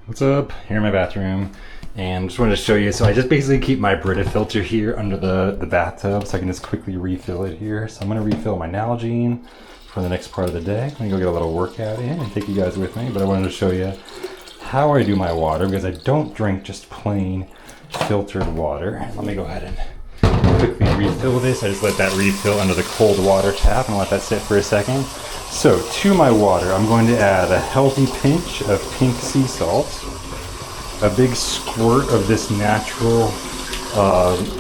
What's up? Here in my bathroom, and just wanted to show you. So I just basically keep my Brita filter here under the bathtub, so I can just quickly refill it here. So I'm gonna refill my Nalgene for the next part of the day. I'm gonna go get a little workout in and take you guys with me. But I wanted to show you how I do my water, because I don't drink just plain filtered water. Let me go ahead and quickly refill this. I just let that refill under the cold water tap and let that sit for a second. So to my water, I'm going to add a healthy pinch of pink sea salt, a big squirt of this natural,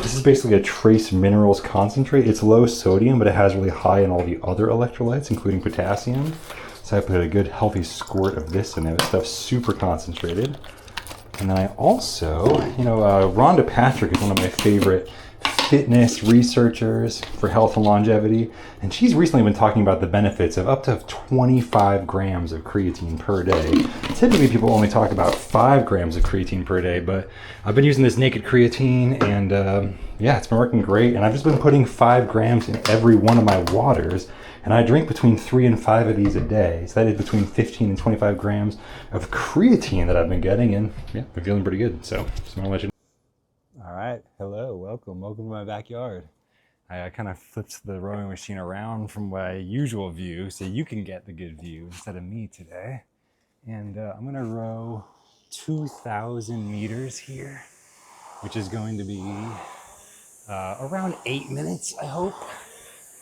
this is basically a trace minerals concentrate. It's low sodium, but it has really high in all the other electrolytes, including potassium. So I put a good healthy squirt of this in there. This stuff's super concentrated. And then I also, Rhonda Patrick is one of my favorite fitness researchers for health and longevity, and she's recently been talking about the benefits of up to 25 grams of creatine per day. Typically people only talk about 5 grams of creatine per day, but I've been using this naked creatine, and yeah, it's been working great. And I've just been putting 5 grams in every one of my waters, and I drink between 3 and 5 of these a day. So that is between 15 and 25 grams of creatine that I've been getting, and yeah, been feeling pretty good. So just want to let you know. All right, hello, welcome to my backyard. I kind of flipped the rowing machine around from my usual view so you can get the good view instead of me today. And I'm gonna row 2,000 meters here, which is going to be around 8 minutes, I hope.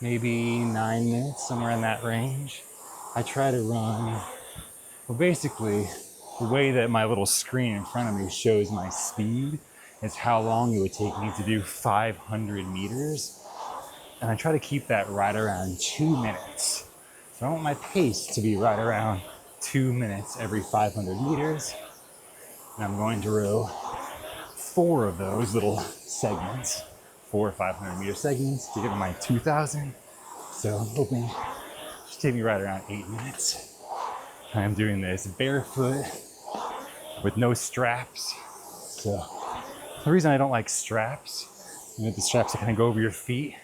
Maybe 9 minutes, somewhere in that range. I try to run, well, basically, the way that my little screen in front of me shows my speed is how long it would take me to do 500 meters. And I try to keep that right around 2 minutes. So I want my pace to be right around 2 minutes every 500 meters. And I'm going to row 4 of those little segments, 4 500 meter segments to get to my 2,000. So I'm hoping it should take me right around 8 minutes. I am doing this barefoot with no straps. So the reason I don't like straps, the straps that kind of go over your feet,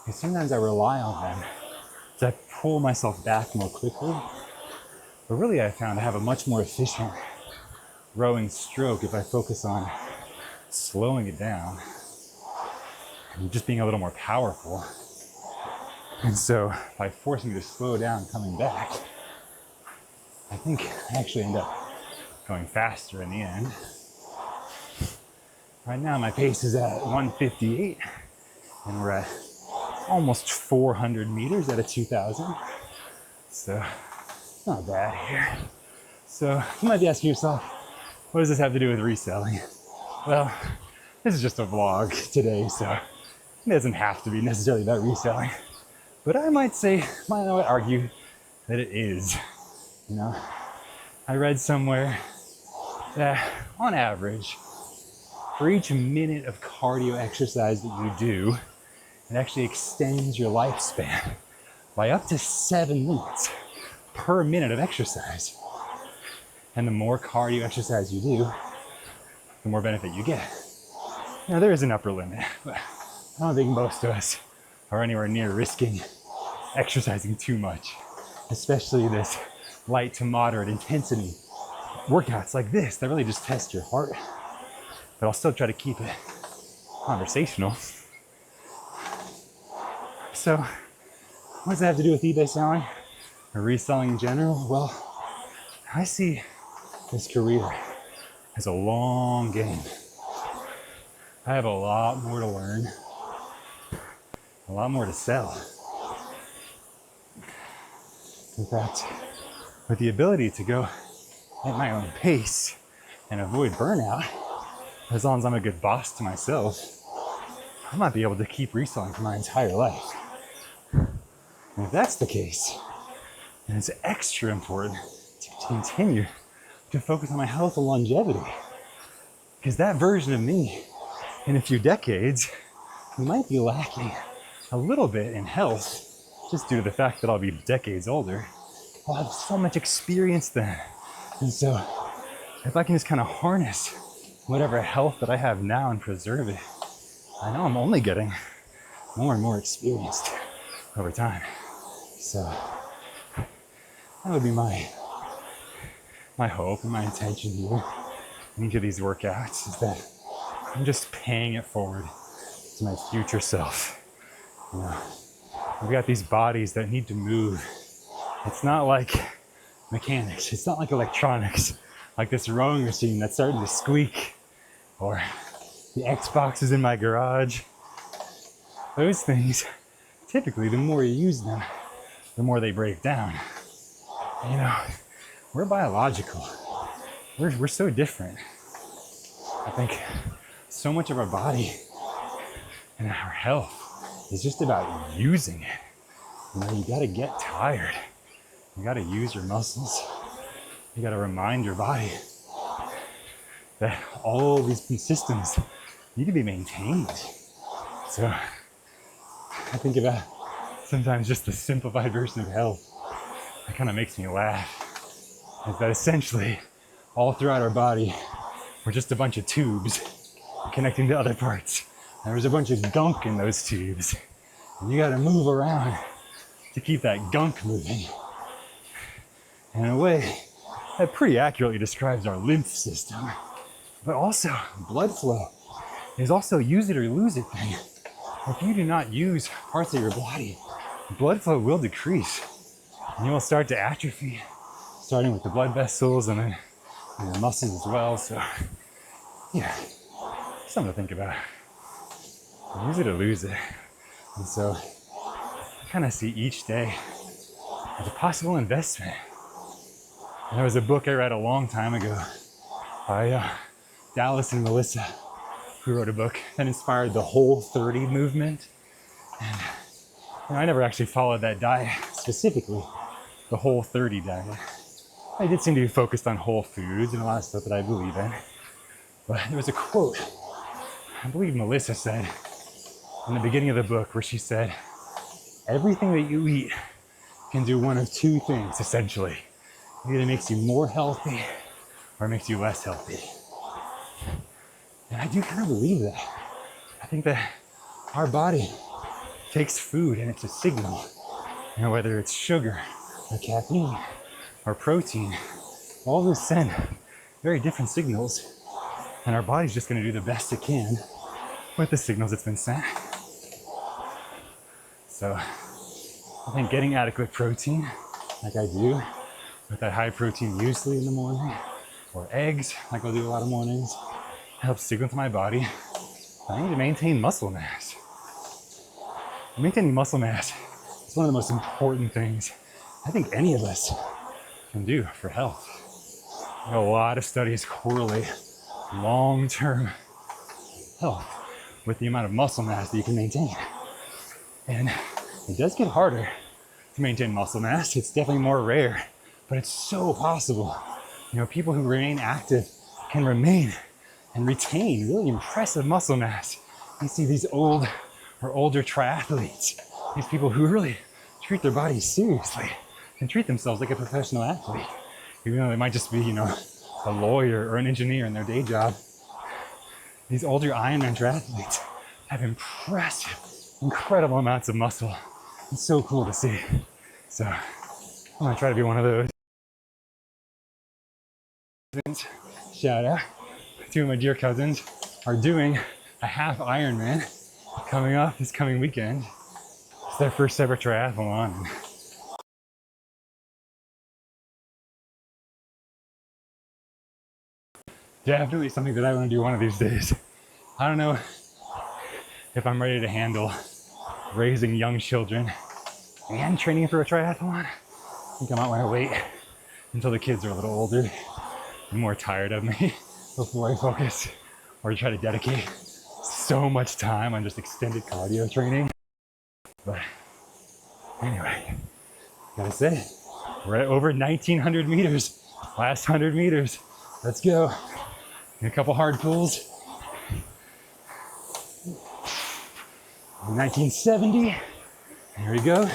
is sometimes I rely on them to pull myself back more quickly. But really I found I have a much more efficient rowing stroke if I focus on slowing it down and just being a little more powerful. And so by forcing me to slow down coming back, I think I actually end up going faster in the end. Right now my pace is at 158 and we're at almost 400 meters at a 2,000. So not bad here. So you might be asking yourself, what does this have to do with reselling? Well, this is just a vlog today, so it doesn't have to be necessarily about reselling. But I might argue that it is. You know, I read somewhere that on average, for each minute of cardio exercise that you do, it actually extends your lifespan by up to 7 minutes per minute of exercise. And the more cardio exercise you do, the more benefit you get. Now there is an upper limit, but I don't think most of us are anywhere near risking exercising too much, especially this light to moderate intensity workouts like this that really just test your heart. But I'll still try to keep it conversational. So what does that have to do with eBay selling or reselling in general? Well, I see this career as a long game. I have a lot more to learn, a lot more to sell. In fact, with the ability to go at my own pace and avoid burnout, as long as I'm a good boss to myself, I might be able to keep reselling for my entire life. And if that's the case, then it's extra important to continue to focus on my health and longevity. Because that version of me in a few decades, we might be lacking a little bit in health just due to the fact that I'll be decades older. I'll have so much experience then. And so if I can just kind of harness whatever health that I have now and preserve it, I know I'm only getting more and more experienced over time. So that would be my hope and my intention here in each of these workouts, is that I'm just paying it forward to my future self. You know, we've got these bodies that need to move. It's not like mechanics. It's not like electronics, like this rowing machine that's starting to squeak, or the Xboxes in my garage. Those things, typically, the more you use them, the more they break down. You know, we're biological. We're so different. I think so much of our body and our health is just about using it. You know, you gotta get tired. You gotta use your muscles. You gotta remind your body that all these systems need to be maintained. So I think about sometimes just the simplified version of health. That kind of makes me laugh. Is that essentially all throughout our body, we're just a bunch of tubes connecting to other parts. And there's a bunch of gunk in those tubes. And you gotta move around to keep that gunk moving. And in a way, that pretty accurately describes our lymph system. But also, blood flow is also use it or lose it thing. If you do not use parts of your body, blood flow will decrease. And you will start to atrophy, starting with the blood vessels and then the muscles as well. So, yeah, something to think about. Use it or lose it. And so, I kind of see each day as a possible investment. And there was a book I read a long time ago by Dallas and Melissa, who wrote a book that inspired the Whole 30 movement. And I never actually followed that diet specifically, the Whole 30 diet. I did seem to be focused on whole foods and a lot of stuff that I believe in. But there was a quote, I believe Melissa said, in the beginning of the book, where she said, everything that you eat can do one of two things, essentially. It either makes you more healthy or makes you less healthy. And I do kind of believe that. I think that our body takes food and it's a signal. You know, whether it's sugar or caffeine or protein, all those send very different signals. And our body's just gonna do the best it can with the signals it's been sent. So I think getting adequate protein, like I do, with that high protein muesli in the morning, or eggs, like I'll do a lot of mornings, helps signal to my body I need to maintain muscle mass. Maintaining muscle mass is one of the most important things I think any of us can do for health. A lot of studies correlate long-term health with the amount of muscle mass that you can maintain. And it does get harder to maintain muscle mass. It's definitely more rare, but it's so possible. You know, people who remain active can remain and retain really impressive muscle mass. You see these old or older triathletes, these people who really treat their bodies seriously and treat themselves like a professional athlete. Even though they might just be, you know, a lawyer or an engineer in their day job. These older Ironman triathletes have impressive, incredible amounts of muscle. It's so cool to see. So I'm gonna try to be one of those. Shout out. Two of my dear cousins are doing a half Ironman coming up this coming weekend. It's their first ever triathlon. Definitely something that I want to do one of these days. I don't know if I'm ready to handle raising young children and training for a triathlon. I think I might want to wait until the kids are a little older and more tired of me before I focus or try to dedicate so much time on just extended cardio training. But anyway, gotta say, we're at over 1,900 meters. Last 100 meters. Let's go. And a couple hard pulls. 1970. Here we go.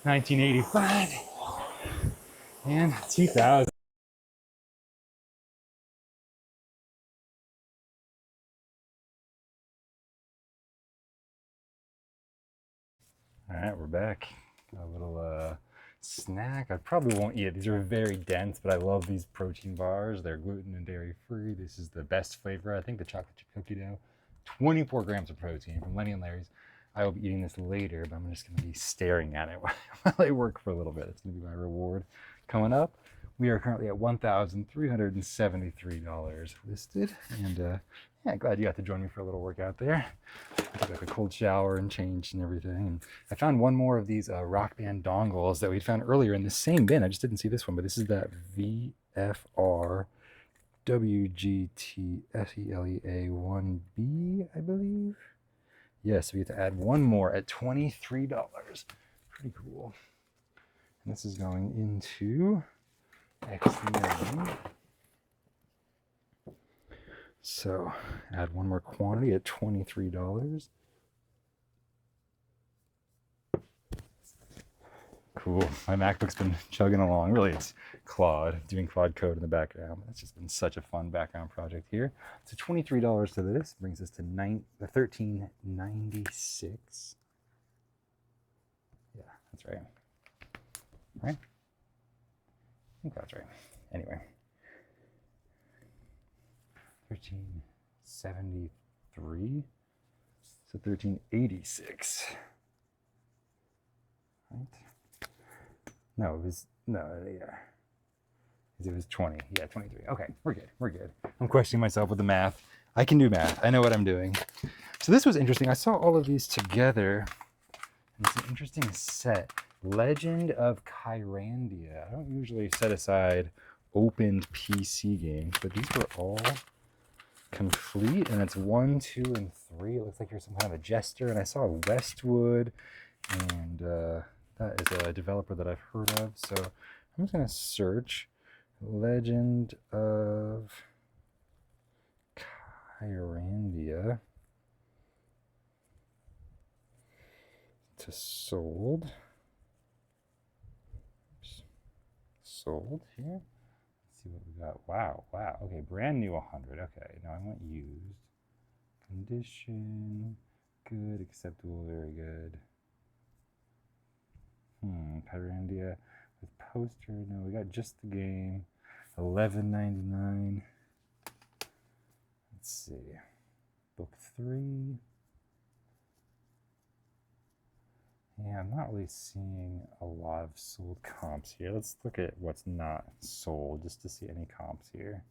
1985. And 2000. All right, we're back. Got a little snack. I probably won't eat it. These are very dense, but I love these protein bars. They're gluten and dairy free. This is the best flavor. I think the chocolate chip cookie dough. 24 grams of protein from Lenny and Larry's. I will be eating this later, but I'm just going to be staring at it while I work for a little bit. It's going to be my reward. Coming up, we are currently at $1,373 listed. And yeah, glad you got to join me for a little workout there. I took like a cold shower and changed and everything. And I found one more of these Rock Band dongles that we found earlier in the same bin. I just didn't see this one, but this is that VFR WGT-SELEA1B, I believe. Yes, we have to add one more at $23. Pretty cool. And this is going into XM. So add one more quantity at $23. cool. My MacBook's been chugging along. Really, it's Claude, doing Claude code in the background. It's just been such a fun background project here. So $23 to this brings us to $13.96. Yeah, that's right. Right? I think that's right. Anyway. $13.73. So $13.86. Right? No, it was, no, yeah. It was 20. Yeah, 23. Okay, we're good. We're good. I'm questioning myself with the math. I can do math. I know what I'm doing. So this was interesting. I saw all of these together. And it's an interesting set. Legend of Kyrandia. I don't usually set aside opened PC games, but these were all complete. And it's 1, 2, and 3. It looks like you're some kind of a jester. And I saw Westwood, and that is a developer that I've heard of. So I'm just going to search Legend of Kyrandia to sold. Oops. Sold here. Let's see what we got. Wow, wow. Okay, brand new 100. Okay, now I want used. Condition, good, acceptable, very good. Kyrandia with poster. No, we got just the game. $11.99. Let's see. Book 3. Yeah, I'm not really seeing a lot of sold comps here. Let's look at what's not sold just to see any comps here.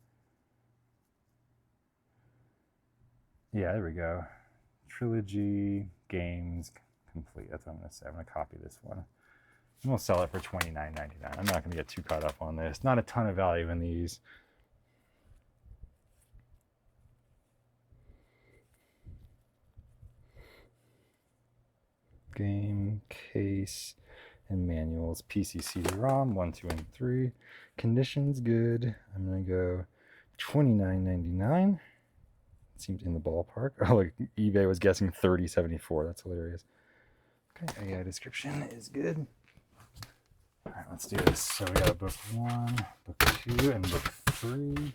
Yeah, there we go. Trilogy games complete. That's what I'm going to say. I'm going to copy this one. And we'll sell it for $29.99. I'm not going to get too caught up on this. Not a ton of value in these. Game, case, and manuals. PC CD-ROM, 1, 2, and 3. Conditions, good. I'm going to go $29.99. Seems in the ballpark. Oh, like eBay was guessing $30.74. That's hilarious. Okay, AI description is good. All right, let's do this. So we got a book 1, book 2, and book 3.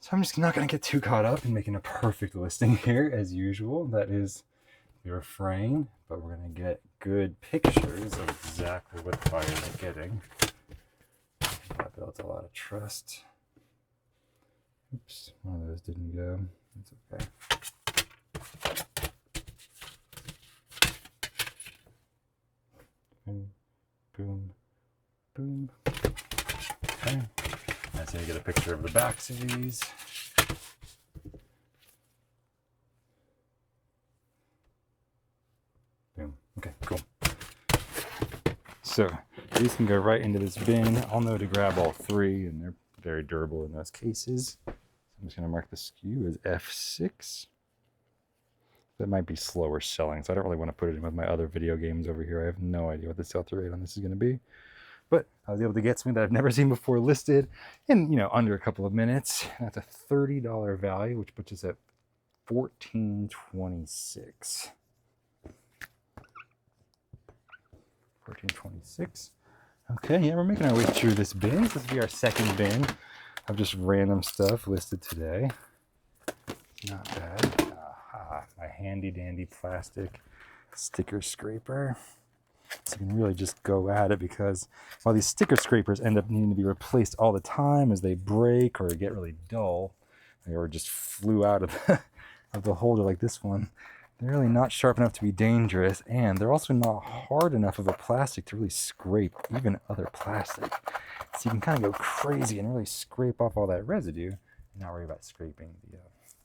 So I'm just not going to get too caught up in making a perfect listing here, as usual. That is the refrain, but we're going to get good pictures of exactly what the buyers are getting. That builds a lot of trust. Oops, one of those didn't go. That's okay. Boom, boom, boom. Okay. That's how you get a picture of the backs of these. Boom. Okay, cool. So these can go right into this bin. I'll know to grab all 3, and they're very durable in those cases. So I'm just going to mark the SKU as F6. That might be slower selling, so I don't really want to put it in with my other video games over here. I have no idea what the sell-through rate on this is going to be. But I was able to get something that I've never seen before listed in, under a couple of minutes. That's a $30 value, which puts us at $14.26. $14.26. Okay, yeah, we're making our way through this bin. This will be our second bin of just random stuff listed today. Not bad. Aha, my handy dandy plastic sticker scraper. So you can really just go at it, because while these sticker scrapers end up needing to be replaced all the time as they break or get really dull, or just flew out of the holder like this one, they're really not sharp enough to be dangerous, and they're also not hard enough of a plastic to really scrape even other plastic. So you can kind of go crazy and really scrape off all that residue and not worry about scraping the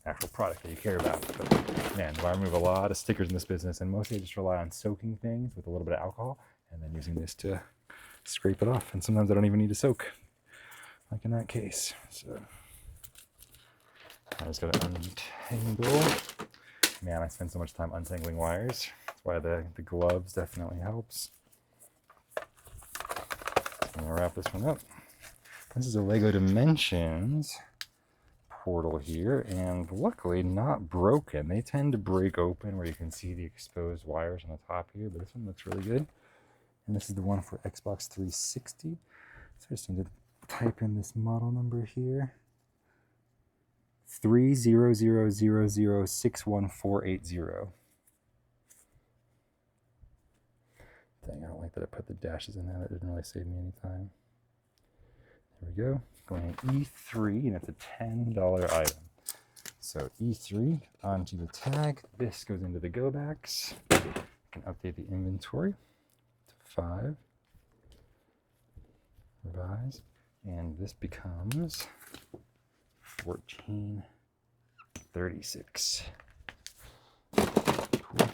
actual product that you care about. But man, I remove a lot of stickers in this business, and mostly I just rely on soaking things with a little bit of alcohol and then using this to scrape it off. And sometimes I don't even need to soak, like in that case. So I just got to untangle. Man, I spend so much time untangling wires. That's why the gloves definitely helps. I'm gonna wrap this one up. This is a Lego Dimensions portal here, and luckily not broken. They tend to break open where you can see the exposed wires on the top here, but this one looks really good. And this is the one for Xbox 360. So I just need to type in this model number here. 300006140. Dang, I don't like that I put the dashes in there. That didn't really save me any time. There we go. Going E3, and it's a $10 item. So E3 onto the tag. This goes into the go backs. I can update the inventory to 5. Revise. And this becomes 1436. Cool.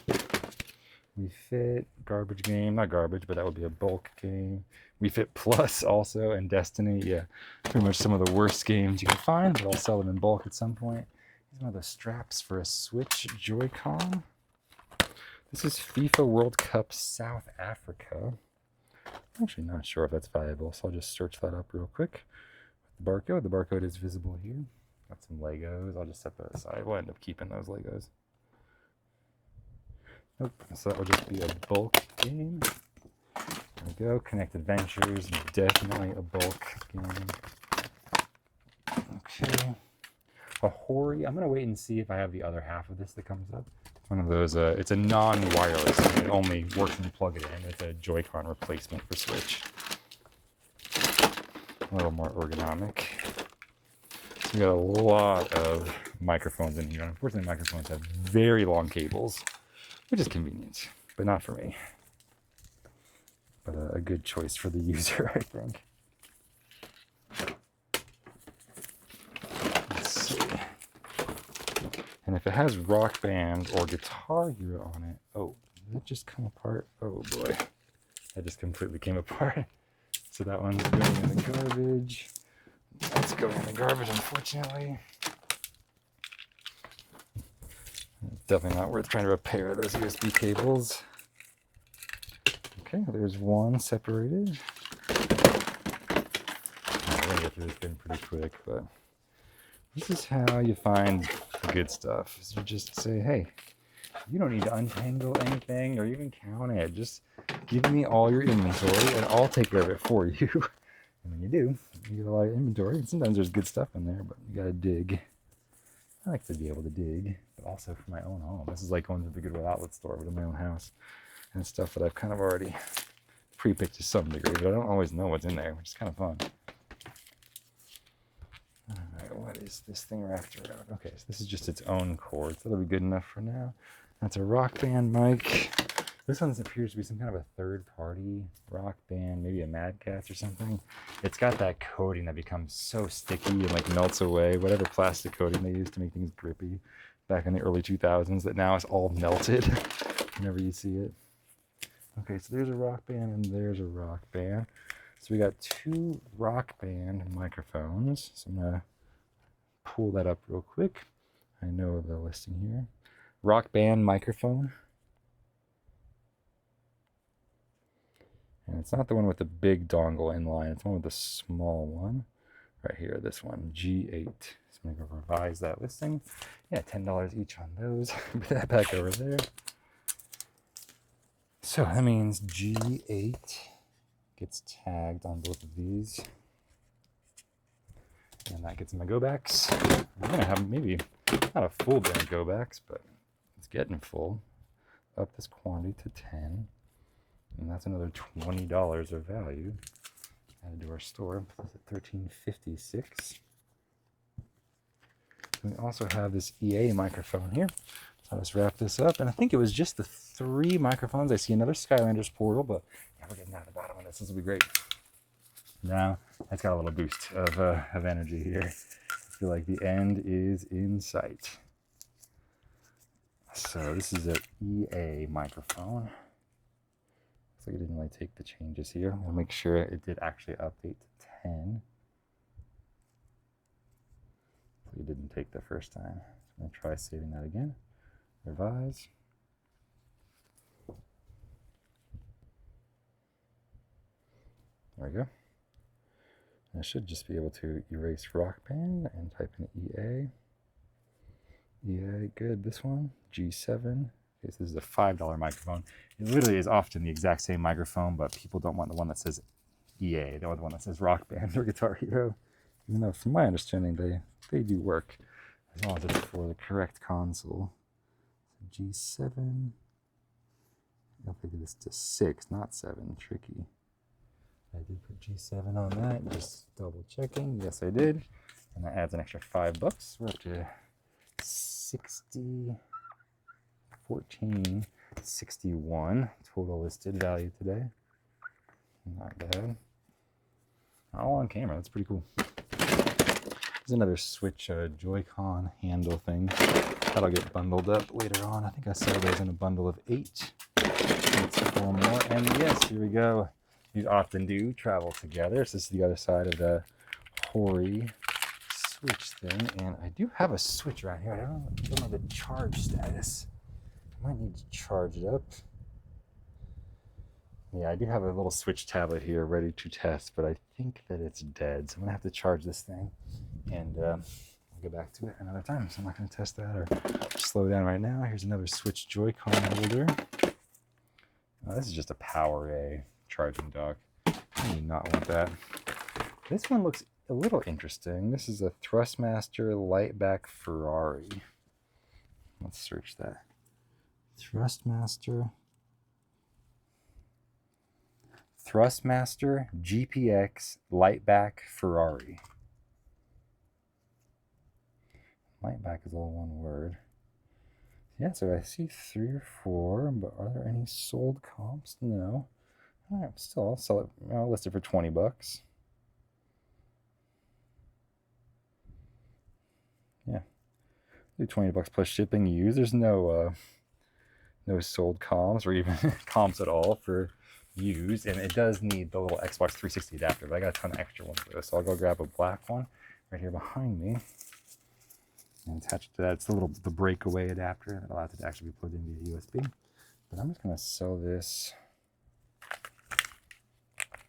We Fit, garbage game, not garbage, but that would be a bulk game. We Fit Plus also, and Destiny, yeah, pretty much some of the worst games you can find, but I'll sell them in bulk at some point. Here's one of the straps for a Switch Joy-Con. This is FIFA World Cup South Africa. I'm actually not sure if that's viable, so I'll just search that up real quick. The barcode. The barcode is visible here. Got some Legos. I'll just set that aside. We'll end up keeping those Legos. Nope. So that will just be a bulk game. There we go. Connect Adventures. Definitely a bulk game. Okay. A Hori. I'm going to wait and see if I have the other half of this that comes up. One of those, it's a non-wireless. It only works when you plug it in. It's a Joy-Con replacement for Switch. A little more ergonomic. So we got a lot of microphones in here. Unfortunately, microphones have very long cables, which is convenient, but not for me. But a good choice for the user, I think. Let's see. And if it has Rock Band or Guitar Hero on it, oh, did it just come apart? Oh boy, that just completely came apart. So that one's going in the garbage. That's going in the garbage, unfortunately. It's definitely not worth trying to repair those USB cables. Okay, there's one separated. We're gonna get through this thing pretty quick, but this is how you find the good stuff. Is you just say, hey, you don't need to untangle anything or even count it. Just give me all your inventory and I'll take care of it for you. And when you do, you get a lot of inventory. And sometimes there's good stuff in there, but you gotta dig. I like to be able to dig, but also for my own home. This is like going to the Goodwill outlet store, but in my own house. And stuff that I've kind of already pre-picked to some degree, but I don't always know what's in there, which is kind of fun. Alright, what is this thing wrapped around? Okay, so this is just its own cord, so that'll be good enough for now. That's a Rock Band mic. This one appears to be some kind of a third-party Rock Band, maybe a Mad Catz or something. It's got that coating that becomes so sticky and like melts away, whatever plastic coating they used to make things grippy back in the early 2000s, that now is all melted whenever you see it. Okay, so there's a Rock Band and there's a Rock Band. So we got 2 Rock Band microphones. So I'm gonna pull that up real quick. I know the listing here. Rock Band microphone. And it's not the one with the big dongle inline. It's the one with the small one. Right here, this one, G8. So I'm gonna go revise that listing. Yeah, $10 each on those. Put that back over there. So that means G8 gets tagged on both of these. And that gets my go backs. I'm going to have maybe not a full bin of go backs, but it's getting full. Up this quantity to 10. And that's another $20 of value added to our store. That's at $13.56. We also have this EA microphone here. So let's wrap this up. And I think it was just the 3 microphones. I see another Skylanders portal, but yeah, we're getting out of the bottom of this. This will be great. Now, that's got a little boost of energy here. I feel like the end is in sight. So this is an EA microphone. Looks like it didn't really take the changes here. I'll make sure it did actually update to 10. So it didn't take the first time. So I'm going to try saving that again. Revise. There we go. I should just be able to erase Rock Band and type in EA. EA, good. This one, G7, Okay, so this is a $5 microphone. It literally is often the exact same microphone, but people don't want the one that says EA. They want the one that says Rock Band or Guitar Hero. Even though, from my understanding, they do work as long as it's for the correct console. So G7. If I do this to 6, not 7, tricky. I did put G7 on that, just double checking. Yes, I did. And that adds an extra $5. We're up to 60, 14, 61 total listed value today. Not bad. All on camera, that's pretty cool. There's another Switch Joy-Con handle thing. That'll get bundled up later on. I think I saw those in a bundle of 8. Let's 4 more. And yes, here we go. These often do travel together. So this is the other side of the Hori Switch thing. And I do have a Switch around here. I don't know the charge status. I might need to charge it up. Yeah, I do have a little Switch tablet here ready to test, but I think that it's dead. So I'm gonna have to charge this thing, and I'll get back to it another time. So I'm not gonna test that or slow down right now. Here's another Switch Joy-Con holder. This is just a PowerA charging dock. I do not want that. This one looks a little interesting. This is a Thrustmaster Lightback Ferrari. Let's search that. Thrustmaster GPX Lightback Ferrari. Lightback is all one word. Yeah, so I see 3 or 4, but are there any sold comps? No. All right, still, I'll sell it. I'll list it for $20. Yeah, do $20 plus shipping used. There's no sold comps or even comps at all for used, and it does need the little Xbox 360 adapter, but I got a ton of extra ones for this, so I'll go grab a black one right here behind me and attach it to that. It's the breakaway adapter that allows it to actually be plugged in via USB. But I'm just going to sell this.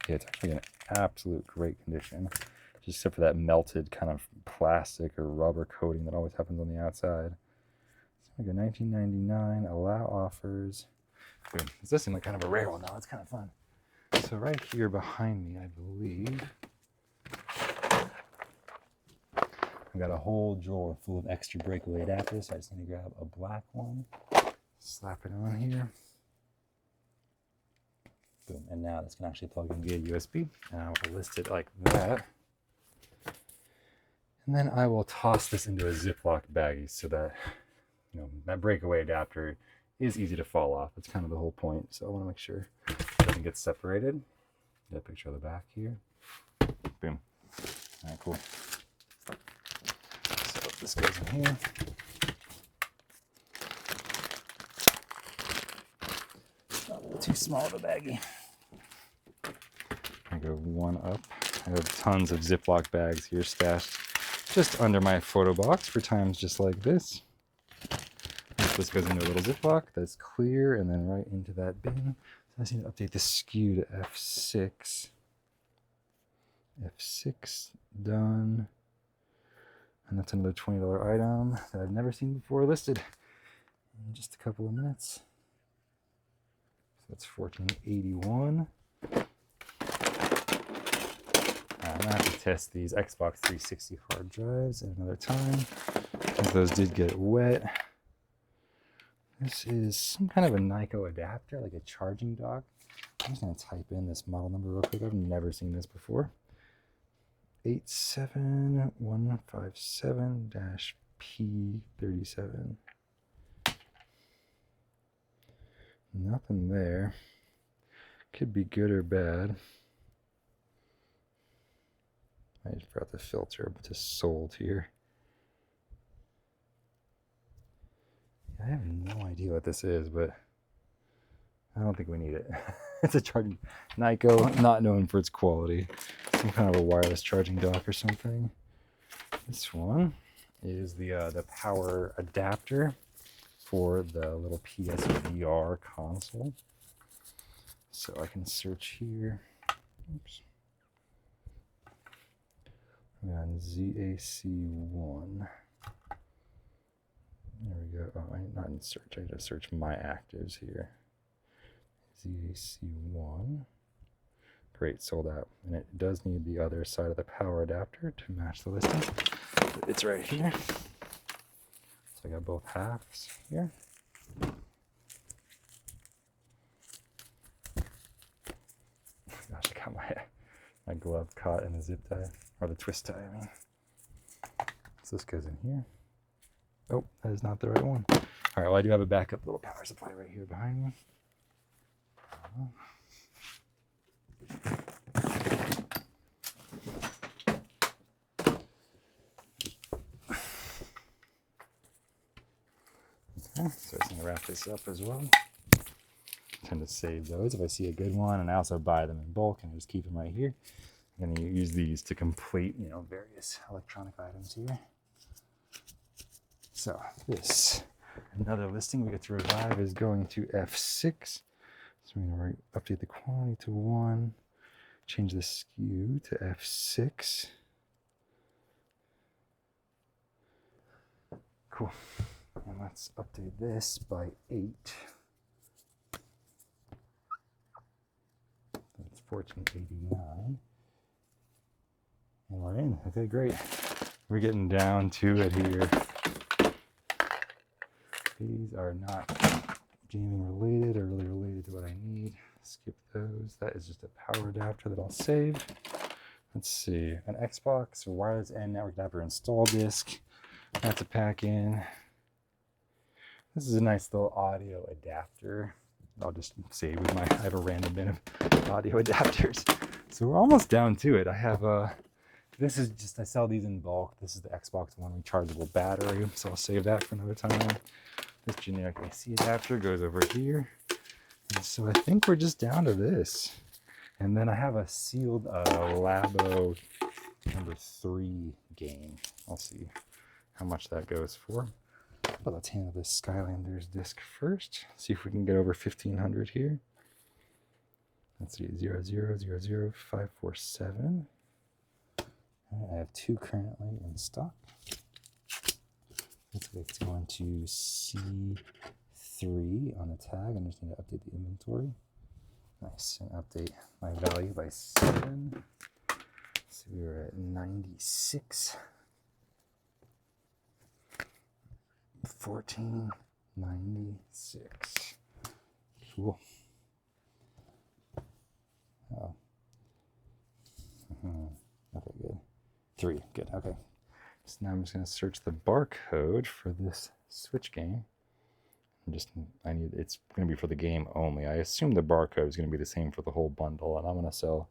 Yeah, it's actually in absolute great condition, just except for that melted kind of plastic or rubber coating that always happens on the outside. So we go $19.99, allow offers. Boom. This does seem like kind of a rare one though. It's kind of fun. So right here behind me, I believe, I've got a whole drawer full of extra breakaway adapters. So I just need to grab a black one, slap it on here. Boom. And now this can actually plug in via USB. And I will list it like that. And then I will toss this into a Ziploc baggie so that, that breakaway adapter is easy to fall off. That's kind of the whole point. So I want to make sure it doesn't get separated. Get a picture of the back here. Boom. All right, cool. So this goes in here. Not a little too small of a baggie. I go one up. I have tons of Ziploc bags here stashed just under my photo box for times just like this. This goes into a little Ziploc that's clear, and then right into that bin. So I just need to update the SKU to F6. F6 done. And that's another $20 item that I've never seen before listed in just a couple of minutes. So that's $14.81. I'm gonna have to test these Xbox 360 hard drives at another time, because those did get wet. This is some kind of a Nyko adapter, like a charging dock. I'm just going to type in this model number real quick. I've never seen this before. 87157-P37. Nothing there. Could be good or bad. I just forgot the filter, but just sold here. I have no idea what this is, but I don't think we need it. It's a charging Nyko, not known for its quality. Some kind of a wireless charging dock or something. This one is the power adapter for the little PSVR console. So I can search here. Oops. I'm on ZAC1. There we go. Oh, I'm not in search. I gotta search my actives here. ZAC1. Great, sold out. And it does need the other side of the power adapter to match the listing. But it's right here. So I got both halves here. Gosh, I got my glove caught in the zip tie, or the twist tie, I mean. So this goes in here. Oh, that is not the right one. All right, well, I do have a backup little power supply right here behind me. Okay, so I'm gonna wrap this up as well. I tend to save those if I see a good one, and I also buy them in bulk and I just keep them right here. I'm gonna use these to complete, various electronic items here. So this, another listing we get to revive is going to F6. So we're gonna update the quantity to 1, change the SKU to F6. Cool. And let's update this by 8. That's 1489. And we're in. Okay, great. We're getting down to it here. These are not gaming related or really related to what I need. Skip those. That is just a power adapter that I'll save. Let's see. An Xbox wireless and network adapter install disc. That's a pack in. This is a nice little audio adapter. I'll just save with I have a random bin of audio adapters. So we're almost down to it. I have this is just, I sell these in bulk. This is the Xbox One rechargeable battery. So I'll save that for another time. This generic AC adapter goes over here. And so I think we're just down to this. And then I have a sealed Labo number 3 game. I'll see how much that goes for. But let's handle this Skylanders disc first. See if we can get over 1500 here. Let's see, 0000547. I have 2 currently in stock. Looks like it's going to C3 on the tag. I'm just going to update the inventory. Nice, and update my value by 7. So we were at 96. 1496. Cool. Oh. Okay, good. 3. Good. Okay. So now I'm just going to search the barcode for this Switch game. It's going to be for the game only. I assume the barcode is going to be the same for the whole bundle, and I'm going to sell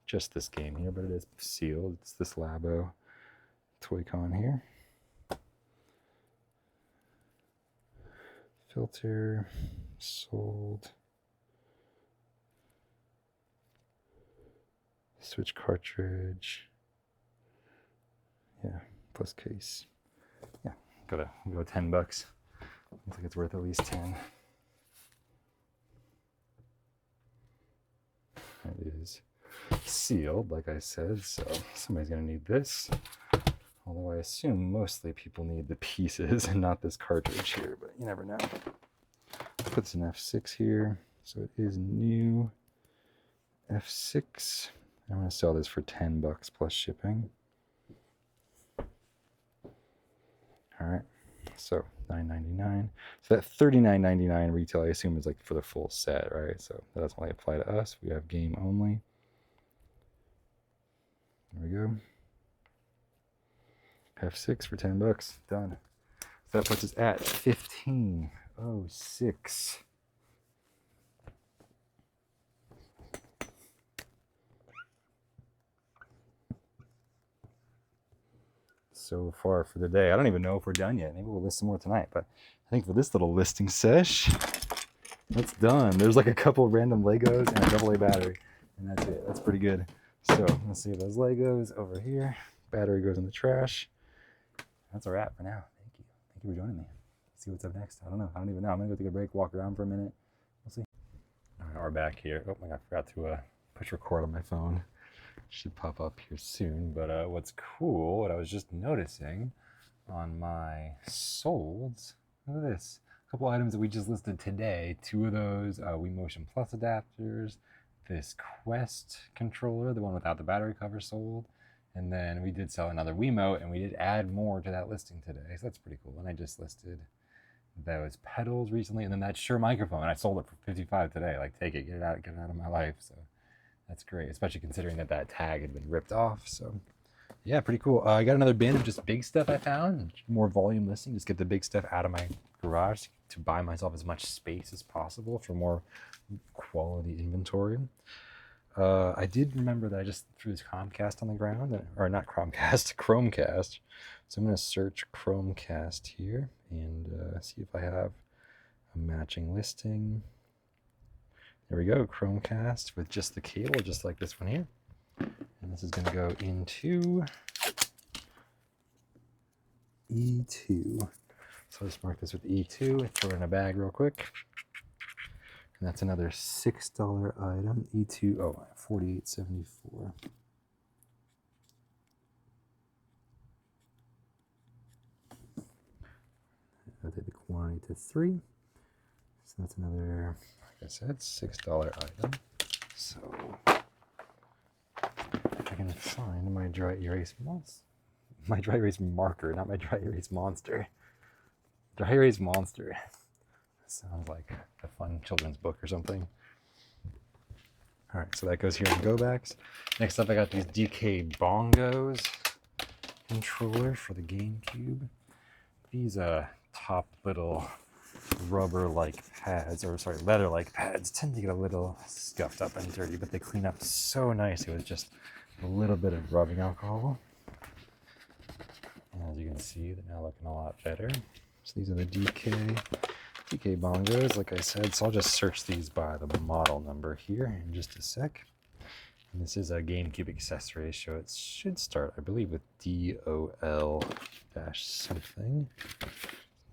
just this game here, but it is sealed. It's this Labo Toy-Con here. Filter, sold. Switch cartridge. Yeah, plus case. Yeah, go $10. Looks like it's worth at least 10. It is sealed, like I said, so somebody's gonna need this. Although I assume mostly people need the pieces and not this cartridge here, but you never know. I'll put this in F6 here, so it is new. F6. I'm going to sell this for $10 plus shipping. All right, so $9.99. So that $39.99 retail, I assume, is like for the full set, right? So that doesn't really apply to us. We have game only. There we go. F6 for $10. Done. So that puts us at 1506. So far for the day. I don't even know if we're done yet. Maybe we'll list some more tonight, but I think for this little listing sesh, that's done. There's like a couple random Legos and a AA battery, and that's it. That's pretty good. So let's see those Legos over here. Battery goes in the trash. That's a wrap for now. Thank you. Thank you for joining me. Let's see what's up next. I don't know. I don't even know. I'm gonna go take a break, walk around for a minute. We'll see. All right, we're back here. Oh my God, I forgot to push record on my phone. Should pop up here soon. But what's cool, what I was just noticing on my solds Look at this. A couple items that we just listed today. 2 of those WeMotion Plus adapters. This Quest controller, the one without the battery cover, sold. And then we did sell another Wiimote, and we did add more to that listing today. So that's pretty cool. And I just listed those pedals recently, and then that Shure microphone. I sold it for $55 today. Like, take it, get it out of my life. So that's great, especially considering that tag had been ripped off. So yeah, pretty cool. I got another bin of just big stuff I found. More volume listing. Just get the big stuff out of my garage to buy myself as much space as possible for more quality inventory. I did remember that I just threw this Chromecast on the ground, or not Chromecast, Chromecast. So I'm going to search Chromecast here and see if I have a matching listing. There we go, Chromecast with just the cable, just like this one here. And this is going to go into E2. So I'll just mark this with E2, throw it in a bag real quick. And that's another $6 item. E2, oh, $48.74. I'll take the quantity to 3. So that's another, like I said, $6 item. So if I can find my dry erase marker, not my dry erase monster. Dry erase monster. Sounds like a fun children's book or something. All right, so that goes here in go backs. Next up, I got these DK Bongos controller for the GameCube. These top little rubber-like pads, or sorry, leather-like pads, tend to get a little scuffed up and dirty, but they clean up so nice with just a little bit of rubbing alcohol. And as you can see, they're now looking a lot better. So these are the DK Bongos, like I said. So I'll just search these by the model number here in just a sec. And this is a GameCube accessory, so it should start, I believe, with DOL-something.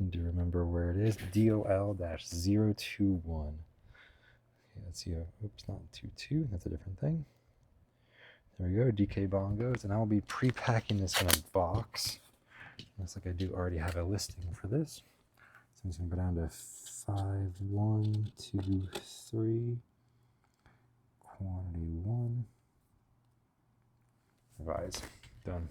Need to remember where it is. DOL-021. Okay, let's see. Oops, not 22. That's a different thing. There we go, DK Bongos. And I will be pre-packing this in a box. Looks like I do already have a listing for this. So I'm just going to go down to 5, 1, 2, 3. Quantity 1. Revise. Done.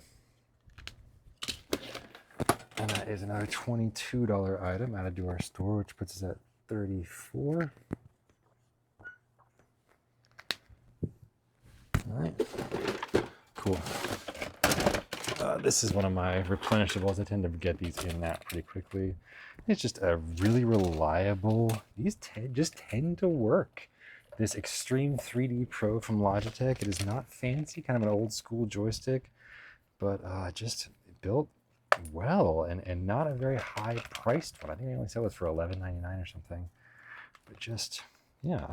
And that is another $22 item added to our store, which puts us at 34. All right. Cool. This is one of my replenishables. I tend to get these in and out pretty quickly. It's just a really reliable. These just tend to work. This Extreme 3D Pro from Logitech. It is not fancy, kind of an old school joystick, but just built well and not a very high priced one. I think they only sell it for $11.99 or something. But just, yeah,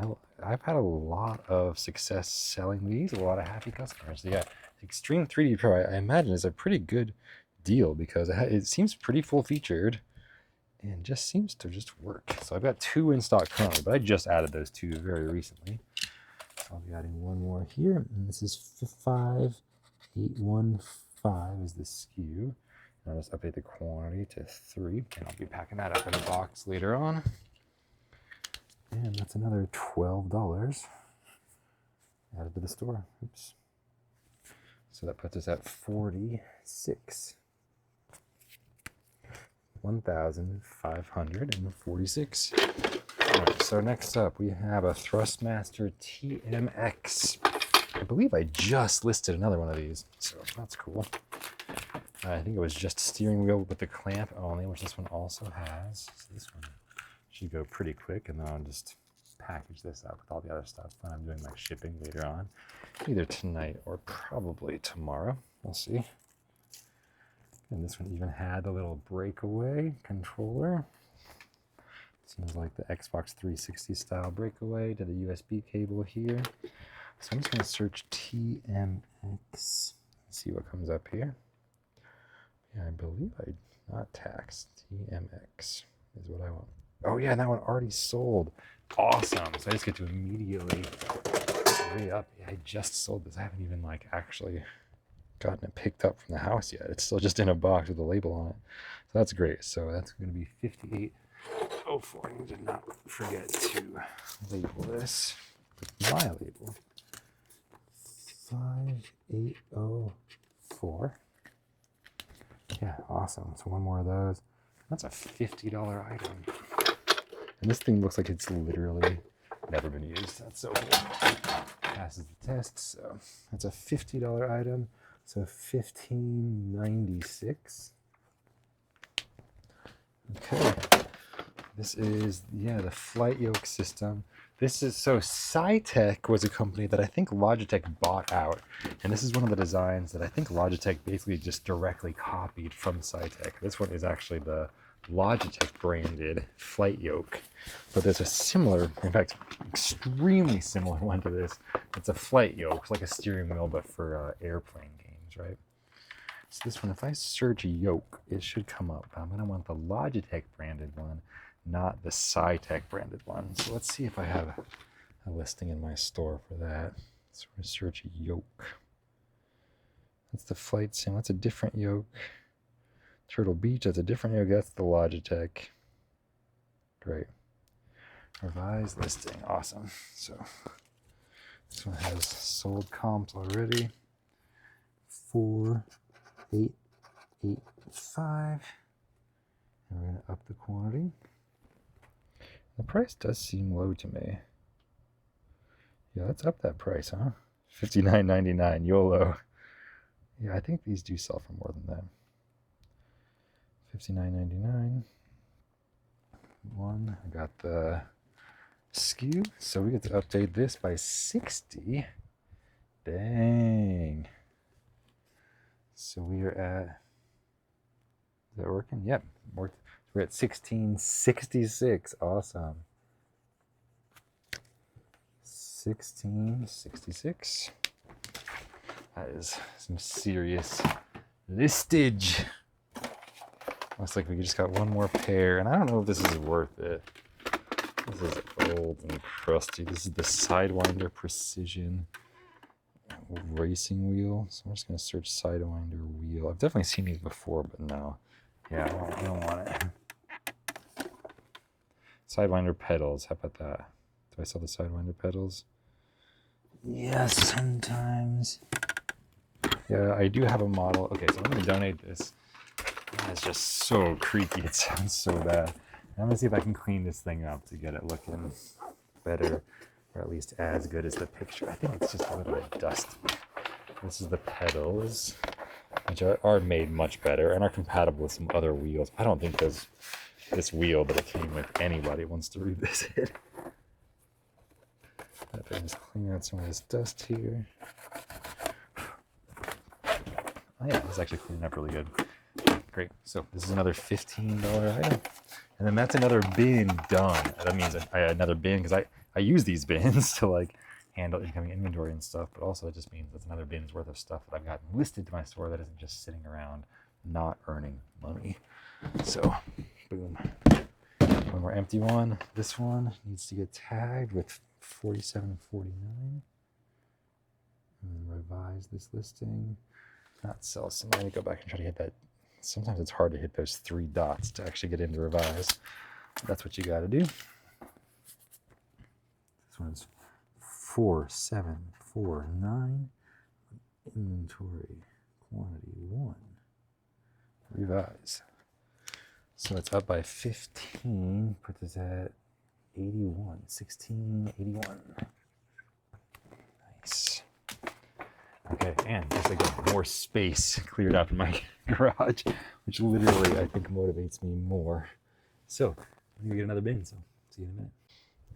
I've had a lot of success selling these, a lot of happy customers. So yeah, Extreme 3D Pro, I imagine, is a pretty good deal because it seems pretty full featured and just seems to just work. So I've got 2 in stock currently, but I just added those 2 very recently. So I'll be adding one more here, and this is 5815 is the SKU. And I'll just update the quantity to 3, and I'll be packing that up in a box later on. And that's another $12 added to the store. Oops. So that puts us at 46. 1,546. All right, so next up we have a Thrustmaster TMX. I believe I just listed another one of these, so that's cool. I think it was just steering wheel with the clamp only, which this one also has. So this one should go pretty quick, and then I'll just package this up with all the other stuff when I'm doing my shipping later on, either tonight or probably tomorrow. We'll see. And this one even had the little breakaway controller. Seems like the Xbox 360 style breakaway to the USB cable here. So I'm just going to search TMX. See what comes up here. Yeah, I believe not tax. TMX is what I want. Oh yeah, that one already sold. Awesome. So I just get to immediately re-up. Yeah, I just sold this. I haven't even actually gotten it picked up from the house yet. It's still just in a box with a label on it. So that's great. So that's going to be 5804. I did not forget to label this with my label. 5804. Yeah, awesome. So one more of those. That's a $50 item. And this thing looks like it's literally never been used. That's so cool. Passes the test. So that's a $50 item. So $15.96. Okay. This is, the flight yoke system. This is, so Cytec was a company that I think Logitech bought out. And this is one of the designs that I think Logitech basically just directly copied from Cytec. This one is actually the Logitech branded flight yoke. But there's a similar, in fact, extremely similar one to this. It's a flight yoke, it's like a steering wheel, but for airplane games, right? So this one, if I search yoke, it should come up. But I'm going to want the Logitech branded one, not the Cytec branded one. So let's see if I have a listing in my store for that. So we're going to search yoke. That's the flight sim. That's a different yoke. Turtle Beach, that's a different yoke. That's the Logitech. Great. Revised listing. Awesome. So this one has sold comps already. 4885. And we're going to up the quantity. The price does seem low to me. Yeah, let's up that price, huh? $59.99, YOLO. Yeah, I think these do sell for more than that. $59.99. One, I got the SKU, so we get to update this by 60. Dang. So we are at, is that working? Yep, we're at 1666. Awesome. 1666. That is some serious listage. Looks like we just got one more pair, and I don't know if this is worth it. This is old and crusty. This is the Sidewinder Precision racing wheel. So I'm just going to search Sidewinder wheel. I've definitely seen these before, but no. Yeah, I don't want it. Sidewinder pedals. How about that? Do I sell the Sidewinder pedals? Yes, sometimes. Yeah, I do have a model. Okay, so I'm going to donate this. It's just so creaky. It sounds so bad. I'm going to see if I can clean this thing up to get it looking better, or at least as good as the picture. I think it's just a little bit dusty. This is the pedals, which are made much better and are compatible with some other wheels. I don't think this wheel that it came with, anybody wants to revisit. Let me just clean out some of this dust here. Oh yeah, it's actually cleaning up really good. Great. So this is another $15 item. And then that's another bin done. That means another bin, because I use these bins to like handle incoming inventory and stuff, but also it just means that's another bin's worth of stuff that I've gotten listed to my store that isn't just sitting around not earning money. So, boom. One more empty one. This one needs to get tagged with 4749. And then revise this listing. Not sell some. I need to go back and try to hit that. Sometimes it's hard to hit those 3 dots to actually get into revise. That's what you got to do. This one's 4749. Inventory quantity 1. Revise. So it's up by 15. Put this at 81. 1681. Nice. Okay, and just like more space cleared out in my garage, which literally I think motivates me more. So I'm gonna get another bin, so see you in a minute.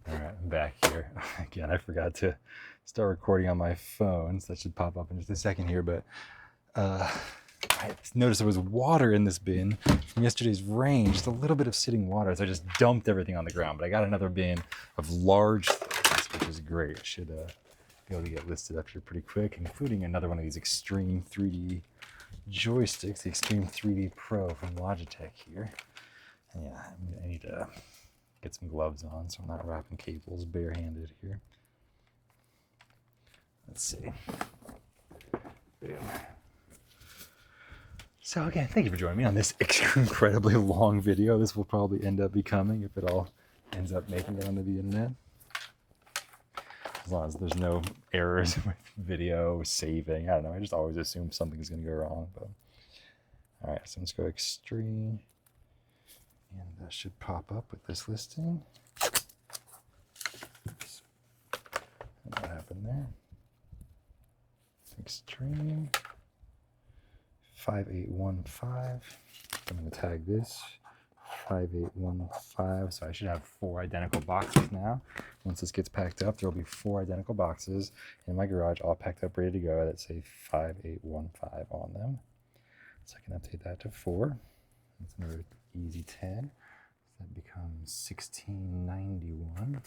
All right, I'm back here. Again, I forgot to start recording on my phone, so that should pop up in just a second here, but I noticed there was water in this bin from yesterday's rain, just a little bit of sitting water, so I just dumped everything on the ground, but I got another bin of large things, which is great. I should be able to get listed up here pretty quick, including another one of these Extreme 3D joysticks, the Extreme 3D Pro from Logitech here. And yeah, I need to get some gloves on so I'm not wrapping cables barehanded here. Let's see. Boom. So again, thank you for joining me on this incredibly long video. This will probably end up becoming, if it all ends up making it onto the internet. As long as there's no errors with video saving. I don't know. I just always assume something's going to go wrong. But all right, so let's go extreme. And that should pop up with this listing. Oops. What happened there? Extreme 5815. I'm going to tag this 5815. So I should have 4 identical boxes now. Once this gets packed up, there will be 4 identical boxes in my garage, all packed up, ready to go, that say 5815 on them. So I can update that to 4. That's another easy 10. So that becomes 1691.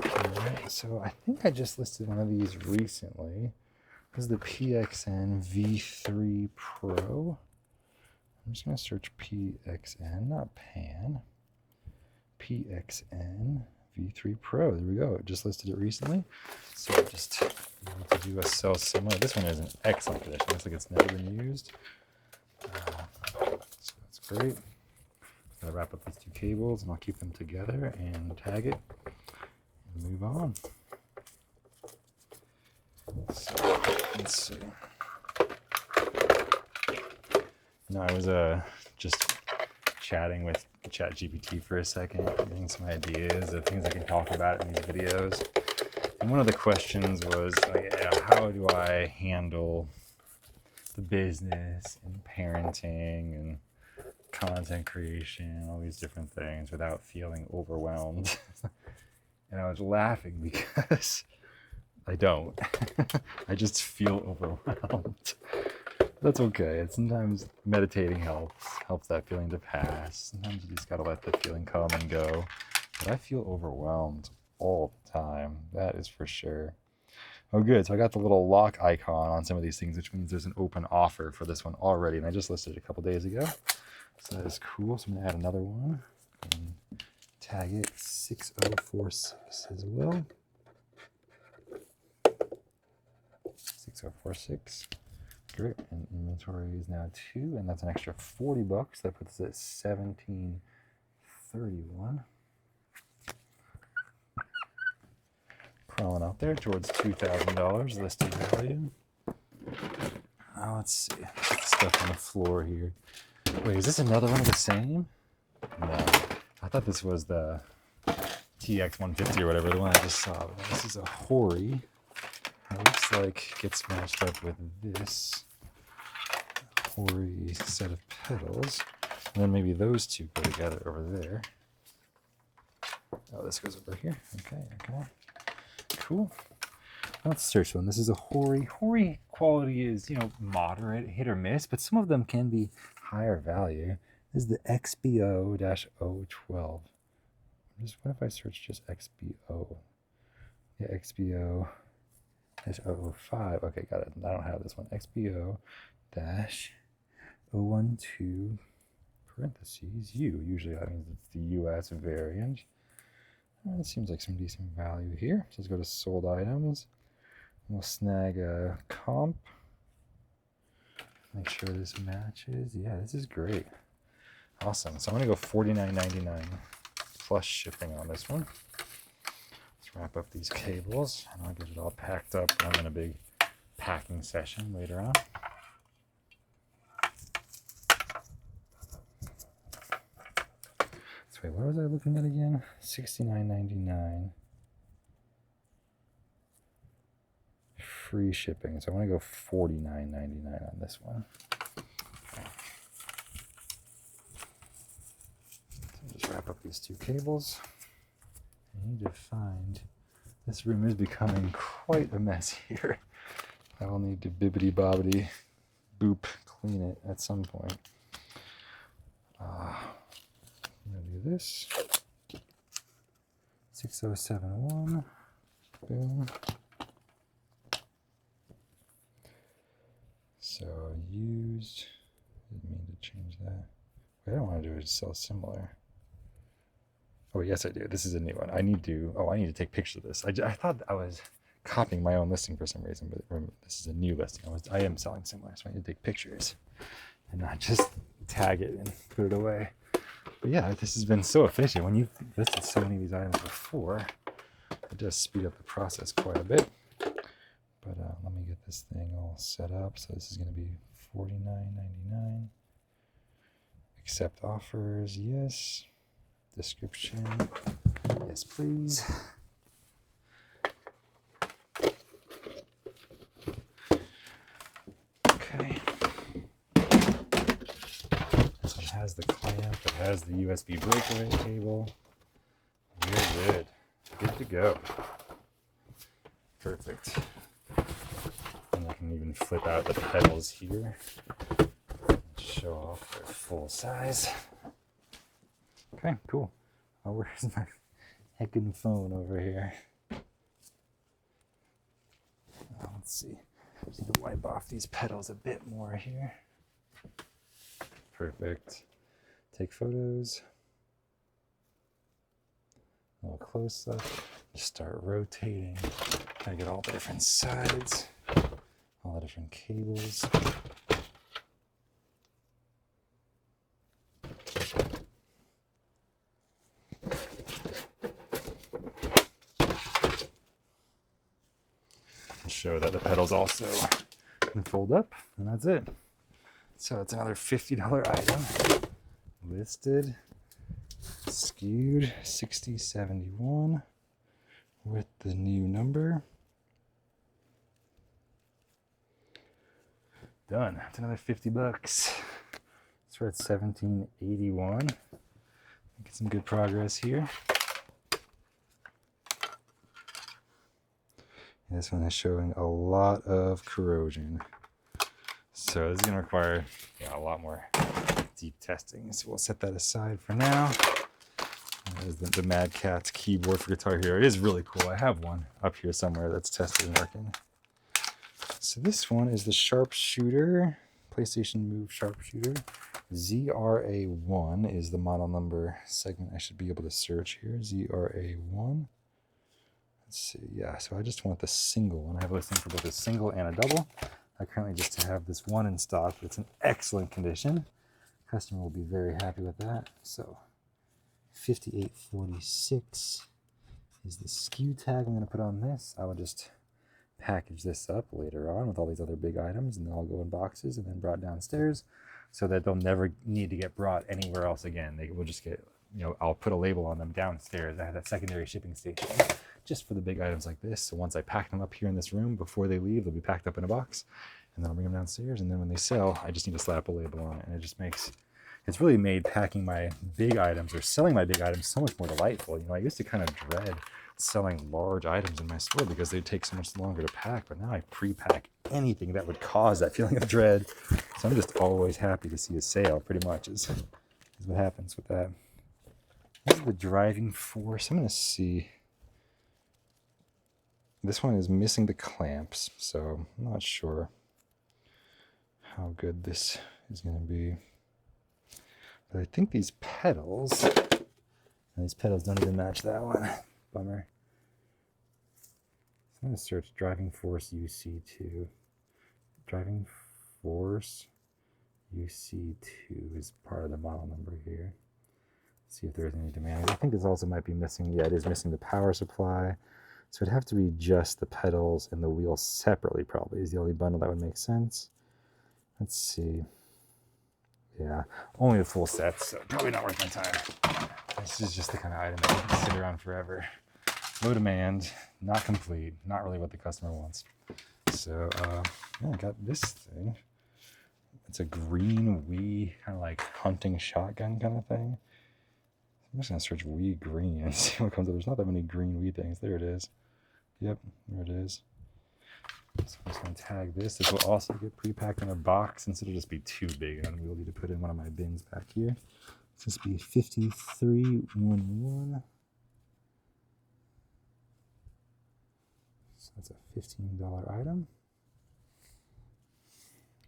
Alright, so I think I just listed one of these recently. This is the PXN V3 Pro. I'm just going to search PXN, not Pan. PXN V3 Pro. There we go. I just listed it recently. So I just need to do a sell similar. This one is in excellent condition. Looks like it's never been used. So that's great. Gotta wrap up these 2 cables and I'll keep them together and tag it and move on. So let's see. No, I was just chatting with ChatGPT for a second, getting some ideas of things I can talk about in these videos. And one of the questions was, how do I handle the business and parenting and content creation, all these different things without feeling overwhelmed? And I was laughing because I don't. I just feel overwhelmed. That's okay. Sometimes meditating helps that feeling to pass. Sometimes you just gotta let the feeling come and go. But I feel overwhelmed all the time. That is for sure. Oh, good. So I got the little lock icon on some of these things, which means there's an open offer for this one already. And I just listed it a couple days ago. So that is cool. So I'm gonna add another one and tag it 6046 as well. 6046. Great. And inventory is now 2, and that's an extra $40. That puts it at 1731. Crawling out there towards $2,000 listed value. Let's see. Put the stuff on the floor here. Wait, is this another one of the same? No. I thought this was the TX150 or whatever, the one I just saw. This is a Hori. It looks like it gets matched up with this Hori set of pedals. And then maybe those 2 go together over there. Oh, this goes over here. Okay. Cool. Let's search one. This is a Hori. Hori quality is, moderate, hit or miss, but some of them can be higher value. This is the XBO-012. What if I search just XBO? Yeah, XBO-005. Okay, got it. I don't have this one. XBO-012 parentheses U. Usually that means it's the US variant. It seems like some decent value here. So let's go to sold items. We'll snag a comp. Make sure this matches. Yeah, this is great. Awesome. So I'm going to go $49.99 plus shipping on this one. Let's wrap up these cables and I'll get it all packed up. I'm in a big packing session later on. So wait, what was I looking at again? $69.99. Free shipping. So I want to go $49.99 on this one. Just wrap up these 2 cables. I need to find, this room is becoming quite a mess here. I will need to bibbity bobbity boop clean it at some point. I'm gonna do this. 6071. Boom. So used. Didn't mean to change that. What I don't want to do is sell similar. Oh, yes, I do. This is a new one. I need to take pictures of this. I thought I was copying my own listing for some reason, but remember, this is a new listing. I am selling similar, so I need to take pictures and not just tag it and put it away. But yeah, this has been so efficient. When you've listed so many of these items before, it does speed up the process quite a bit. But let me get this thing all set up. So this is going to be $49.99. Accept offers, yes. Description, yes please. Okay. This one has the clamp, it has the USB breakaway cable. We're good. Good to go. Perfect. And I can even flip out the pedals here. Show off their full size. Okay, cool. Oh, where's my heckin' phone over here? Let's see. Just need to wipe off these pedals a bit more here. Perfect. Take photos. A little close up. Just start rotating. Gotta get all the different sides, all the different cables. Show that the pedals also can fold up, and that's it. So it's another $50 item. Listed, skewed 6071 with the new number. Done. It's another $50. So we're at 1781. Get some good progress here. This one is showing a lot of corrosion. So this is going to require a lot more deep testing. So we'll set that aside for now. There's the Mad Catz keyboard for Guitar Hero. It is really cool. I have one up here somewhere that's tested and working. So this one is the Sharpshooter, PlayStation Move Sharpshooter. ZRA1 is the model number segment I should be able to search here. ZRA1. Let's see, yeah, so I just want the single one. I have a listing for both a single and a double. I currently just have this one in stock, but it's in excellent condition. Customer will be very happy with that. So 5846 is the SKU tag I'm going to put on this. I will just package this up later on with all these other big items, and they'll all go in boxes and then brought downstairs so that they'll never need to get brought anywhere else again. They will just get, I'll put a label on them downstairs. I have that secondary shipping station just for the big items like this. So once I pack them up here in this room, before they leave, they'll be packed up in a box, and then I'll bring them downstairs. And then when they sell, I just need to slap a label on it, and it just makes, it's really made packing my big items or selling my big items so much more delightful. I used to kind of dread selling large items in my store because they take so much longer to pack, but now I pre-pack anything that would cause that feeling of dread. So I'm just always happy to see a sale, pretty much is what happens with that. This is the driving force. I'm going to see. This one is missing the clamps, so I'm not sure how good this is going to be. But I think these pedals don't even match that one. Bummer. So I'm going to search driving force UC2. Driving force UC2 is part of the model number here. See if there's any demand. I think this also might be missing. Yeah, it is missing the power supply. So it'd have to be just the pedals and the wheels separately, probably, is the only bundle that would make sense. Let's see. Yeah, only the full set, so probably not worth my time. This is just the kind of item that can sit around forever. Low demand, not complete, not really what the customer wants. So, yeah, I got this thing. It's a green Wii, kind of like hunting shotgun kind of thing. I'm just going to search Wii green and see what comes up. There's not that many green Wii things. There it is. Yep, there it is. So I'm just going to tag this. This will also get pre-packed in a box, and so it'll just be too big and unwieldy to put in one of my bins back here. This will be 5311. So that's a $15 item.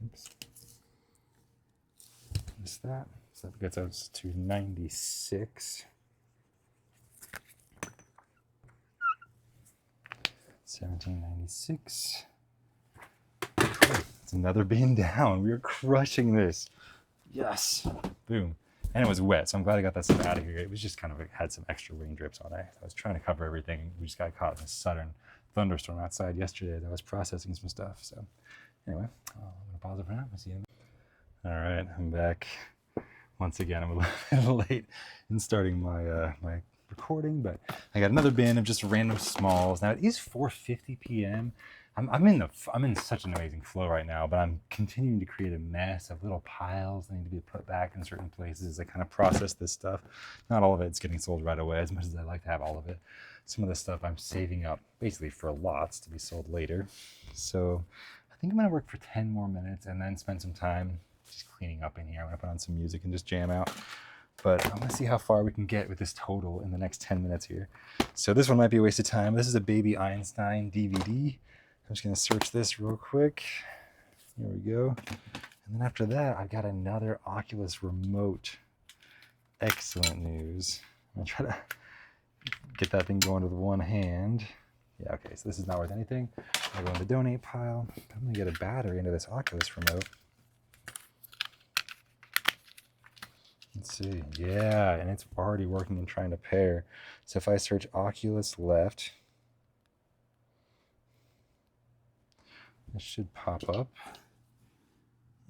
Oops. Missed that. So that gets us to 96. $17.96. Cool. It's another bin down. We are crushing this. Yes. Boom. And it was wet, so I'm glad I got that stuff out of here. It was just kind of had some extra rain drips on it. I was trying to cover everything. We just got caught in a sudden thunderstorm outside yesterday as I was processing some stuff. So anyway, I'm going to pause it for now. I'll see you. All right, I'm back. Once again, I'm a little late in starting my my recording, but I got another bin of just random smalls. Now it is 4:50 p.m. I'm in such an amazing flow right now, but I'm continuing to create a mess of little piles that need to be put back in certain places as I kind of process this stuff. Not all of it's getting sold right away, as much as I like to have all of it. Some of this stuff I'm saving up basically for lots to be sold later. So I think I'm gonna work for 10 more minutes and then spend some time just cleaning up in here. I'm gonna put on some music and just jam out. But I'm gonna see how far we can get with this total in the next 10 minutes here. So this one might be a waste of time. This is a Baby Einstein DVD. I'm just gonna search this real quick. Here we go. And then after that, I've got another Oculus remote. Excellent news. I'm gonna try to get that thing going with one hand. Yeah, okay, so this is not worth anything. I'll go in the donate pile. I'm gonna get a battery into this Oculus remote. Let's see, yeah, and it's already working and trying to pair. So if I search Oculus left, this should pop up.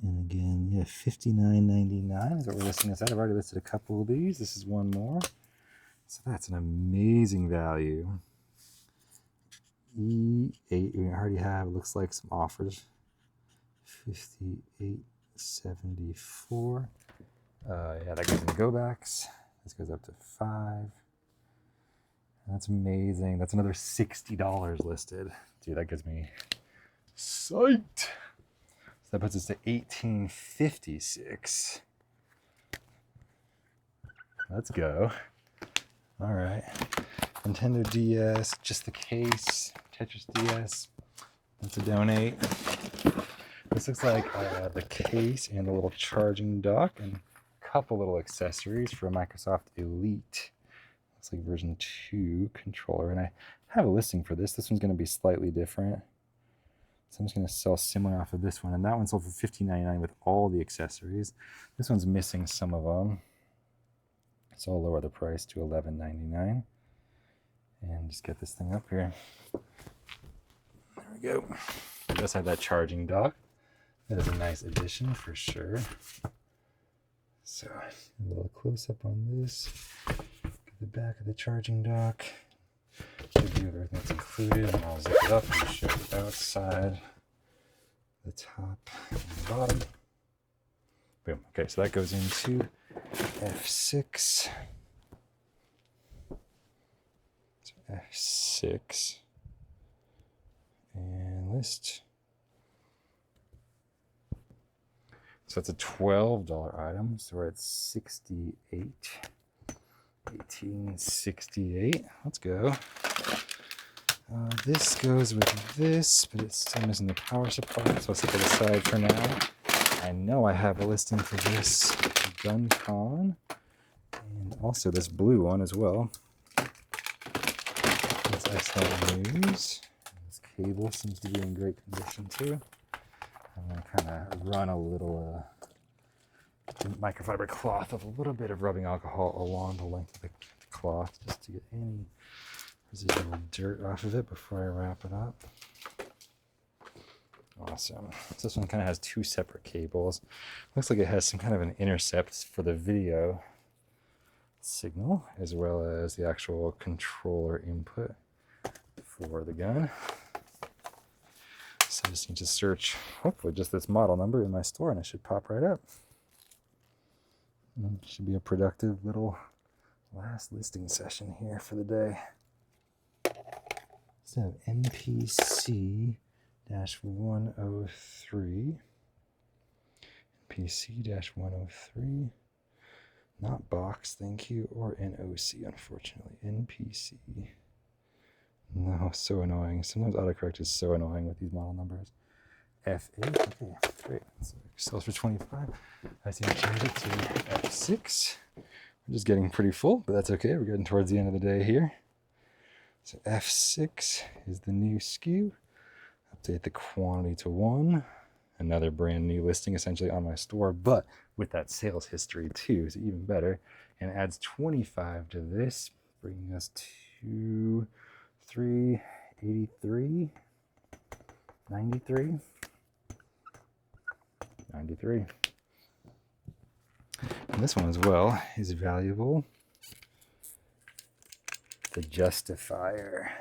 And again, yeah, $59.99 is what we're listing this at. I've already listed a couple of these. This is one more. So that's an amazing value. E8, we already have, looks like some offers. $58.74. Yeah, that goes in go backs. This goes up to 5. That's amazing. That's another $60 listed. Dude, that gets me psyched. So that puts us to $18.56. Let's go. All right. Nintendo DS, just the case. Tetris DS. That's a donate. This looks like the case and a little charging dock and a couple little accessories for a Microsoft Elite. Looks like version 2 controller. And I have a listing for this. This one's going to be slightly different. So I'm just going to sell similar off of this one. And that one sold for $15.99 with all the accessories. This one's missing some of them. So I'll lower the price to $11.99. And just get this thing up here. There we go. It does have that charging dock. That is a nice addition for sure. So a little close up on this. Get the back of the charging dock. Give you everything that's included, and I'll zip it up and show the outside, the top, and the bottom. Boom. Okay, so that goes into F6. So F6 and list. So it's a $12 item. So we're at 68. 1868. Let's go. This goes with this, but it's still missing the power supply, so I'll set it aside for now. I know I have a listing for this GunCon, and also this blue one as well. That's excellent news. This cable seems to be in great condition too. I'm going to kind of run a little microfiber cloth with a little bit of rubbing alcohol along the length of the cloth just to get any residual dirt off of it before I wrap it up. Awesome. So this one kind of has 2 separate cables. Looks like it has some kind of an intercept for the video signal as well as the actual controller input for the gun. So I just need to search hopefully just this model number in my store and it should pop right up. And it should be a productive little last listing session here for the day. So MPC-103, MPC-103, not box, thank you, or NOC, unfortunately. NPC. No, so annoying. Sometimes autocorrect is so annoying with these model numbers. F8, okay, great. So it sells for 25. I see I changed it to F6. We're just getting pretty full, but that's okay. We're getting towards the end of the day here. So F6 is the new SKU. Update the quantity to 1. Another brand new listing essentially on my store, but with that sales history too, is even better. And adds 25 to this, bringing us to 383, 93, 93. And this one as well is valuable. The Justifier.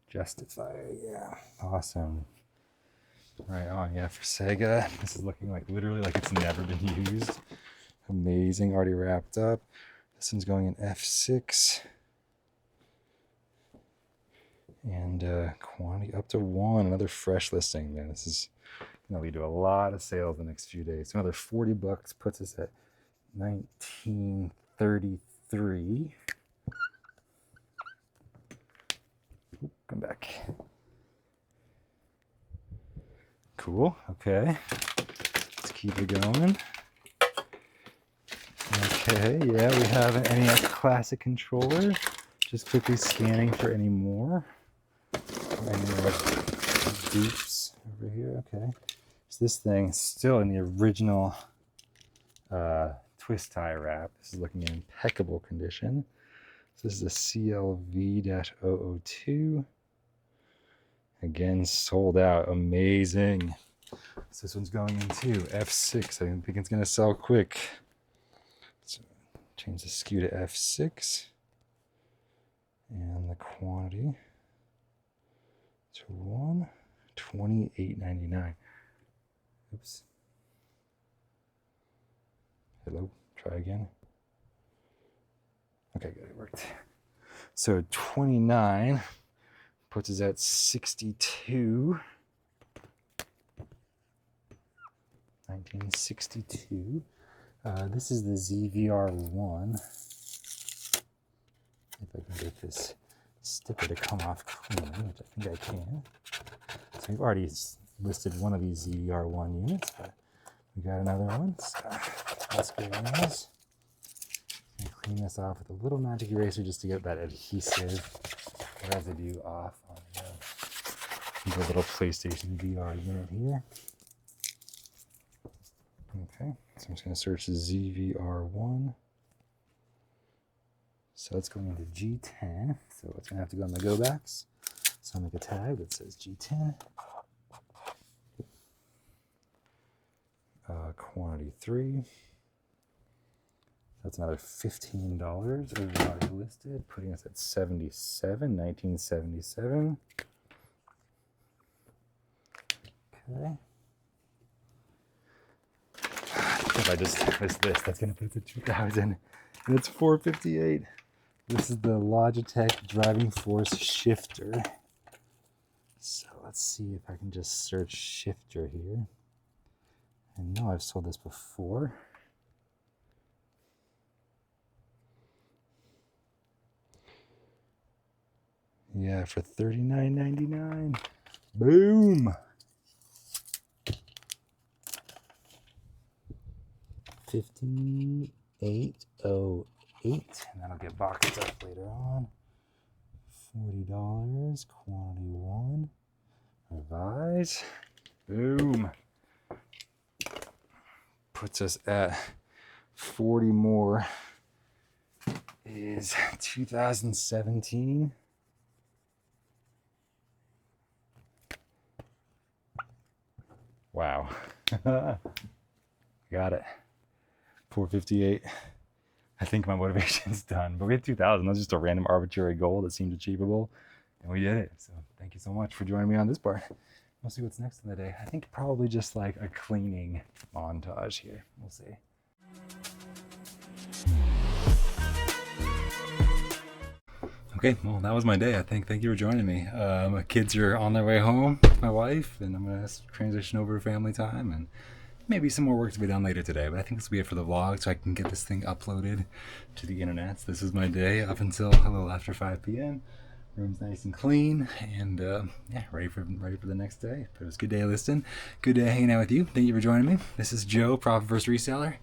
Justifier, yeah. Awesome. Right on, yeah, for Sega. This is looking like literally like it's never been used. Amazing, already wrapped up. This one's going in F6. And quantity up to 1. Another fresh listing, man. This is going to lead to a lot of sales the next few days. So another 40 bucks puts us at 1933. Oop, come back. Cool. Okay. Let's keep it going. Okay. Yeah, we have an NES Classic controller. Just quickly scanning for any more. Any more dupes over here. Okay. So this thing is still in the original twist tie wrap. This is looking in impeccable condition. So this is a CLV-002. Again, sold out. Amazing. So this one's going into F6. I think it's going to sell quick. So change the SKU to F6. And the quantity to 1, $28.99. Oops. Hello, try again. Okay, good, it worked. So 29 puts us at 62. 1962. This is the ZVR1. If I can get this sticker to come off clean, which I think I can. So we've already listed one of these ZVR1 units, but we got another one. So that's good news. I'm gonna clean this off with a little magic eraser just to get that adhesive residue off on the little PlayStation VR unit here. Okay, so I'm just going to search ZVR1. So it's going into G10. So it's going to have to go on the go backs. So I'll make a tag that says G10. Quantity 3. That's another $15 over already listed, putting us at 77, 1977. Okay. If I just list this, that's going to put it to 2,000. And it's 458. This is the Logitech driving force shifter. So let's see if I can just search shifter here. I know I've sold this before. Yeah, for $39.99. Boom! 5808, and that'll get boxed up later on. $40, quantity 1. Revise. Boom. Puts us at 40 more. Is 2017. Wow. Got it. 458. I think my motivation's done. But we had 2,000. That's just a random arbitrary goal that seemed achievable. And we did it. So thank you so much for joining me on this part. We'll see what's next in the day. I think probably just like a cleaning montage here. We'll see. Okay, well, that was my day, I think. Thank you for joining me. My kids are on their way home with my wife, and I'm going to transition over to family time, and maybe some more work to be done later today. But I think this will be it for the vlog, so I can get this thing uploaded to the internet. So this is my day up until a little after 5 p.m. Room's nice and clean, and yeah, ready for the next day. But it was a good day listening. Good day hanging out with you. Thank you for joining me. This is Joe, Profit First Reseller.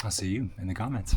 I'll see you in the comments.